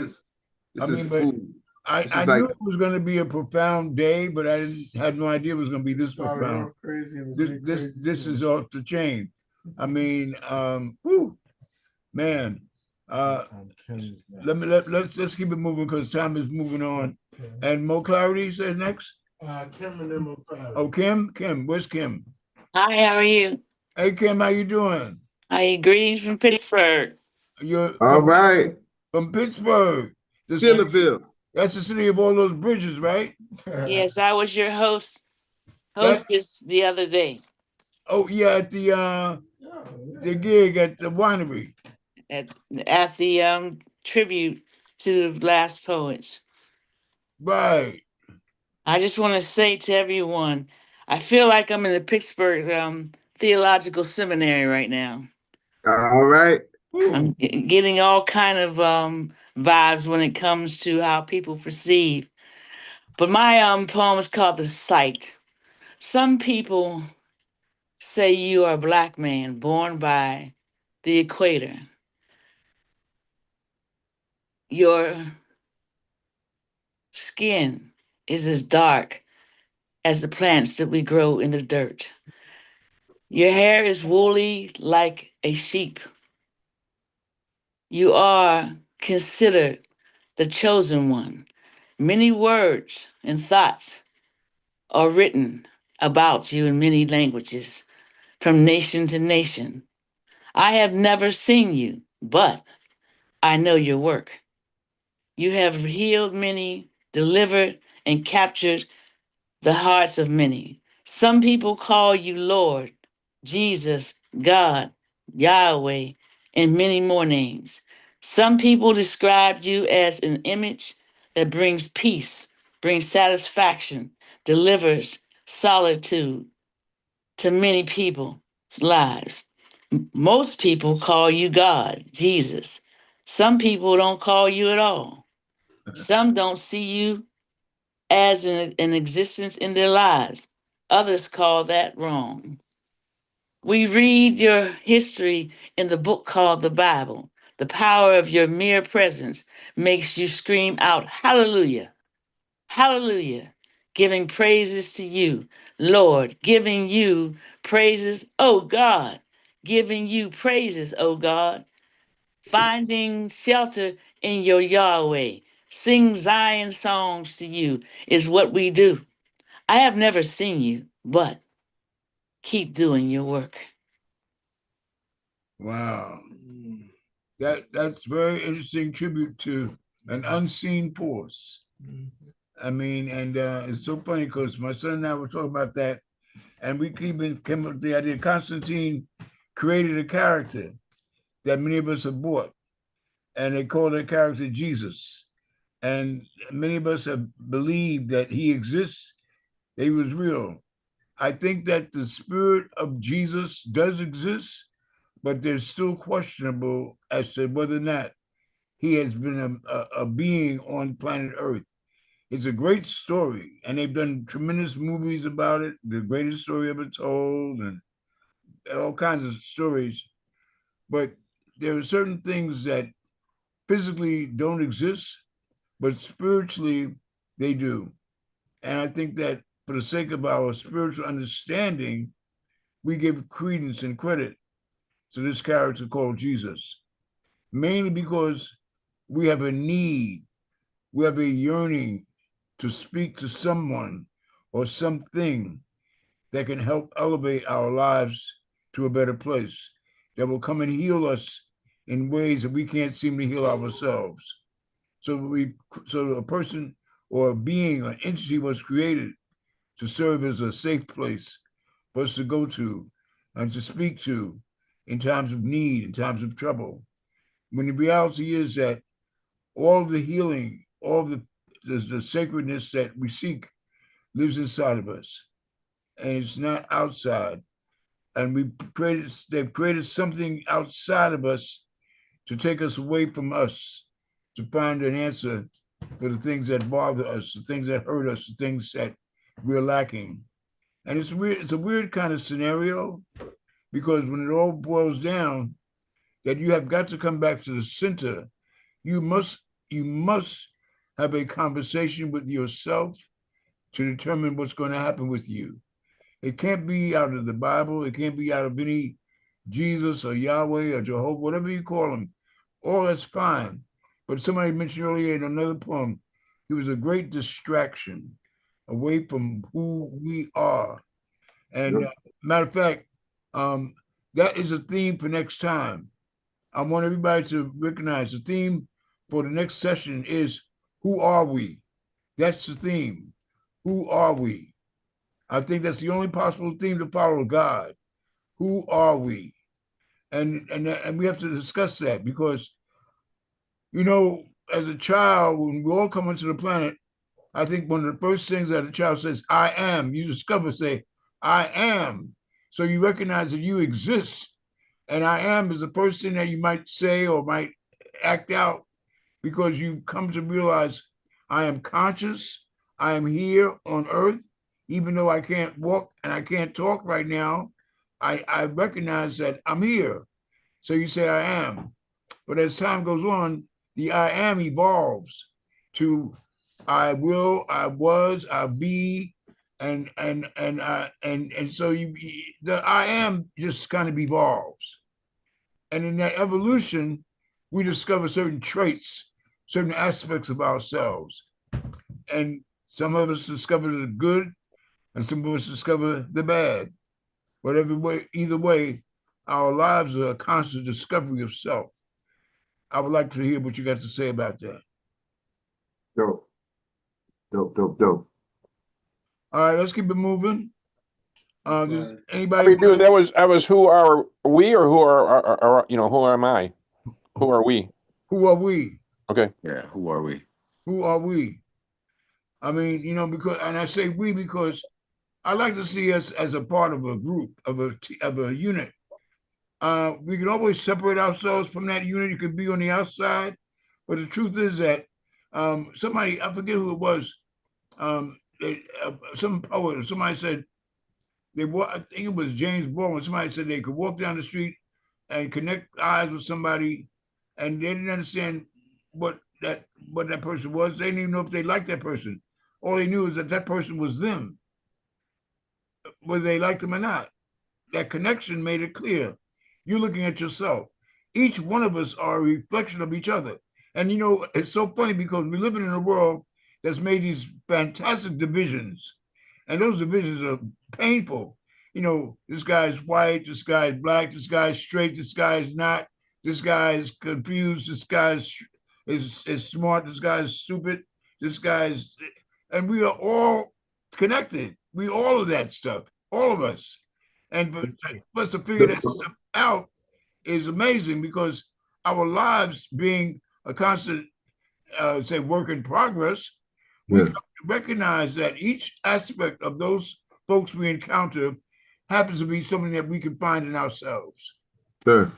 This is food. I knew it was going to be a profound day, but I had no idea it was going to be this profound. Crazy This is off the chain. I mean, whew, man. Let's keep it moving because time is moving on. Okay. And Mo Clarity says next. Kim and then Mo Clarity. Oh, Kim, where's Kim? Hi, how are you? Hey, Kim, how you doing? Hi, greetings from Pittsburgh. You're all right from Pittsburgh. Steelerville. That's the city of all those bridges, right? Yes, I was your hostess the other day. Oh yeah, at the gig at the winery. At the tribute to the last poets. Right. I just want to say to everyone, I feel like I'm in the Pittsburgh Theological Seminary right now. All right. I'm getting all kind of vibes when it comes to how people perceive. But my poem is called The Sight. Some people say you are a Black man born by the equator. Your skin is as dark as the plants that we grow in the dirt. Your hair is woolly like a sheep. You are considered the chosen one. Many words and thoughts are written about you in many languages, from nation to nation. I have never seen you, but I know your work. You have healed many, delivered, and captured the hearts of many. Some people call you Lord, Jesus, God, Yahweh, and many more names. Some people described you as an image that brings peace, brings satisfaction, delivers solitude to many people's lives. Most people call you God, Jesus. Some people don't call you at all. Some don't see you as an existence in their lives. Others call that wrong. We read your history in the book called the Bible. The power of your mere presence makes you scream out, hallelujah, hallelujah, giving praises to you, Lord, giving you praises, oh God, giving you praises, oh God, finding shelter in your Yahweh. Sing Zion songs to you is what we do. I have never seen you, but keep doing your work. Wow. That's very interesting tribute to an unseen force. I mean, and it's so funny because my son and I were talking about that And we came up with the idea. Constantine created a character that many of us have bought, and they call that character Jesus. And many of us have believed that he exists, that he was real. I think that the spirit of Jesus does exist, but there's still questionable as to whether or not he has been a being on planet Earth. It's a great story, and they've done tremendous movies about it, the greatest story ever told, and all kinds of stories. But there are certain things that physically don't exist, but spiritually they do. And I think that for the sake of our spiritual understanding, we give credence and credit to this character called Jesus, mainly because we have a need, we have a yearning to speak to someone or something that can help elevate our lives to a better place, that will come and heal us in ways that we can't seem to heal ourselves. So a person or a being or an entity was created to serve as a safe place for us to go to and to speak to in times of need, in times of trouble. When the reality is that all of the healing, all of the sacredness that we seek lives inside of us, and it's not outside. And they've created something outside of us to take us away from us, to find an answer for the things that bother us, the things that hurt us, the things that we're lacking. And it's weird. It's a weird kind of scenario, because when it all boils down, that you have got to come back to the center. You must have a conversation with yourself to determine what's going to happen with you. It can't be out of the Bible. It can't be out of any Jesus or Yahweh or Jehovah, whatever you call him. All that's fine. But somebody mentioned earlier in another poem, he was a great distraction away from who we are. And matter of fact, that is a theme for next time. I want everybody to recognize the theme for the next session is, who are we? That's the theme. Who are we? I think that's the only possible theme to follow, God. Who are we? And we have to discuss that, because, you know, as a child, when we all come onto the planet, I think one of the first things that a child says, I am, you discover, say, I am. So you recognize that you exist. And I am is the first thing that you might say or might act out, because you've come to realize I am conscious. I am here on earth, even though I can't walk and I can't talk right now. I recognize that I'm here. So you say I am. But as time goes on, the I am evolves to I will, I was, I be, and so the I am just kind of evolves. And in that evolution, we discover certain traits, certain aspects of ourselves. And some of us discover the good, and some of us discover the bad. Whatever way, either way, our lives are a constant discovery of self. I would like to hear what you got to say about that. Dope. Dope. All right, let's keep it moving. Does anybody? I mean, dude, that was who are we, or who are you know, who am I? Who are we? Who are we? Okay. Yeah, who are we? Who are we? I mean, you know, because, and I say we because I like to see us as a part of a group, of a unit. We can always separate ourselves from that unit. You can be on the outside, but the truth is that somebody, I forget who it was, some poet or somebody said I think it was James Baldwin. Somebody said they could walk down the street and connect eyes with somebody, and they didn't understand what that person was. They didn't even know if they liked that person. All they knew is that that person was them, whether they liked them or not. That connection made it clear. You're looking at yourself. Each one of us are a reflection of each other. And you know, it's so funny because we're living in a world that's made these fantastic divisions. And those divisions are painful. You know, this guy's white, this guy's black, this guy's straight, this guy's not, this guy's confused, this guy's is smart, this guy's stupid, this guy's, and we are all connected. We all of that stuff. all of us. And for us to figure that stuff out is amazing, because our lives being a constant, say, work in progress, we come to recognize that each aspect of those folks we encounter happens to be something that we can find in ourselves. Sure.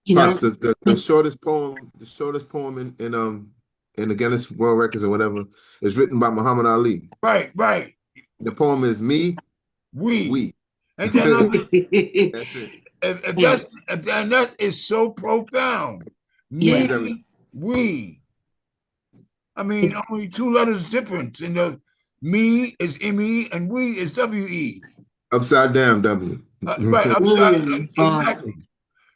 You know, Pops, the shortest poem in the Guinness World Records or whatever is written by Muhammad Ali. Right. The poem is me, we. And that's it. And that is so profound. Me, we. I mean, only two letters difference. And the me is M-E and we is W-E. Upside down W. Right, upside, exactly.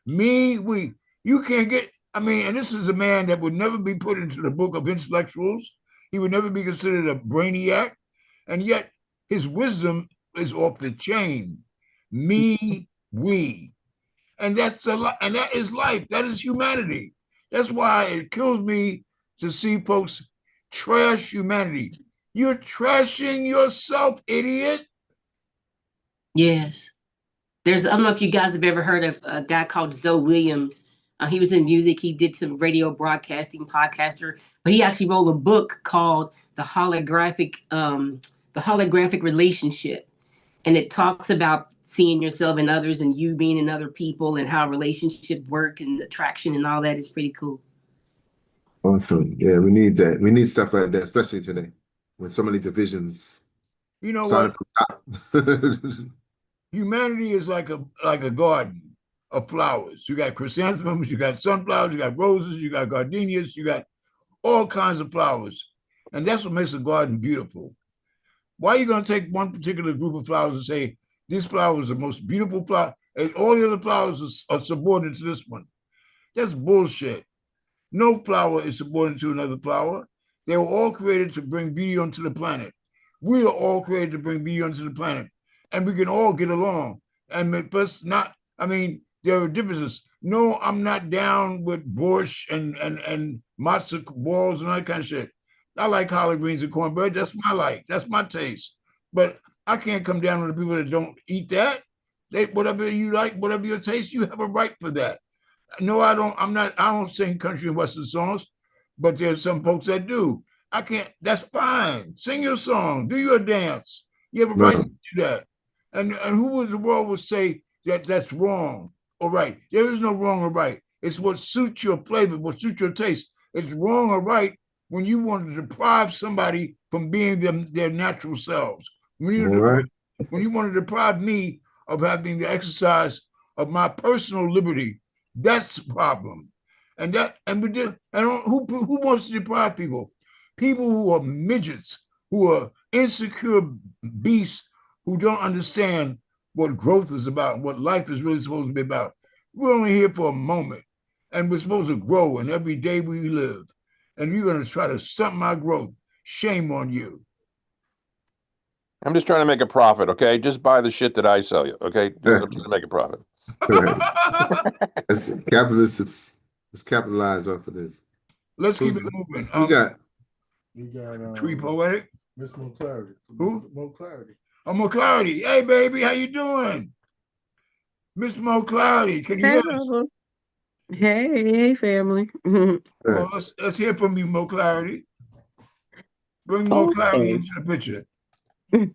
Me, we. You can't get, I mean, and this is a man that would never be put into the book of intellectuals. He would never be considered a brainiac. And yet his wisdom is off the chain. Me, we. And that's a lot, and that is life. That is humanity. That's why it kills me to see folks trash humanity. You're trashing yourself, idiot. Yes. I don't know if you guys have ever heard of a guy called Zoe Williams. He was in music. He did some radio broadcasting, podcaster, but he actually wrote a book called The Holographic Relationship. And it talks about seeing yourself in others and you being in other people and how relationships work and attraction and all that is pretty cool. Awesome. Yeah, we need that. We need stuff like that, especially today when so many divisions. You know what? Humanity is like a garden of flowers. You got chrysanthemums, you got sunflowers, you got roses, you got gardenias, you got all kinds of flowers. And that's what makes a garden beautiful. Why are you going to take one particular group of flowers and say, this flower is the most beautiful flower, and all the other flowers are subordinate to this one? That's bullshit. No flower is subordinate to another flower. They were all created to bring beauty onto the planet. We are all created to bring beauty onto the planet. And we can all get along. And but not, I mean, there are differences. No, I'm not down with borscht and matzo balls and all that kind of shit. I like collard greens and cornbread. That's my like. That's my taste. But I can't come down on the people that don't eat that. Whatever you like, whatever your taste, you have a right for that. No, I don't. I don't sing country and western songs, but there's some folks that do. I can't. That's fine. Sing your song. Do your dance. You have a right to do that. And who in the world would say that that's wrong or right? There is no wrong or right. It's what suits your flavor, what suits your taste. It's wrong or right when you want to deprive somebody from being their natural selves. When you want to deprive me of having the exercise of my personal liberty, that's the problem. And who wants to deprive people? People who are midgets, who are insecure beasts, who don't understand what growth is about, what life is really supposed to be about. We're only here for a moment, and we're supposed to grow in every day we live. And you're going to try to stunt my growth. Shame on you. I'm just trying to make a profit, okay? Just buy the shit that I sell you, okay? I'm trying to make a profit. As capitalists, let's capitalize off of this. Let's keep it moving. We got Tree Poetic. Miss Mo Clarity. Who? Mo Clarity. Oh, Mo Clarity. Hey, baby, how you doing? Miss Mo Clarity, can you hear us? Hey, family. Well, let's hear from you, Mo Clarity. Bring Mo Clarity into the picture. Okay.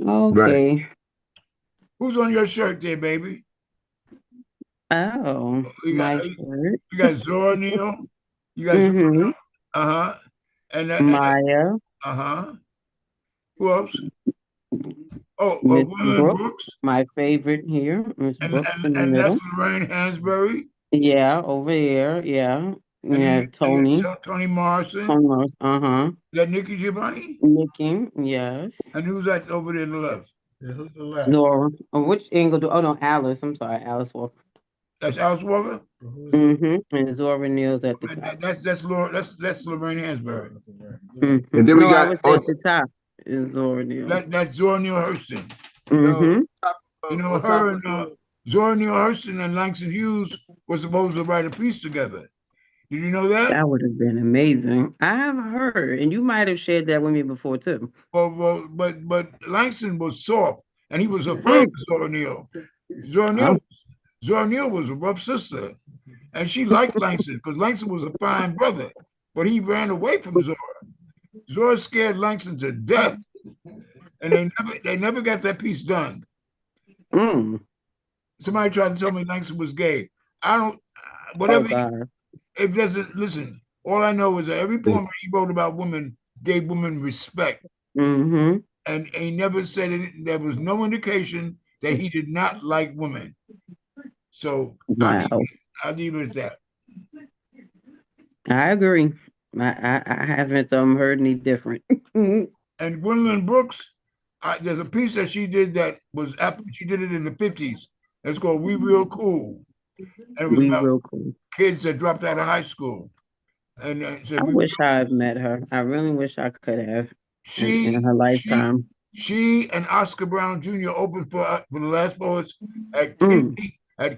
Right. Who's on your shirt there, baby? Oh, my shirt. You got Zora Neale. You got Zora Neale. Uh-huh. And Maya. Uh-huh. Who else? Oh, Miss Brooks. My favorite here. Miss Brooks in the middle. That's Lorraine Hansberry. Yeah, over here. Yeah. We have Toni. Toni Morrison. Toni Morrison. Uh-huh. Is that Nikki Giovanni? Nikki, yes. And who's that over there on the left? Yeah, who's the left? Zora. Oh, which angle do? Oh no, Alice. I'm sorry, Alice Walker. That's Alice Walker. Mm-hmm. And Zora Neale's at the top. That's Lorraine Hansberry. Mm-hmm. And then we got at the top is Zora Neale. That's Zora Neale Hurston. Mm-hmm. You know, her and Zora Neale Hurston and Langston Hughes were supposed to write a piece together. Did you know that? That would have been amazing. I have heard, and you might have shared that with me before too. But Langston was soft, and he was afraid Mm. of Zora Neale. Zora Neale, Oh. Zora Neale was a rough sister, and she liked Langston because Langston was a fine brother, but he ran away from Zora. Zora scared Langston to death, and they never got that piece done. Mm. Somebody tried to tell me Langston was gay. I don't. Oh Whatever. God. It doesn't listen. All I know is that every poem he wrote about women gave women respect, Mm-hmm. and he never said it. There was no indication that he did not like women. So Wow. I leave it at that. I agree. I haven't heard any different. And Gwendolyn Brooks, there's a piece that she did that was she did it in the 50s. It's called "We Real Cool," and it was We about real cool. kids that dropped out of high school. And I said we wish I had met her. I really wish I could have in she her she lifetime. she and Oscar Brown Jr. opened for the Last Poets at Mm.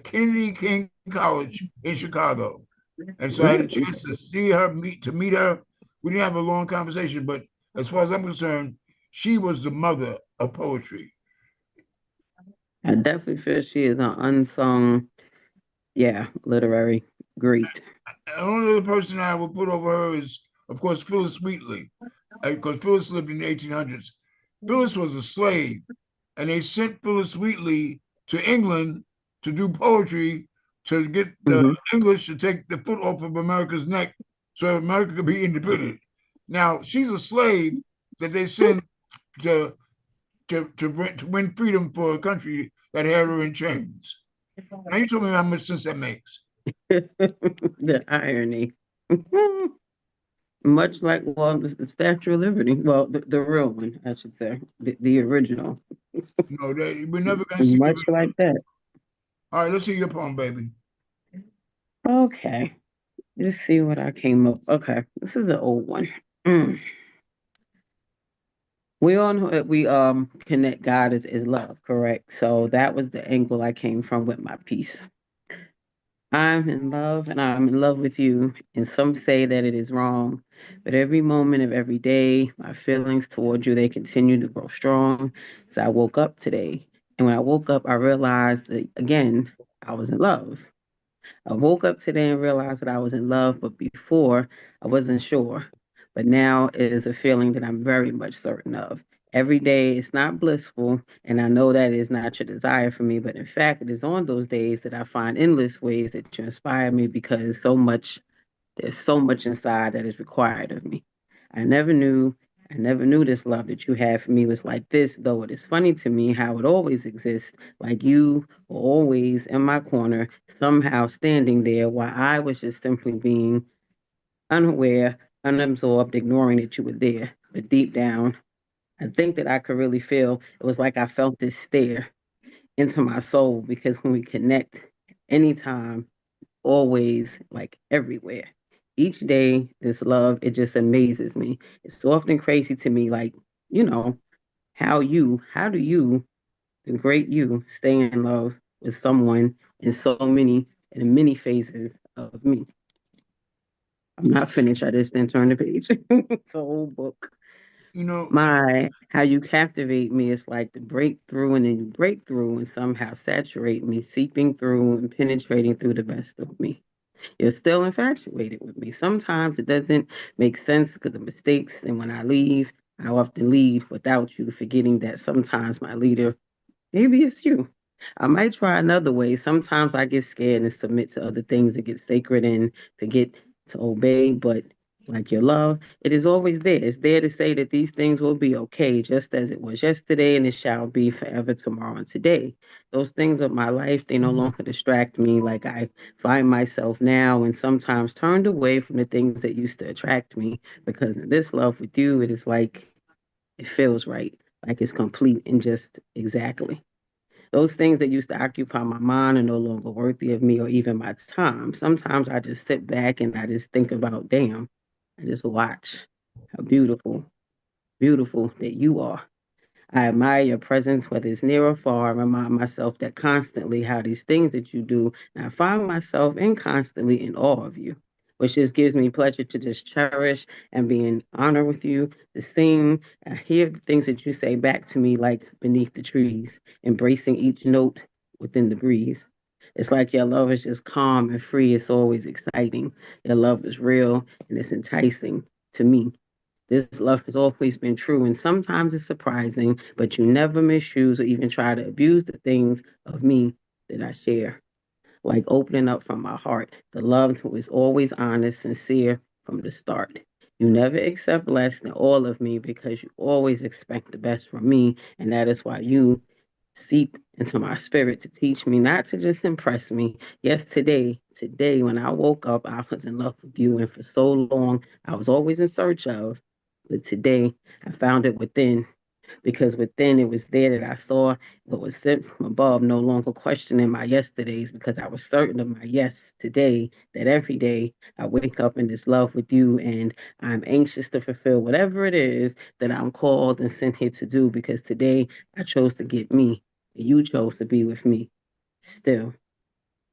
Kennedy King College in Chicago. And so I had a Mm. chance to see her, meet her. We didn't have a long conversation, but as far as I'm concerned, she was the mother of poetry. I definitely feel she is an unsung, literary great. The only other person I would put over her is, of course, Phyllis Wheatley, because Phyllis lived in the 1800s. Phyllis was a slave, and they sent Phyllis Wheatley to England to do poetry to get the Mm-hmm. English to take the foot off of America's neck so America could be independent. Now, she's a slave that they send to to win freedom for a country that had her in chains. Now, you told me how much sense that makes. The irony. Much like, well, the Statue of Liberty. Well, the real one, I should say. The original. No, we're never going to see the Much original. like that. All right, let's see your poem, baby. Okay. Let's see what I came up. Okay. This is an old one. Mm. We all know that we connect God is love, correct? So that was the angle I came from with my piece. I'm in love and I'm in love with you. And some say that it is wrong. But every moment of every day, my feelings towards you, they continue to grow strong. So I woke up today. And when I woke up, I realized that again, I was in love. I woke up today and realized that I was in love, but before I wasn't sure. But now it is a feeling that I'm very much certain of. Every day it's not blissful, and I know that is not your desire for me, but in fact, it is on those days that I find endless ways that you inspire me because there's so much inside that is required of me. I never knew, I never knew this love that you had for me was like this, though it is funny to me how it always exists, like you were always in my corner, somehow standing there while I was just simply being unaware, unabsorbed, ignoring that you were there. But deep down, I think that I could really feel it was like I felt this stare into my soul because when we connect anytime, always, like everywhere. Each day, this love, it just amazes me. It's so often crazy to me, like, you know, how do you, the great you, stay in love with someone in many phases of me? I'm not finished. I just didn't turn the page. It's a whole book. You know, How you captivate me is like the breakthrough, and then you break through and somehow saturate me, seeping through and penetrating through the best of me. You're still infatuated with me. Sometimes it doesn't make sense because of mistakes. And when I leave, I often leave without you, forgetting that sometimes my leader, maybe it's you. I might try another way. Sometimes I get scared and submit to other things and get sacred and forget to obey. But like your love, it is always there. It's there to say that these things will be okay, just as it was yesterday and it shall be forever tomorrow and today. Those things of my life, they no longer distract me like I find myself now and sometimes turned away from the things that used to attract me because in this love with you, it is like it feels right, like it's complete and just exactly. Those things that used to occupy my mind are no longer worthy of me or even my time. Sometimes I just sit back and I just think about, damn, I just watch how beautiful that you are. I admire your presence, whether it's near or far. I remind myself that constantly how these things that you do, and I find myself in constantly in awe of you. which just gives me pleasure to just cherish and be in honor with you, to sing, hear the things that you say back to me like beneath the trees, embracing each note within the breeze. It's like your love is just calm and free. It's always exciting. Your love is real and it's enticing to me. This love has always been true, and sometimes it's surprising, but you never misuse or even try to abuse the things of me that I share. Like opening up from my heart, the love who is always honest, sincere from the start. You never accept less than all of me because you always expect the best from me, and that is why you seep into my spirit to teach me, not to just impress me. Yes, today, when I woke up, I was in love with you, and for so long, I was always in search of. But today, I found it within, because within it was there that I saw what was sent from above, no longer questioning my yesterdays, because I was certain of my yes today, that every day I wake up in this love with you, and I'm anxious to fulfill whatever it is that I'm called and sent here to do, because today I chose to get me, and you chose to be with me still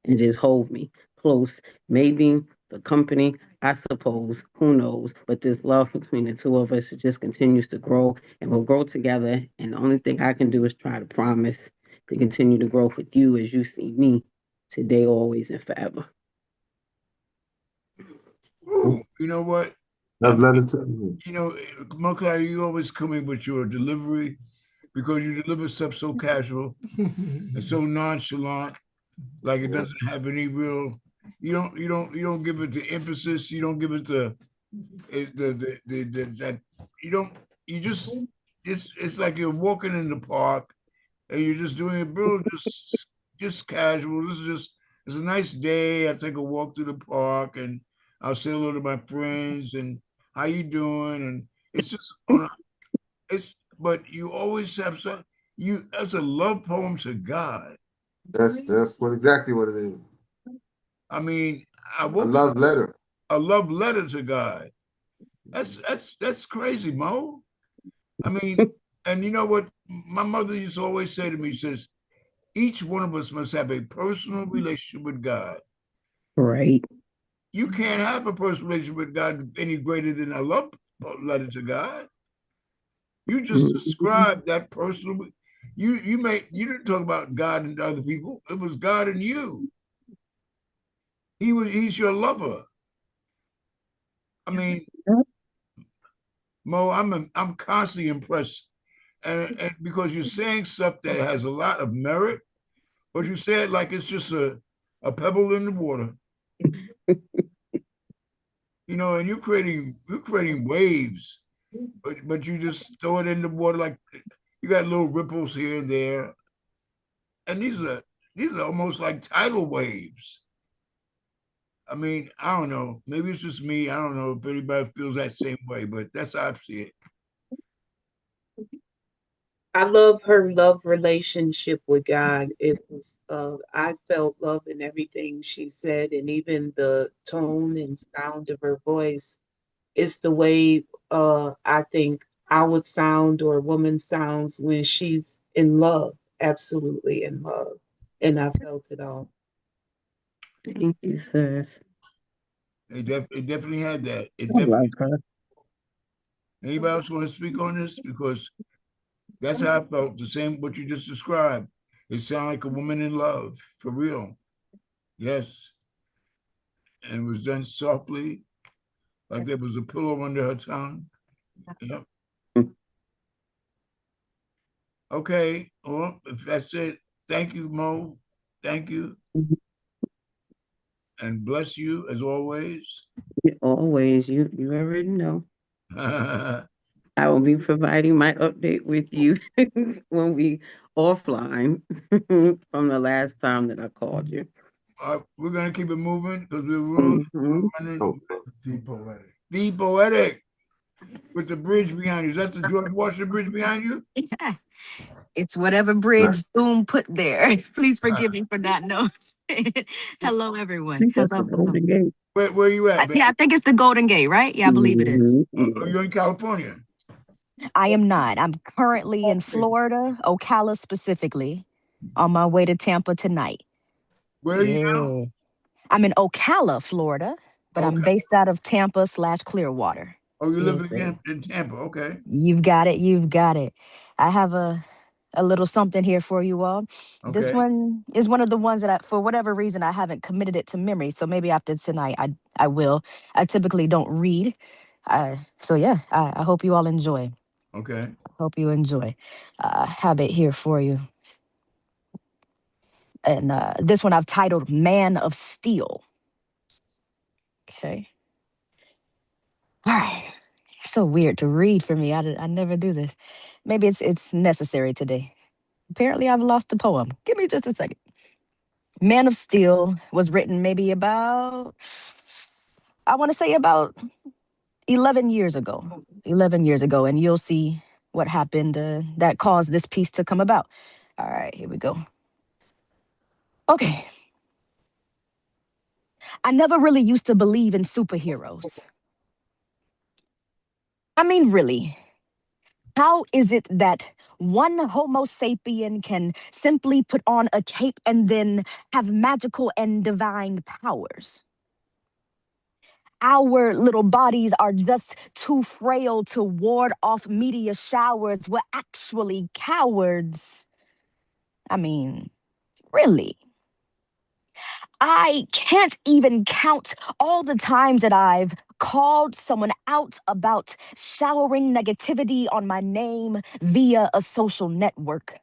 and just hold me close. Maybe the company, I suppose, who knows? But this love between the two of us just continues to grow and we'll grow together. And the only thing I can do is try to promise to continue to grow with you as you see me today, always, and forever. Ooh, you know what? Love letter to you. You know, Mokai, you always come in with your delivery because you deliver stuff so casual and so nonchalant, like it doesn't have any real. You don't give it the emphasis. You don't give it that. You don't. You just. It's like you're walking in the park and you're just doing it real, just casual. It's a nice day. I take a walk through the park and I'll say hello to my friends and how you doing? And it's just but you always have that's a love poem to God. That's exactly what it is. I mean, a love letter. A love letter to God. That's crazy, Mo. I mean, and you know what? My mother used to always say to me, she says, each one of us must have a personal relationship with God. Right. You can't have a personal relationship with God any greater than a love letter to God. You just described that personal. You didn't talk about God and other people. It was God and you. He's your lover. I mean, Mo, I'm constantly impressed, and because you're saying stuff that has a lot of merit, but you say it like it's just a pebble in the water. You know, and you're creating waves, but you just throw it in the water like you got little ripples here and there, and these are almost like tidal waves. I mean, I don't know. Maybe it's just me. I don't know if anybody feels that same way, but that's how I see it. I love her love relationship with God. It was I felt love in everything she said, and even the tone and sound of her voice. It's the way I think I would sound or a woman sounds when she's in love, absolutely in love. And I felt it all. Thank you, sis. It definitely had that. I love her. Anybody else want to speak on this? Because that's how I felt. The same what you just described. It sounded like a woman in love, for real. Yes. And it was done softly, like there was a pillow under her tongue. Yep. Okay. Well, if that's it, thank you, Mo. Thank you. And bless you as always. Always. You already know. I will be providing my update with you when we offline from the last time that I called you. We're gonna keep it moving because we're running. The poetic with the bridge behind you. Is that the George Washington Bridge behind you? It's whatever bridge Zoom put there. Please forgive me for not knowing. Hello, everyone. Hello. Golden Gate. Where you at, baby? Yeah, I think it's the Golden Gate, right? Yeah, I believe it is. Are you in California? I am not. I'm currently in Florida, Ocala specifically, on my way to Tampa tonight. Where are you now? I'm in Ocala, Florida. but I'm based out of Tampa/Clearwater. Oh, you live in Tampa, okay. You've got it. You've got it. I have a little something here for you all. This Okay. one is one of the ones that for whatever reason, I haven't committed it to memory. So maybe after tonight, I will. I typically don't read. So yeah, I hope you all enjoy. Okay. Hope you enjoy. Have it here for you. And this one I've titled Man of Steel. Okay. All right. So weird to read for me. I never do this. Maybe it's necessary today. Apparently, I've lost the poem. Give me just a second. Man of Steel was written maybe about, I want to say about 11 years ago. 11 years ago. And you'll see what happened that caused this piece to come about. All right, here we go. Okay. I never really used to believe in superheroes. I mean, really. How is it that one Homo sapien can simply put on a cape and then have magical and divine powers? Our little bodies are just too frail to ward off meteor showers. We're actually cowards. I mean, really. I can't even count all the times that I've called someone out about showering negativity on my name via a social network.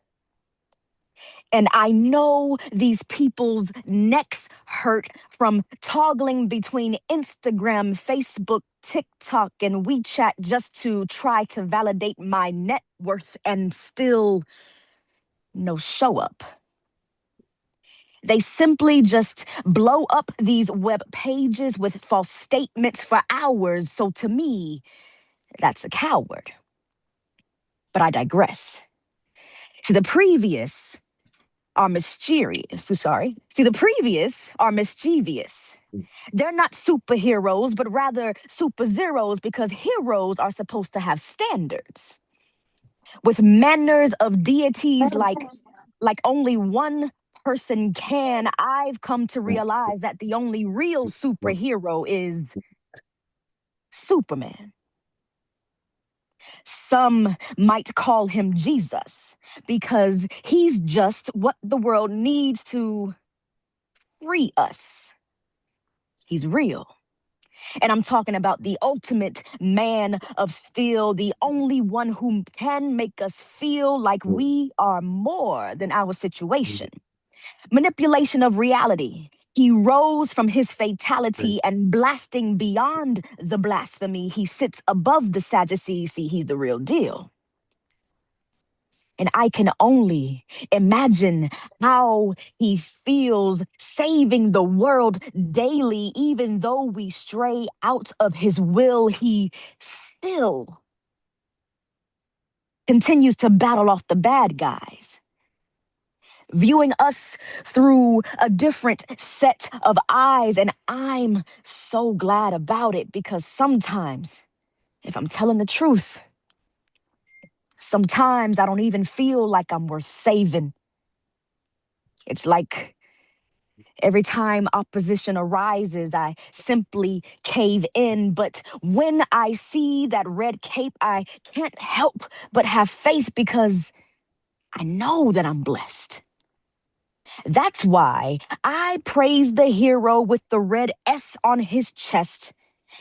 And I know these people's necks hurt from toggling between Instagram, Facebook, TikTok, and WeChat just to try to validate my net worth and still no show up. They simply just blow up these web pages with false statements for hours. So to me, that's a coward. But I digress. See, the previous are mischievous. See, the previous are mischievous. They're not superheroes, but rather super zeros because heroes are supposed to have standards. With manners of deities like only one person can, I've come to realize that the only real superhero is Superman. Some might call him Jesus because he's just what the world needs to free us. He's real. And I'm talking about the ultimate man of steel, the only one who can make us feel like we are more than our situation. Manipulation of reality. He rose from his fatality and blasting beyond the blasphemy. He sits above the Sadducees. See, he's the real deal. And I can only imagine how he feels saving the world daily, even though we stray out of his will, he still continues to battle off the bad guys, viewing us through a different set of eyes. And I'm so glad about it because sometimes, if I'm telling the truth, sometimes I don't even feel like I'm worth saving. It's like every time opposition arises, I simply cave in. But when I see that red cape, I can't help but have faith because I know that I'm blessed. That's why I praise the hero with the red S on his chest.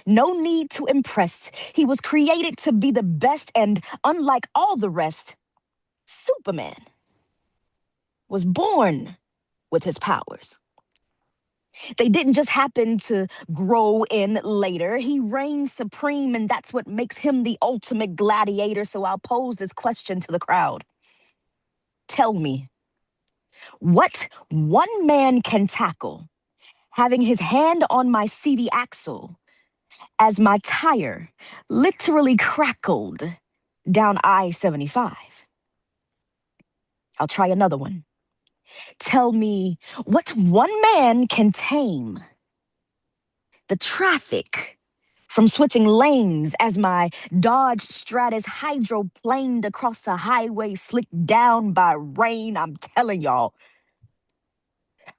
No need to impress. He was created to be the best, and unlike all the rest, Superman was born with his powers. They didn't just happen to grow in later. He reigns supreme, and that's what makes him the ultimate gladiator. So I'll pose this question to the crowd. Tell me, what one man can tackle having his hand on my CV axle as my tire literally crackled down I-75? I'll try another one. Tell me, what one man can tame the traffic from switching lanes as my Dodge Stratus hydroplaned across a highway slicked down by rain? I'm telling y'all,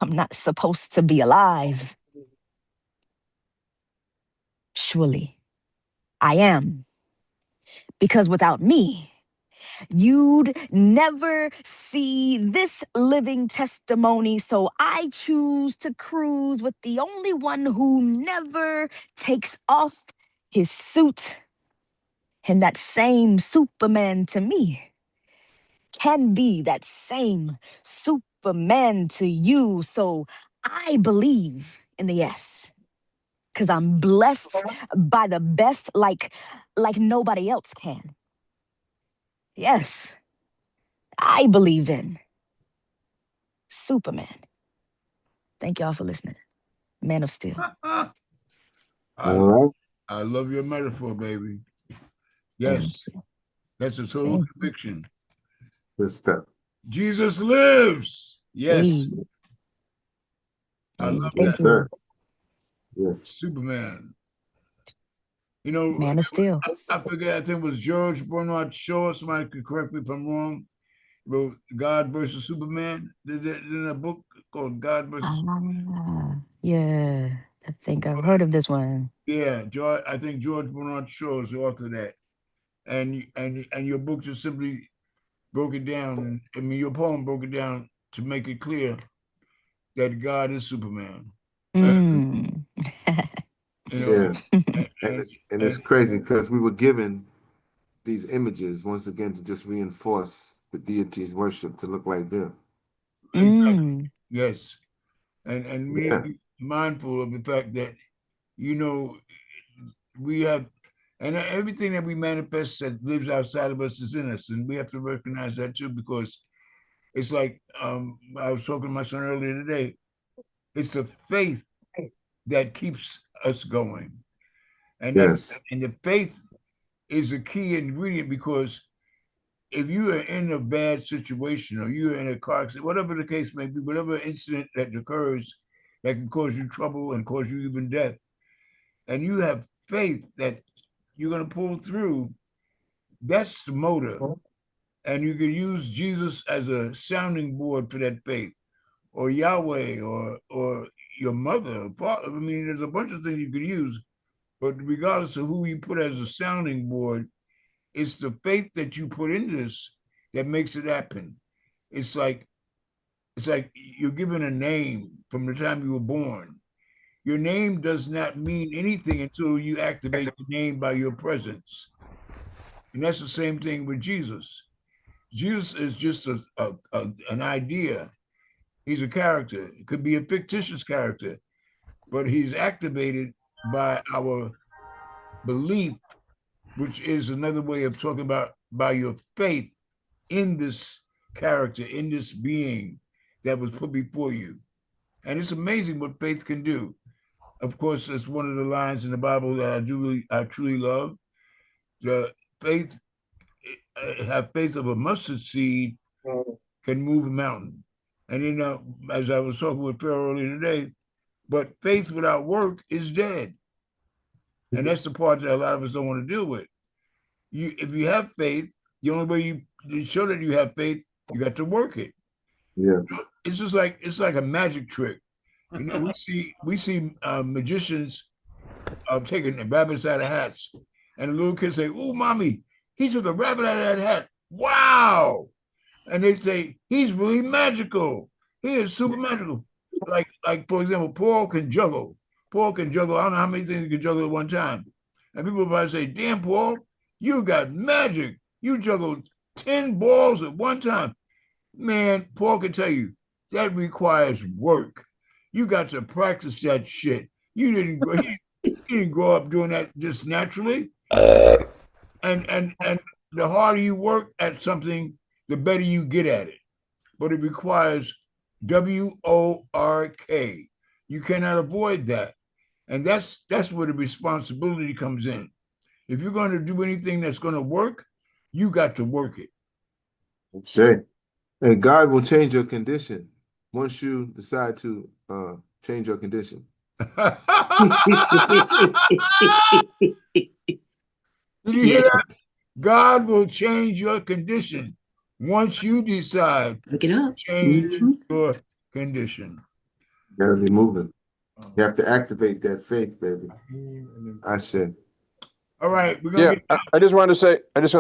I'm not supposed to be alive. Actually, I am. Because without me, you'd never see this living testimony. So I choose to cruise with the only one who never takes off his suit. And that same Superman to me can be that same Superman to you. So I believe in the yes. Cause I'm blessed by the best like nobody else can. Yes, I believe in Superman. Thank y'all for listening. Man of Steel. I love your metaphor, baby. Yes, that's a total conviction. Good stuff. Jesus lives. Yes. Hey. I love yes, that. Sir. Yes. Superman. You know, Man of Steel. I forget, I think it was George Bernard Shaw, somebody could correct me if I'm wrong, wrote God versus Superman. There's in a book called God versus Superman. Yeah, I think I've heard of this one. Yeah, George, I think George Bernard Shaw is the author of that. And your book just simply broke it down. I mean, your poem broke it down to make it clear that God is Superman. Mm. You know, yeah. And it's crazy because we were given these images once again to just reinforce the deity's worship to look like them. Mm. Yes. And we need to be mindful of the fact that, you know, we have, and everything that we manifest that lives outside of us is in us. And we have to recognize that too, because it's like, I was talking to my son earlier today. It's the faith that keeps us going. And and the faith is a key ingredient, because if you are in a bad situation or you're in a car accident, whatever the case may be, whatever incident that occurs that can cause you trouble and cause you even death, and you have faith that you're going to pull through, that's the motor. And you can use Jesus as a sounding board for that faith, or Yahweh, or your mother. I mean, there's a bunch of things you can use, but regardless of who you put as a sounding board, it's the faith that you put in this that makes it happen. It's like you're given a name from the time you were born. Your name does not mean anything until you activate the name by your presence. And that's the same thing with Jesus. Jesus is just an idea. He's a character. It could be a fictitious character, but he's activated by our belief, which is another way of talking about by your faith in this character, in this being that was put before you. And it's amazing what faith can do. Of course, that's one of the lines in the Bible that I truly love. The faith, have faith of a mustard seed, can move a mountain. And you know, as I was talking with Pharaoh earlier today, but faith without work is dead. And that's the part that a lot of us don't want to deal with. If you have faith, the only way you show that you have faith, you got to work it. Yeah. It's just like, it's like a magic trick. You know, we see magicians taking rabbits out of hats, and the little kids say, "Oh, mommy, he took a rabbit out of that hat! Wow!" And they say he's really magical. He is super magical. Like for example, Paul can juggle. Paul can juggle. I don't know how many things he can juggle at one time. And people probably say, "Damn, Paul, you got magic. You juggled 10 balls at one time." Man, Paul can tell you that requires work. You got to practice that shit. You didn't grow up doing that just naturally. And the harder you work at something, the better you get at it. But it requires WORK. You cannot avoid that. And that's where the responsibility comes in. If you're going to do anything that's going to work, you got to work it. Say, and God will change your condition once you decide to change your condition. Did you hear that? God will change your condition once you decide Look it up. to change your condition. Gotta be moving. You have to activate that faith, baby. I should. All right, we're gonna get. I just want to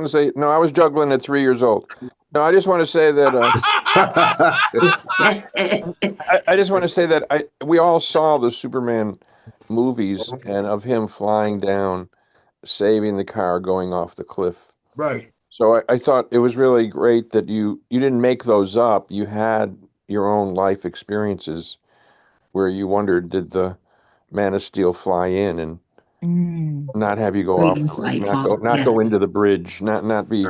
say. No, I was juggling at 3 years old. No, I just want to say that. I just want to say that we all saw the Superman movies and of him flying down, saving the car, going off the cliff. Right. So I thought it was really great that you didn't make those up. You had your own life experiences where you wondered, did the Man of Steel fly in and not have you go off, not go into the bridge, not be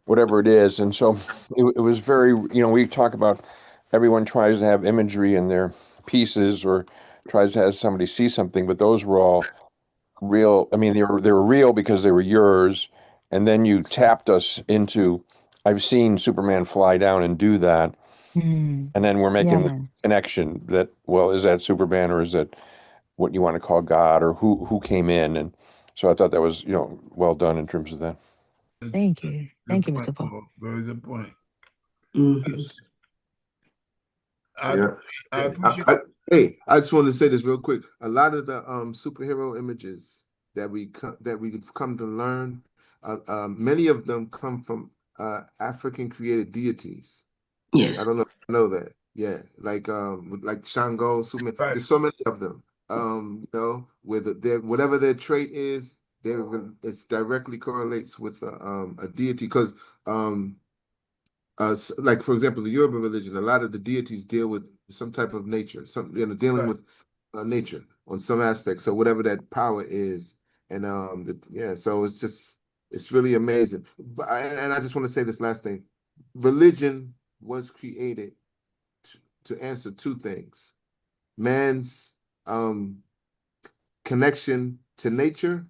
whatever it is. And so it was very, we talk about everyone tries to have imagery in their pieces or tries to have somebody see something, but those were all real. I mean, they were real because they were yours. And then you tapped us into, I've seen Superman fly down and do that. And then we're making the connection that, well, is that Superman or is that what you want to call God or who came in? And so I thought that was, well done in terms of that. Thank you. Thank you, Mr. Paul. Very good point. I appreciate. Hey, I just wanted to say this real quick. A lot of the superhero images that we've come to learn, many of them come from African created deities. Yes, I don't know if you know that. Yeah, like Shango, Superman. Right. There's so many of them. With whatever their trait is, it directly correlates with a deity. Because like for example, the Yoruba religion, a lot of the deities deal with some type of nature, dealing with nature on some aspect. So whatever that power is, and so it's really amazing. And I just want to say this last thing: religion was created to answer two things: man's connection to nature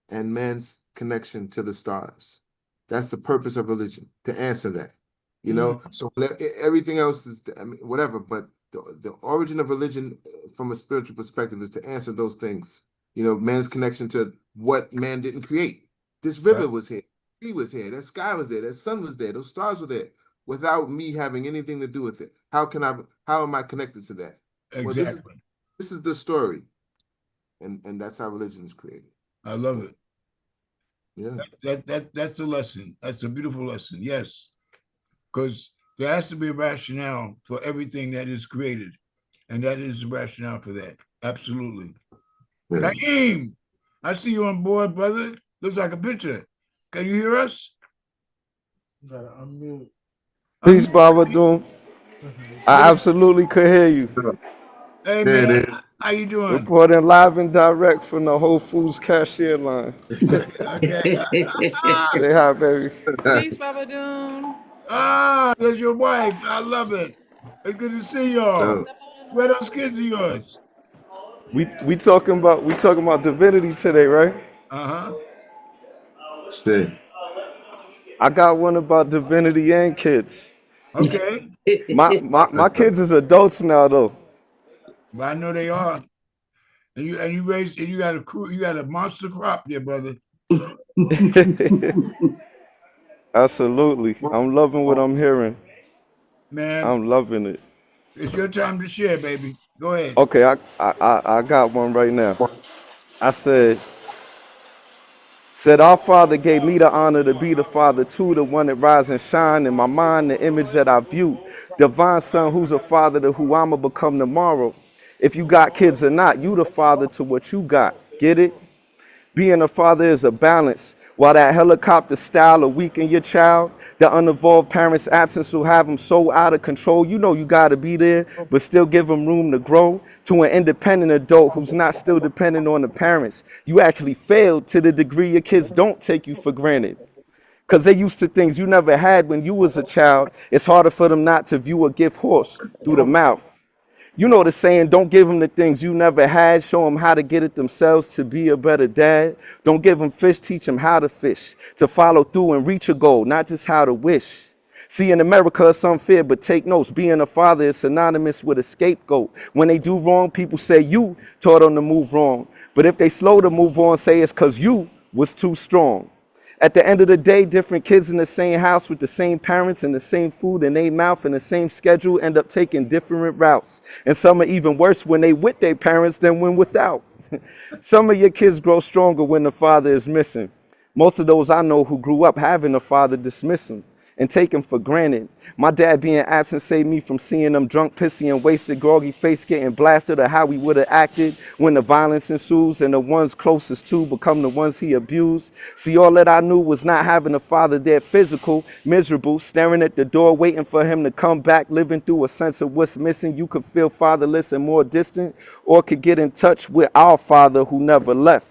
and man's connection to the stars. That's the purpose of religion, to answer that. So everything else is whatever, but the origin of religion from a spiritual perspective is to answer those things. Man's connection to what man didn't create. This river was here, tree was here, that sky was there, that sun was there, those stars were there, without me having anything to do with it. How am I connected to that? Exactly. Well, this is the story, and that's how religion is created. I love it. Yeah, that's the lesson. That's a beautiful lesson. Yes. Because there has to be a rationale for everything that is created. And that is the rationale for that. Absolutely. Yeah. Naeem, I see you on board, brother. Looks like a picture. Can you hear us? You gotta unmute. Peace, Baba Doom. I absolutely could hear you. Hey, man. How you doing? Reporting live and direct from the Whole Foods cashier line. Okay. Say hi, baby. Peace, Baba Doom. There's your wife. I love it. It's good to see y'all. Where those kids of yours? We talking about divinity today, right? See. I got one about divinity and kids. Okay. My kids is adults now though. But I know they are. And you got a monster crop there, brother. Absolutely. I'm loving what I'm hearing. Man. I'm loving it. It's your time to share, baby. Go ahead. Okay, I got one right now. I said, our Father gave me the honor to be the Father too, the one that rise and shine in my mind, the image that I view. Divine Son, who's a father to who I'ma become tomorrow. If you got kids or not, you the father to what you got. Get it? Being a father is a balance. While that helicopter style will weaken your child, the uninvolved parent's absence will have them so out of control. You know you gotta be there, but still give them room to grow. To an independent adult who's not still dependent on the parents, you actually failed to the degree your kids don't take you for granted. Because they used to things you never had when you was a child. It's harder for them not to view a gift horse through the mouth. You know the saying, don't give them the things you never had. Show them how to get it themselves to be a better dad. Don't give them fish, teach them how to fish. To follow through and reach a goal, not just how to wish. See, in America, it's unfair, but take notes. Being a father is synonymous with a scapegoat. When they do wrong, people say you taught them to move wrong. But if they slow to move on, say it's because you was too strong. At the end of the day, different kids in the same house with the same parents and the same food in their mouth and the same schedule end up taking different routes. And some are even worse when they with their parents than when without. Some of your kids grow stronger when the father is missing. Most of those I know who grew up having a father dismiss him and take him for granted. My dad being absent saved me from seeing them drunk, pissy, and wasted, groggy face getting blasted, or how he would have acted when the violence ensues and the ones closest to become the ones he abused. See, all that I knew was not having a father there physical, miserable, staring at the door, waiting for him to come back, living through a sense of what's missing. You could feel fatherless and more distant, or could get in touch with our father who never left.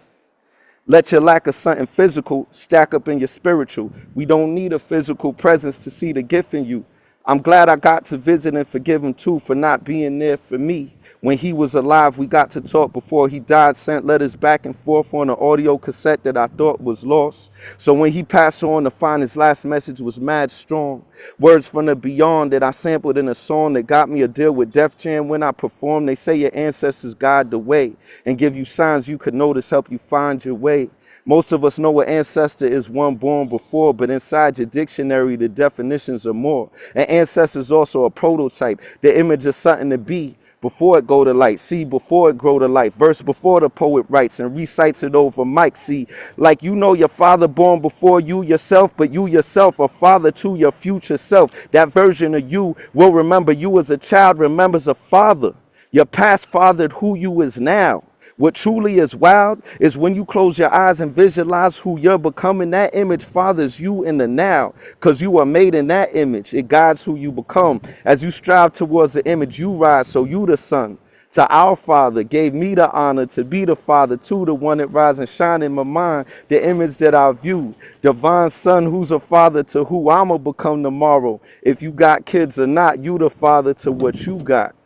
Let your lack of something physical stack up in your spiritual. We don't need a physical presence to see the gift in you. I'm glad I got to visit and forgive him too for not being there for me. When he was alive, we got to talk before he died, sent letters back and forth on an audio cassette that I thought was lost. So when he passed on to find his last message was mad strong. Words from the beyond that I sampled in a song that got me a deal with Def Jam when I performed. They say your ancestors guide the way and give you signs you could notice, help you find your way. Most of us know an ancestor is one born before, but inside your dictionary, the definitions are more. An ancestor is also a prototype, the image of something to be before it go to light. See, before it grow to life. Verse before the poet writes and recites it over mic. See, like you know your father born before you yourself, but you yourself are father to your future self. That version of you will remember you as a child, remembers a father. Your past fathered who you is now. What truly is wild is when you close your eyes and visualize who you're becoming. That image fathers you in the now, because you are made in that image. It guides who you become. As you strive towards the image you rise, so you the son to our father gave me the honor to be the father to the one that rise and shine in my mind, the image that I view. Divine son who's a father to who I'ma become tomorrow. If you got kids or not, you the father to what you got.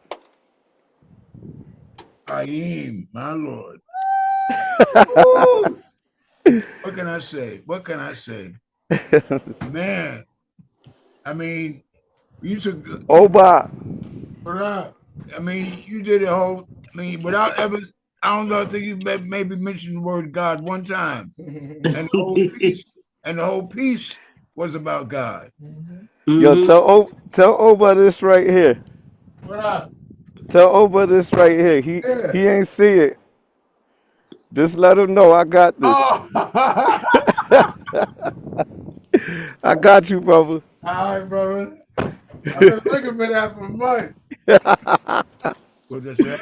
I am, my Lord. What can I say? What can I say? Man, I mean, you took Oba. I mean, you did a whole. I mean, without ever. I don't know. I think you maybe mentioned the word God one time, and the whole piece was about God. Yo, tell Oba this right here. What up? Tell Oba this right here. He ain't see it. Just let him know I got this. Oh. I got you, brother. All right, brother. I've been looking for that for months. What that's right?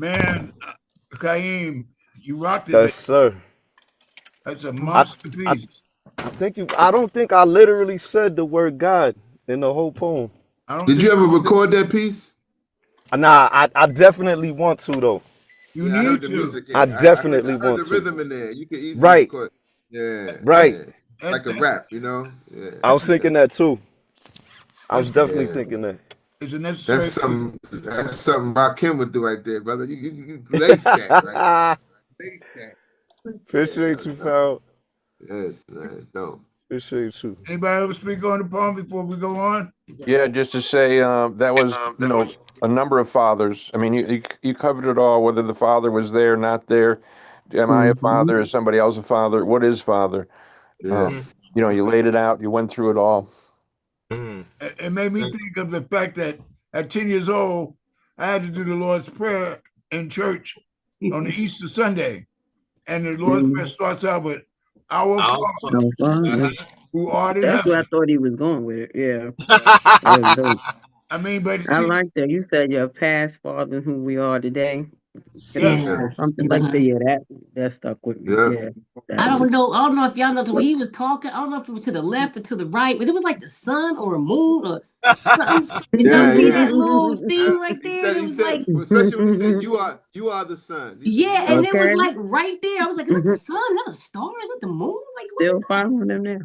Man, Kaim, you rocked it. Yes, sir. That's a monster piece. I think you. I don't think I literally said the word God in the whole poem. Did you ever record that piece? Nah, I definitely want to though. You I heard need the to. music in I it. definitely I heard want the to. rhythm in there. You can easily Right. record. Yeah. Right. Yeah. Like a rap, you know? Yeah. I was thinking that too. I was definitely Yeah. thinking that. It's a necessary. That's something Rakim would do right there, brother. You lace that, right? Lace that. Appreciate you, pal. Yes, man. No. Appreciate you. Anybody ever speak on the poem before we go on? Yeah, just to say that was, a number of fathers. I mean, you covered it all, whether the father was there, not there. Am I a father? Is somebody else a father? What is father? Yes. You laid it out. You went through it all. It made me think of the fact that at 10 years old, I had to do the Lord's Prayer in church on the Easter Sunday. And the Lord's Prayer starts out with, Our Father, who art in That's heaven. where I thought he was going with it. Yeah. That was dope. I mean, but I like that. You said your past father who we are today. Yeah. Something like that. Yeah, that stuck with me. Yeah. I don't know if y'all know when he was talking. I don't know if it was to the left or to the right, but it was like the sun or a moon or something. Did y'all see that little thing right there? It was like, especially when he said you are the sun. yeah, and it was like right there. I was like, is that the sun? Is that a star? Is that the moon? Like, still following them now.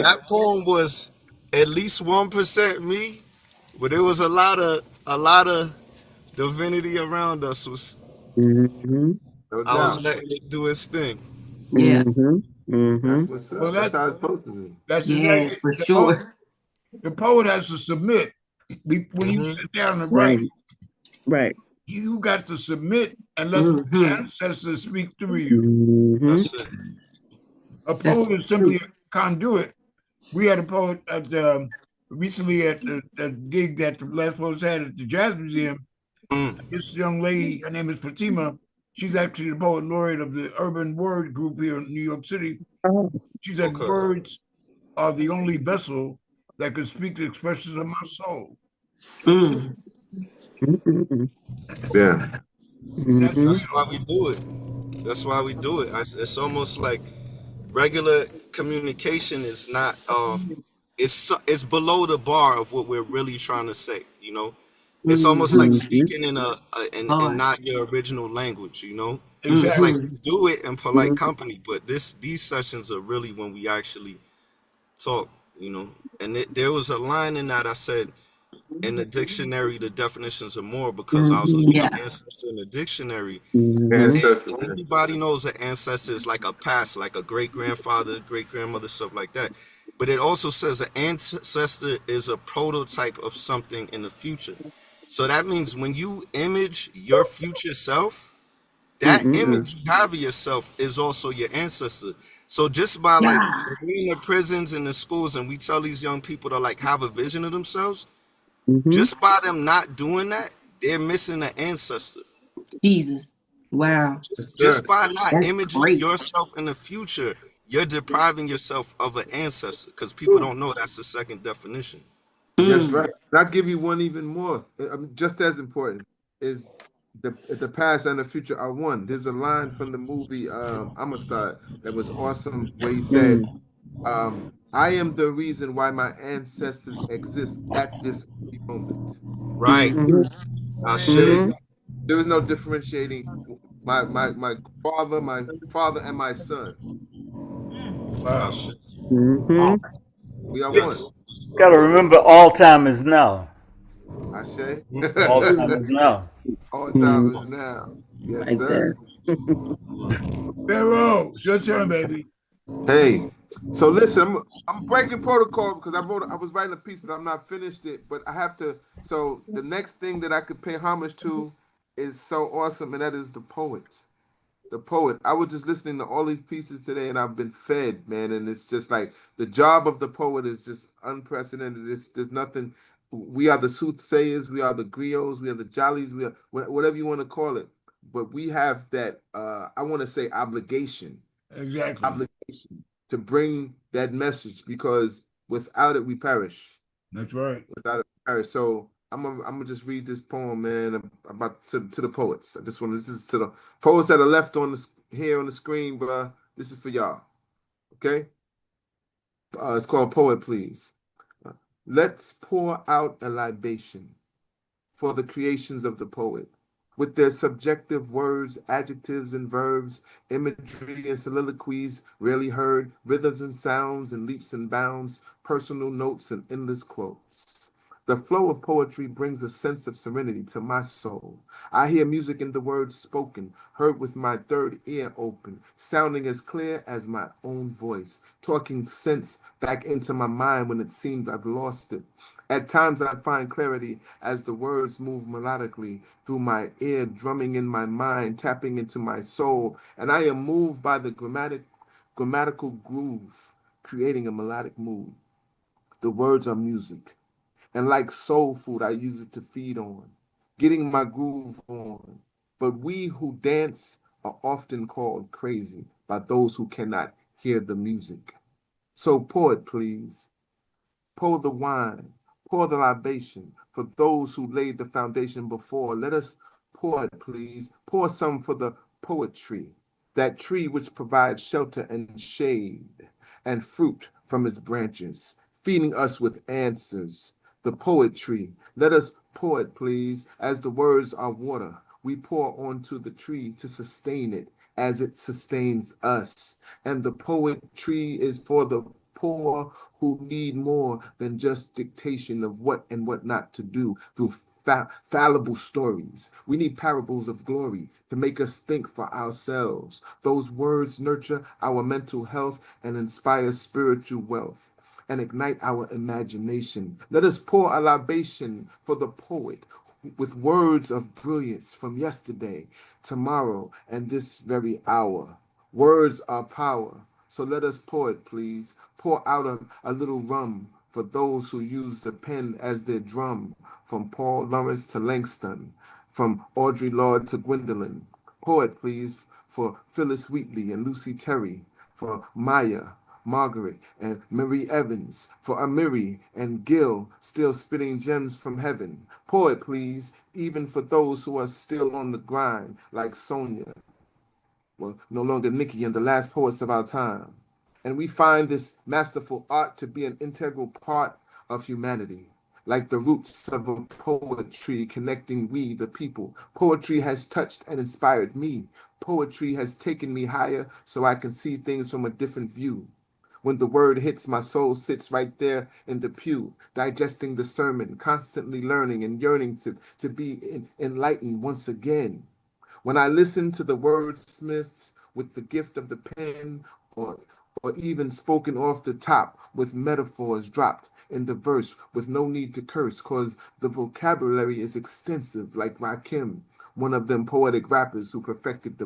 That poem was at least 1% me, but it was a lot of divinity around us. I was letting it do its thing. Yeah. That's what's up. Well, that's how it's supposed to be. That's exactly for sure. The poet has to submit when you sit down and write. Right. You got to submit and let the ancestors speak through you. That's it. A poet is simply a conduit. We had a poet at recently at the gig that the last poets had at the Jazz Museum. This young lady, her name is Fatima. She's actually the poet laureate of the Urban Word Group here in New York City. She said, words are the only vessel that can speak the expressions of my soul. Yeah. That's why we do it. That's why we do it. It's almost like regular communication is not. It's below the bar of what we're really trying to say. You know, it's almost like speaking in in not your original language. You know, it's like we do it in polite company, but these sessions are really when we actually talk. You know, and there was a line in that I said. In the dictionary, the definitions are more because I was looking up ancestor in the dictionary. Ancestors. Everybody knows that ancestor is like a past, like a great grandfather, great grandmother, stuff like that. But it also says an ancestor is a prototype of something in the future. So that means when you image your future self, that image you have of yourself is also your ancestor. So just by like when we're in the prisons and the schools and we tell these young people to like have a vision of themselves, just by them not doing that, they're missing an ancestor. Jesus. Wow. Just by not That's imaging great. yourself in the future, you're depriving yourself of an ancestor because people don't know that's the second definition. That's right. And I'll give you one even more. Just as important is the past and the future are one. There's a line from the movie Amistad that was awesome where he said, I am the reason why my ancestors exist at this moment. Right. There is no differentiating my father and my son. Wow. We are one. Yes. Gotta remember, all time is now. Ashe. All time is now. All time is now. Yes, Right sir. there. Pharaoh, it's your turn, baby. Hey, so listen, I'm breaking protocol because I was writing a piece, but I'm not finished it. But I have to. So the next thing that I could pay homage to is so awesome, and that is the poet. The poet. I was just listening to all these pieces today, and I've been fed, man. And it's just like the job of the poet is just unprecedented. There's nothing. We are the soothsayers. We are the griots. We are the jollies. We are whatever you want to call it. But we have that. I want to say obligation Exactly. to bring that message because without it we perish. That's right. Without it we perish. So I'm gonna just read this poem, man, about to the poets. This is to the poets that are left on here on the screen, but this is for y'all. Okay? It's called Poet Please. Let's pour out a libation for the creations of the poet, with their subjective words, adjectives, and verbs, imagery and soliloquies rarely heard, rhythms and sounds, and leaps and bounds, personal notes and endless quotes. The flow of poetry brings a sense of serenity to my soul. I hear music in the words spoken, heard with my third ear open, sounding as clear as my own voice, talking sense back into my mind when it seems I've lost it. At times I find clarity as the words move melodically through my ear, drumming in my mind, tapping into my soul, and I am moved by the grammatical groove, creating a melodic mood. The words are music, and like soul food, I use it to feed on, getting my groove on. But we who dance are often called crazy by those who cannot hear the music. So poet, please. Pour the wine, pour the libation for those who laid the foundation before. Let us pour it, please. Pour some for the poetry, that tree which provides shelter and shade and fruit from its branches, feeding us with answers. The poetry. Let us pour it, please, as the words are water. We pour onto the tree to sustain it as it sustains us. And the poetry is for the poor who need more than just dictation of what and what not to do through fallible stories. We need parables of glory to make us think for ourselves. Those words nurture our mental health and inspire spiritual wealth and ignite our imagination. Let us pour a libation for the poet with words of brilliance from yesterday, tomorrow, and this very hour. Words are power. So let us pour it, please. Pour out a little rum for those who use the pen as their drum, from Paul Lawrence to Langston, from Audre Lorde to Gwendolyn. Pour it, please, for Phyllis Wheatley and Lucy Terry, for Maya, Margaret, and Marie Evans, for Amiri and Gil, still spitting gems from heaven. Pour it, please, even for those who are still on the grind, like Sonia, well, no longer Nikki, and the last poets of our time. And we find this masterful art to be an integral part of humanity, like the roots of a poetry connecting we, the people. Poetry has touched and inspired me. Poetry has taken me higher so I can see things from a different view. When the word hits, my soul sits right there in the pew, digesting the sermon, constantly learning and yearning to be enlightened once again. When I listen to the wordsmiths with the gift of the pen, or even spoken off the top with metaphors dropped in the verse with no need to curse, cause the vocabulary is extensive like Rakim, one of them poetic rappers who perfected the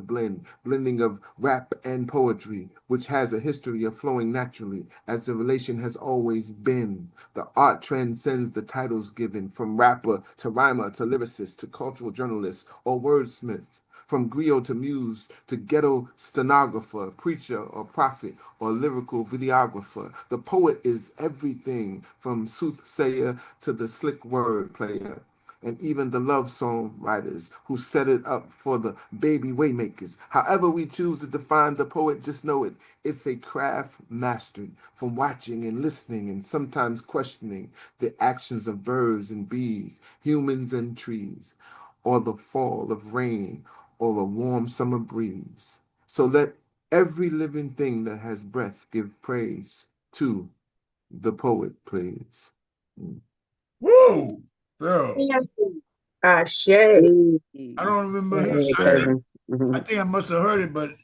blending of rap and poetry, which has a history of flowing naturally, as the relation has always been. The art transcends the titles given, from rapper to rhymer to lyricist to cultural journalist or wordsmith, from griot to muse to ghetto stenographer, preacher or prophet or lyrical videographer. The poet is everything, from soothsayer to the slick word player, and even the love song writers who set it up for the baby waymakers. However we choose to define the poet, just know it. It's a craft mastered from watching and listening and sometimes questioning the actions of birds and bees, humans and trees, or the fall of rain or a warm summer breeze. So let every living thing that has breath give praise to the poet, please. Whoa, Pharaoh. Ashe. I don't remember. I think I must have heard it, but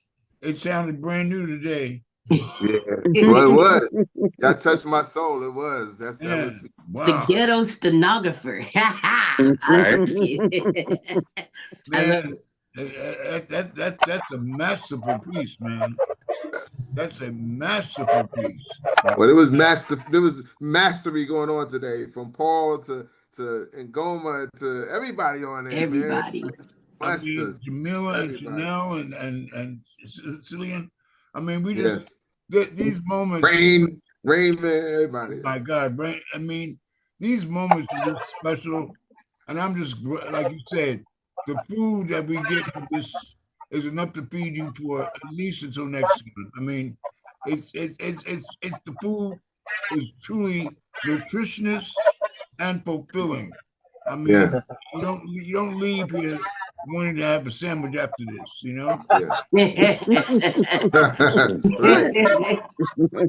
it sounded brand new today. Yeah, well, it was. That touched my soul. It was. That was. Wow. The ghetto stenographer. I love it. Man, that's a masterful piece, man. That's a masterful piece. Well, there was mastery going on today, from Paul to Ngoma to everybody on there, everybody. man. I mean, Jamila and Chanel and Cillian. I mean, we just these moments. Rain, man, everybody. My God, Rain. I mean, these moments are just special, and I'm just like you said, the food that we get from this is enough to feed you for at least until next month. I mean, it's the food is truly nutritious and fulfilling. I mean, you don't leave here wanting to have a sandwich after this, you know? Yeah. Right.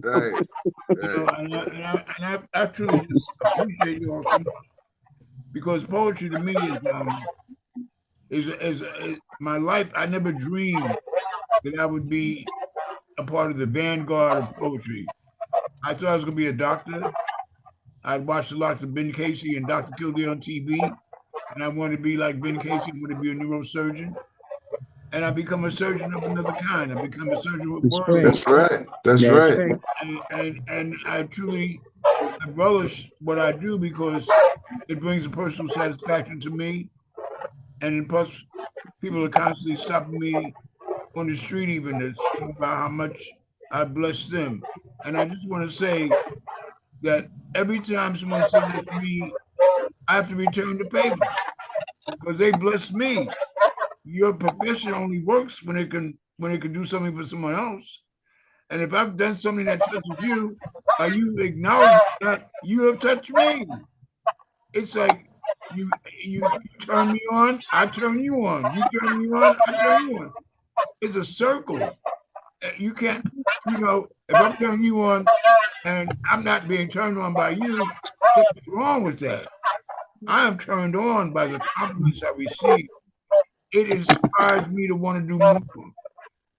Right. You know, and I truly just appreciate you all so much, because poetry to me is my life. I never dreamed that I would be a part of the vanguard of poetry. I thought I was going to be a doctor. I'd watched a lot of Ben Casey and Dr. Kildare on TV, and I wanted to be like Ben Casey. I wanted to be a neurosurgeon, and I become a surgeon of another kind. I become a surgeon with words. That's right. That's right. And I truly relish what I do, because it brings a personal satisfaction to me. And plus, people are constantly stopping me on the street even to speak about how much I bless them. And I just want to say that every time someone says that to me, I have to return the favor, because they bless me. Your profession only works when it can do something for someone else. And if I've done something that touches you, you acknowledge that you have touched me. It's like you turn me on, I turn you on. You turn me on, I turn you on. It's a circle. You can't, if I'm turning you on and I'm not being turned on by you, something's wrong with that. I am turned on by the compliments I receive. It inspires me to want to do more.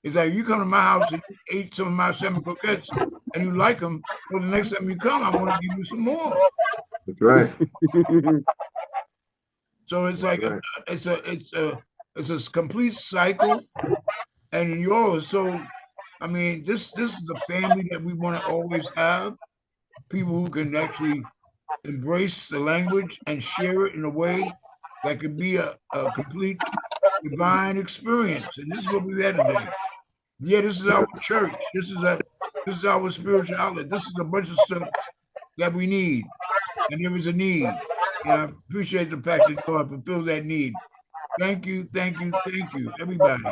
It's like, you come to my house and you ate some of my salmon croquettes and you like them. Well, the next time you come, I want to give you some more. That's right. So it's like it's a complete cycle, and you all are so. I mean, this is a family that we want to always have. People who can actually embrace the language and share it in a way that could be a complete divine experience. And this is what we had today. Yeah, this is our church. This is our spiritual outlet. This is a bunch of stuff that we need. And there is a need. And I appreciate the fact that you have fulfilled that need. Thank you, thank you, thank you, everybody.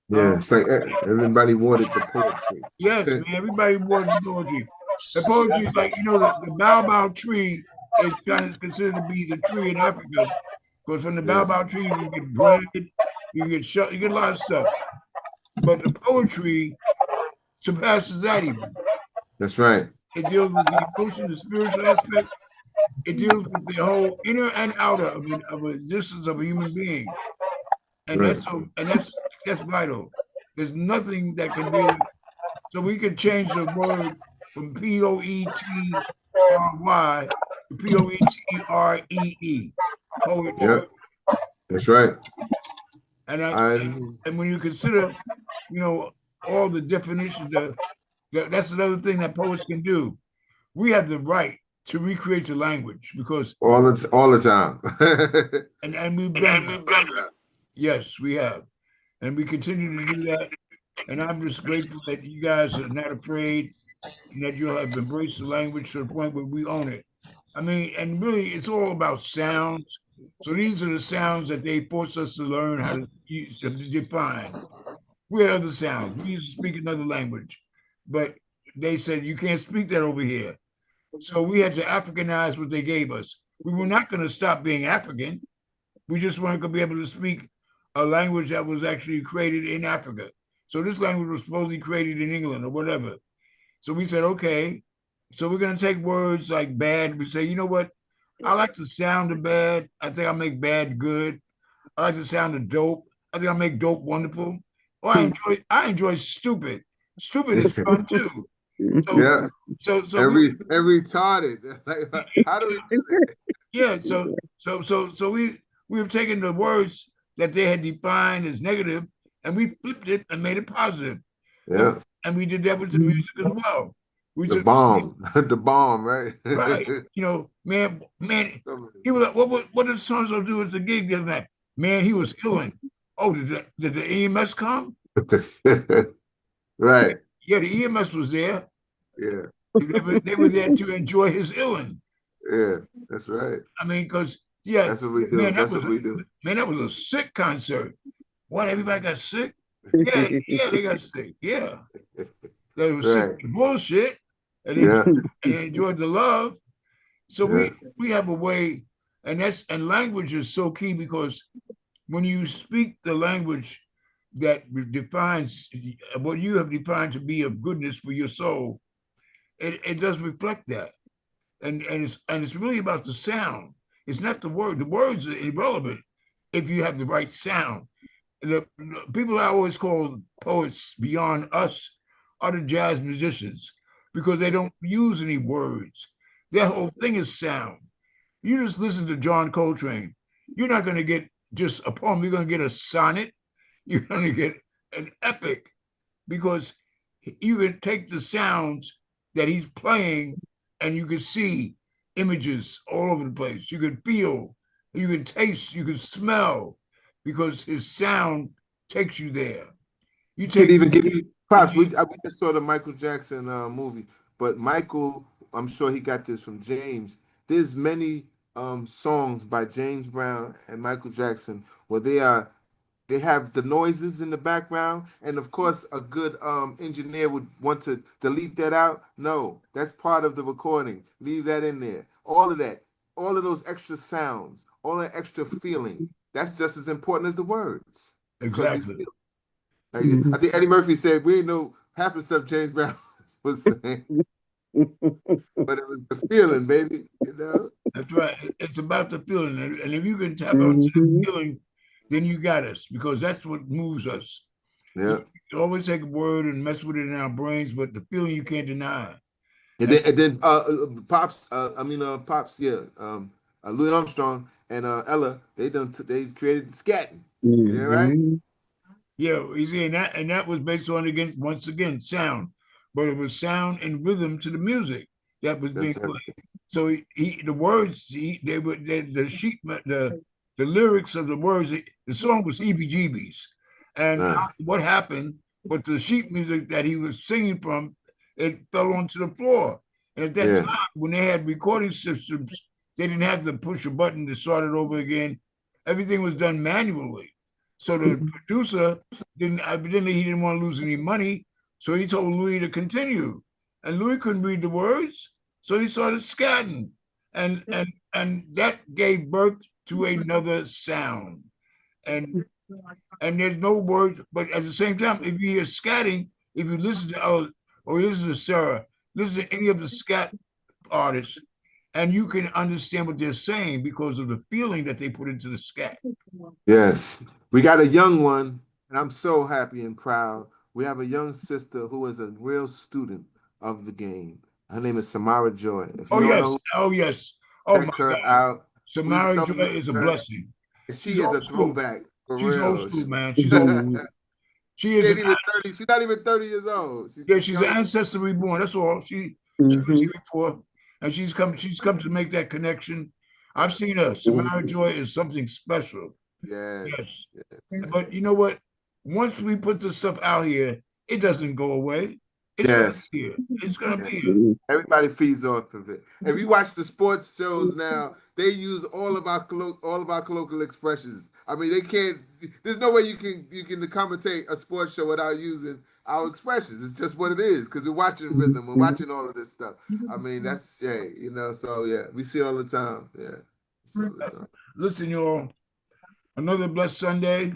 Yeah, it's like everybody wanted the poetry. Yes, man, everybody wanted the poetry. The poetry is like, the baobab tree is kind of considered to be the tree in Africa. Because from the baobab tree, you can get bread, you get a lot of stuff. But the poetry surpasses that even. That's right. It deals with the emotion, the spiritual aspect. It deals with the whole inner and outer of a existence of a human being. And that's vital. There's nothing that can deal with. So we could change the word from Poetry to Poetree. Poetry. Yep. That's right. And when you consider, all the definitions, that's another thing that poets can do. We have the right to recreate the language because all the time. and we've done that. Yes, we have. And we continue to do that. And I'm just grateful that you guys are not afraid and that you have embraced the language to the point where we own it. I mean, and really, it's all about sounds. So these are the sounds that they force us to learn how to use, to define. We had other sounds. We used to speak another language, but they said you can't speak that over here. So we had to Africanize what they gave us. We were not going to stop being African. We just weren't going to be able to speak a language that was actually created in Africa. So this language was supposedly created in England or whatever. So we said, okay, so we're going to take words like bad. We say, you know what? I like the sound of bad. I think I'll make bad good. I like the sound of dope. I think I'll make dope wonderful. Oh, I enjoy stupid. Stupid is fun too. So and retarded. Like, how do we do that? Yeah, so we've taken the words that they had defined as negative and we flipped it and made it positive. Yeah. And we did that with the music as well. The bomb, right? Right. Man, he was like, what did so-and-so do at the gig the other night? Man, he was killing. Oh, did the EMS come? Right. Yeah, the EMS was there. Yeah. They were there to enjoy his illing. Yeah, that's right. I mean, because that's what we do. Man, that's what we do. Man, that was a sick concert. What? Everybody got sick? Yeah, they got sick. Yeah, they were sick of bullshit, and they enjoyed the love. So we have a way, and language is so key because when you speak the language that defines what you have defined to be of goodness for your soul, it does reflect that. And it's really about the sound. It's not the word. The words are irrelevant if you have the right sound. The people I always call poets beyond us are the jazz musicians because they don't use any words. Their whole thing is sound. You just listen to John Coltrane. You're not going to get just a poem. You're going to get a sonnet. You're going to get an epic because you can take the sounds that he's playing and you can see images all over the place. You can feel, you can taste, you can smell, because his sound takes you there. You could even give you props. We just saw the Michael Jackson movie, but Michael, I'm sure he got this from James. There's many songs by James Brown and Michael Jackson where they have the noises in the background, and of course a good engineer would want to delete that out. No, that's part of the recording. Leave that in there. All of that, all of those extra sounds, all that extra feeling, that's just as important as the words. Exactly. I think Eddie Murphy said we didn't know half the stuff James Brown was saying, but it was the feeling, baby. That's right. It's about the feeling, and if you can tap onto the feeling, then you got us, because that's what moves us. Yeah. You always take a word and mess with it in our brains, but the feeling you can't deny. And then Pops, Louis Armstrong and Ella, they created the scatting. Mm-hmm. Yeah, right. Yeah, you see, and that was based on once again sound, but it was sound and rhythm to the music that was being played. So the words they were the sheet the lyrics of the words. The song was EBGBs, and what happened? But the sheet music that he was singing from, it fell onto the floor. And at that time, when they had recording systems, they didn't have to push a button to start it over again. Everything was done manually. So the producer evidently he didn't want to lose any money, so he told Louis to continue. And Louis couldn't read the words, so he started scatting. And that gave birth to another sound. And there's no words, but at the same time, if you hear scatting, if you listen to or listen to Sarah, listen to any of the scat artists, and you can understand what they're saying because of the feeling that they put into the scat. Yes. We got a young one, and I'm so happy and proud. We have a young sister who is a real student of the game. Her name is Samara Joy. If you don't know check her out. Samara Joy is a blessing. She is a throwback for She's real. old school, man. She's old school. She is ain't even 30. She's not even 30 years old. She's an ancestor reborn. That's all. She was here before, and she's come to make that connection. I've seen her. Samara Joy is something special. Yes. But you know what? Once we put this stuff out here, it doesn't go away. It's gonna be here. It's gonna be here. Everybody feeds off of it. If you watch the sports shows now, they use all of our colloquial expressions. I mean, they can't. There's no way you can commentate a sports show without using our expressions. It's just what it is because we're watching rhythm, we're watching all of this stuff. I mean, that's So yeah, we see it all the time. Yeah. Listen, y'all. Another blessed Sunday.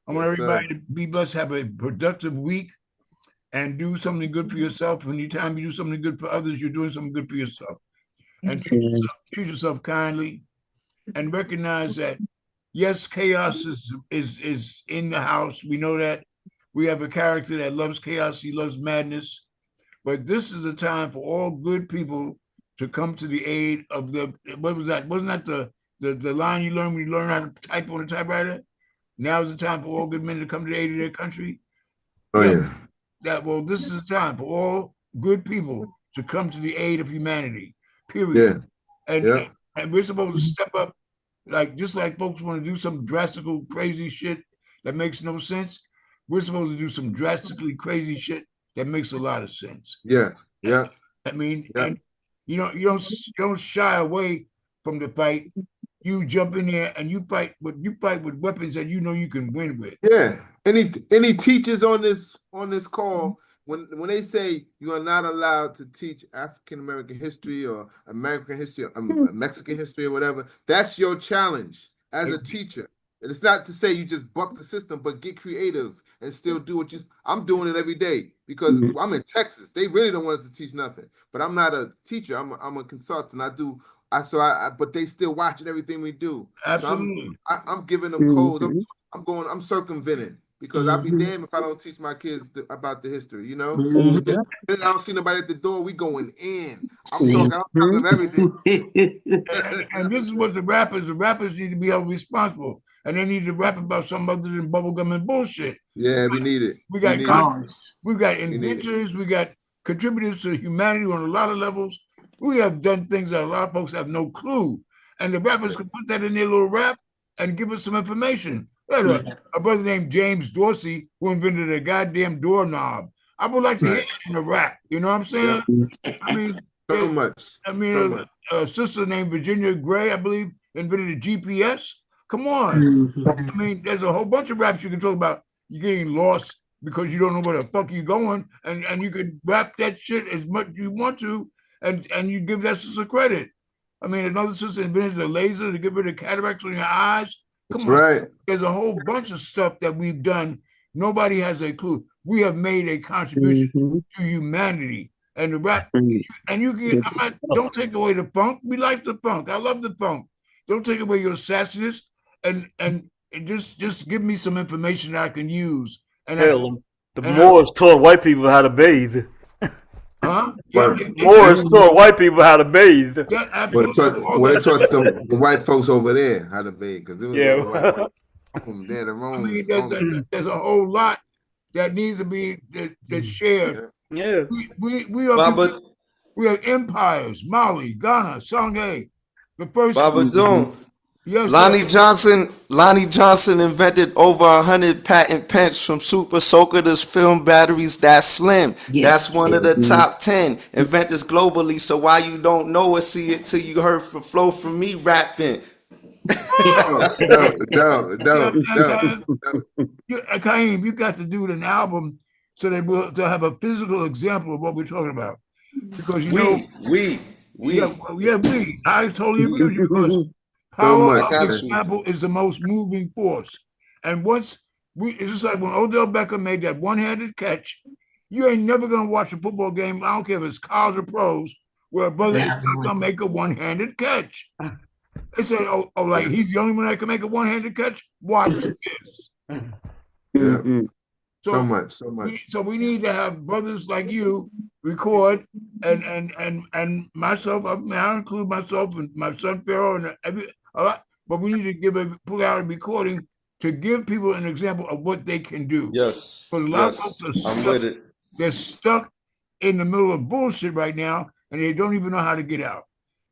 I want everybody to be blessed, have a productive week, and do something good for yourself. Anytime you do something good for others, you're doing something good for yourself. And treat yourself kindly, and recognize that yes, chaos is in the house. We know that. We have a character that loves chaos. He loves madness. But this is a time for all good people to come to the aid of the. What was that? Wasn't that the line you learn when you learn how to type on a typewriter? Now is the time for all good men to come to the aid of their country. This is the time for all good people to come to the aid of humanity. Period. And we're supposed to step up, just like folks want to do some drastical, crazy shit that makes no sense. We're supposed to do some drastically crazy shit that makes a lot of sense. I mean, and you don't shy away from the fight. You jump in there and you fight with weapons that you know you can win with. Yeah. Any teachers on this call, when they say you are not allowed to teach African American history or American history, or Mexican history or whatever, that's your challenge as a teacher. And it's not to say you just buck the system, but get creative and still do what I'm doing it every day because I'm in Texas. They really don't want us to teach nothing. But I'm not a teacher. I'm a consultant. But they still watching everything we do. Absolutely. So I'm giving them codes. I'm circumventing because I'll be damned if I don't teach my kids about the history, And then I don't see nobody at the door. We going in. I'm talking everything. And this is what the rappers need to be held responsible. And they need to rap about something other than bubblegum and bullshit. Yeah, we need it. We got inventors, we got contributors to humanity on a lot of levels. We have done things that a lot of folks have no clue. And the rappers can put that in their little rap and give us some information. A brother named James Dorsey who invented a goddamn doorknob. I would like to hear it in a rap. You know what I'm saying? I mean, so much. A sister named Virginia Gray, I believe, invented a GPS. Come on. I mean, there's a whole bunch of raps you can talk about. You're getting lost because you don't know where the fuck you're going. And you can rap that shit as much as you want to, and you give that sister credit. I mean, another sister invented a laser to get rid of cataracts on your eyes. Come on. There's a whole bunch of stuff that we've done. Nobody has a clue. We have made a contribution to humanity. And the rap, and you can, don't take away the funk. We like the funk. I love the funk. Don't take away your sassiness, and just give me some information that I can use. And the Moors taught white people how to bathe. Huh? But Moors taught white people how to bathe. Yeah, well, absolutely. they taught them the white folks over there how to bathe because there was Yeah. other white folks from there, the I mean, Romans. there's a whole lot that needs to be that's shared. Yeah. We are Baba, people, we are empires. Mali, Ghana, Songhai, the first. Baba Doom. Yes, Lonnie sir. Johnson invented over 100 patent pens from Super Soaker to film batteries that slim. Yes. That's one of the top 10 inventors globally. So why you don't know or see it till you heard the flow from me rapping? Kaim, you got to do an album so that we'll to have a physical example of what we're talking about. Because you know, I totally agree with you because power of example is the most moving force. And once it's just like when Odell Beckham made that one-handed catch, you ain't never gonna watch a football game. I don't care if it's college or pros, where a brother is not gonna make a one-handed catch. They say, oh, like he's the only one that can make a one-handed catch. Watch this. Yeah. So much. So we need to have brothers like you record and myself. I mean, I include myself and my son Pharaoh and a lot. But we need to put out a recording to give people an example of what they can do. Yes. But a lot of folks are stuck. They're stuck in the middle of bullshit right now, and they don't even know how to get out.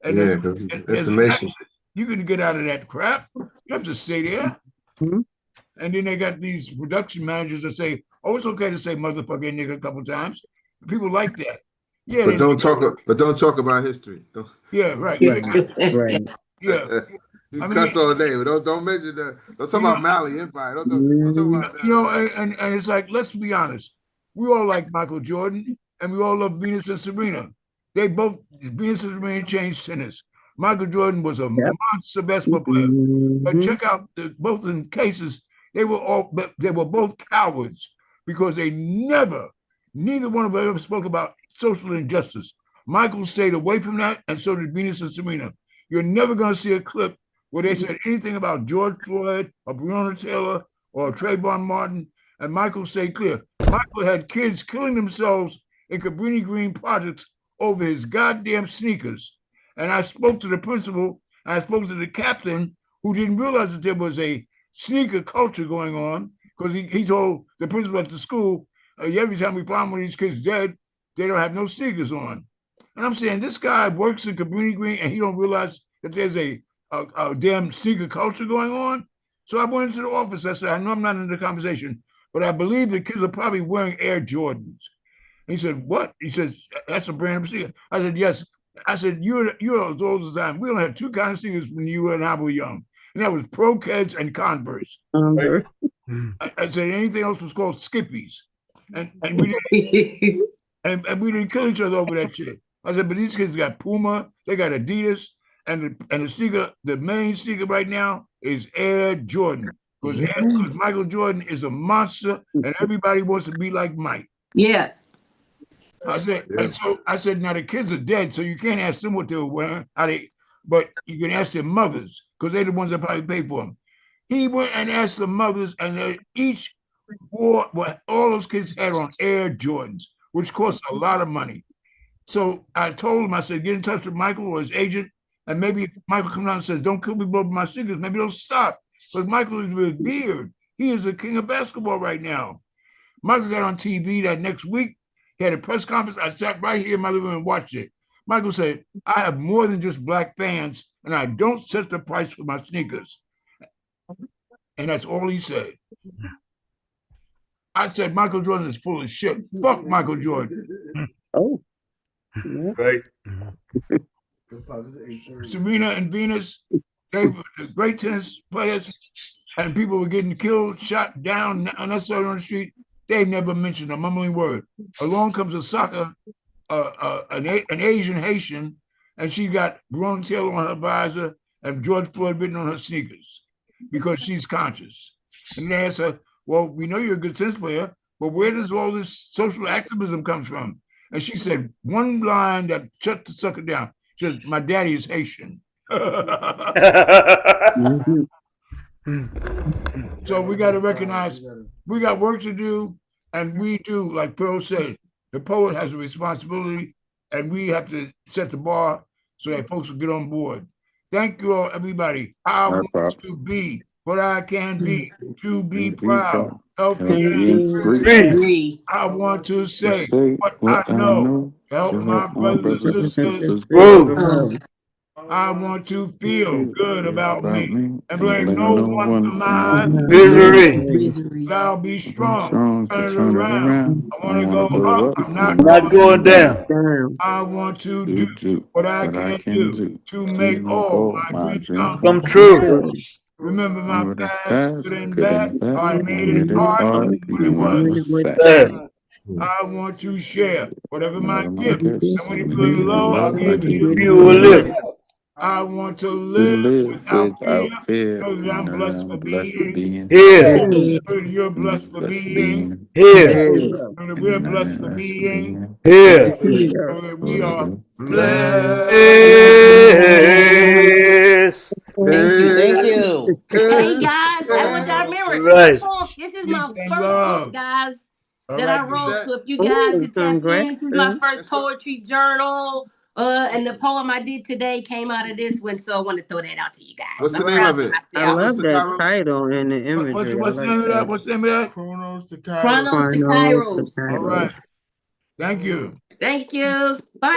And yeah, because information. You can get out of that crap. You have to stay there. Mm-hmm. And then they got these production managers that say, "Oh, it's okay to say motherfucker and nigga a couple times." People like that. Yeah, but don't talk about history. Don't. Yeah, right. Right. Yeah. You cuss all day, but don't mention that. Don't talk about Mali Empire. Don't talk about that. You know, and it's like, let's be honest. We all like Michael Jordan, and we all love Venus and Serena. Venus and Serena changed tennis. Michael Jordan was a monster basketball player. But check out both in cases, they were both cowards because neither one of them ever spoke about social injustice. Michael stayed away from that, and so did Venus and Serena. You're never going to see a clip where they said anything about George Floyd or Breonna Taylor or Trayvon Martin, and Michael stayed clear. Michael had kids killing themselves in Cabrini Green projects over his goddamn sneakers. And I spoke to the principal, and I spoke to the captain, who didn't realize that there was a sneaker culture going on, because he told the principal at the school, every time we find one of these kids dead, they don't have no sneakers on. And I'm saying, this guy works in Cabrini Green, and he don't realize that there's a damn sneaker culture going on. So I went into the office. I said, I know I'm not in the conversation, but I believe the kids are probably wearing Air Jordans. He said, what? He says, that's a brand of sneaker. I said, yes. I said, you're as old as I am. We only had two kinds of sneakers when you and I were young. And that was Pro Keds and Converse. I said, anything else was called Skippies. And we didn't and we didn't kill each other over that shit. I said, but these kids got Puma, they got Adidas, and the sneaker, the main sneaker right now is Air Jordan. Because Michael Jordan is a monster, and everybody wants to be like Mike. Yeah. I said, now the kids are dead, so you can't ask them what they were wearing, but you can ask their mothers, because they're the ones that probably pay for them. He went and asked the mothers, and they each wore what all those kids had on Air Jordans, which cost a lot of money. So I told him, I said, get in touch with Michael or his agent, and maybe if Michael comes out and says, don't kill me over my sneakers, maybe they'll stop. Because Michael is with beard. He is the king of basketball right now. Michael got on TV that next week. He had a press conference. I sat right here in my living room and watched it. Michael said, I have more than just black fans, and I don't set the price for my sneakers. And that's all he said. I said, Michael Jordan is full of shit. Fuck Michael Jordan. Oh. Yeah. Right. Serena and Venus, they were great tennis players, and people were getting killed, shot down unnecessarily on the street. They never mentioned a mumbling word. Along comes a soccer, an Asian Haitian, and she got Breonna Taylor on her visor and George Floyd written on her sneakers because she's conscious. And they asked her, well, we know you're a good tennis player, but where does all this social activism come from? And she said one line that shut the sucker down. She said, my daddy is Haitian. So we got to recognize we got work to do, and we do, like Pearl said, the poet has a responsibility, and we have to set the bar so that folks will get on board. Thank you all, everybody. I want to be what I can be, to be proud, healthy and free. I want to say what I know, help my brothers and sisters grow. I want to feel good about me and blame no one for my misery. I'll be strong, turn it around. I want to go up, I'm not going down. I want to do what I can do to make all my dreams come true. Remember my past, good and bad. I made it hard when it was sad. I want to share whatever my gift. And when you're feeling low, I'll give you a lift. I want to live without fear, because I'm blessed for being here. You're blessed for being here. We're blessed for being here. We are blessed. Thank you. Hey guys, I want y'all to remember this is my first book, guys, that I wrote. So if you guys could tap in, this is my first poetry journal. And the poem I did today came out of this one, so I want to throw that out to you guys. What's the name of it? I love that title and the imagery. What's the name of that? What's the name of that? Chronos to Kairos. Chronos to Kairos. All right. Thank you. Thank you. Bye.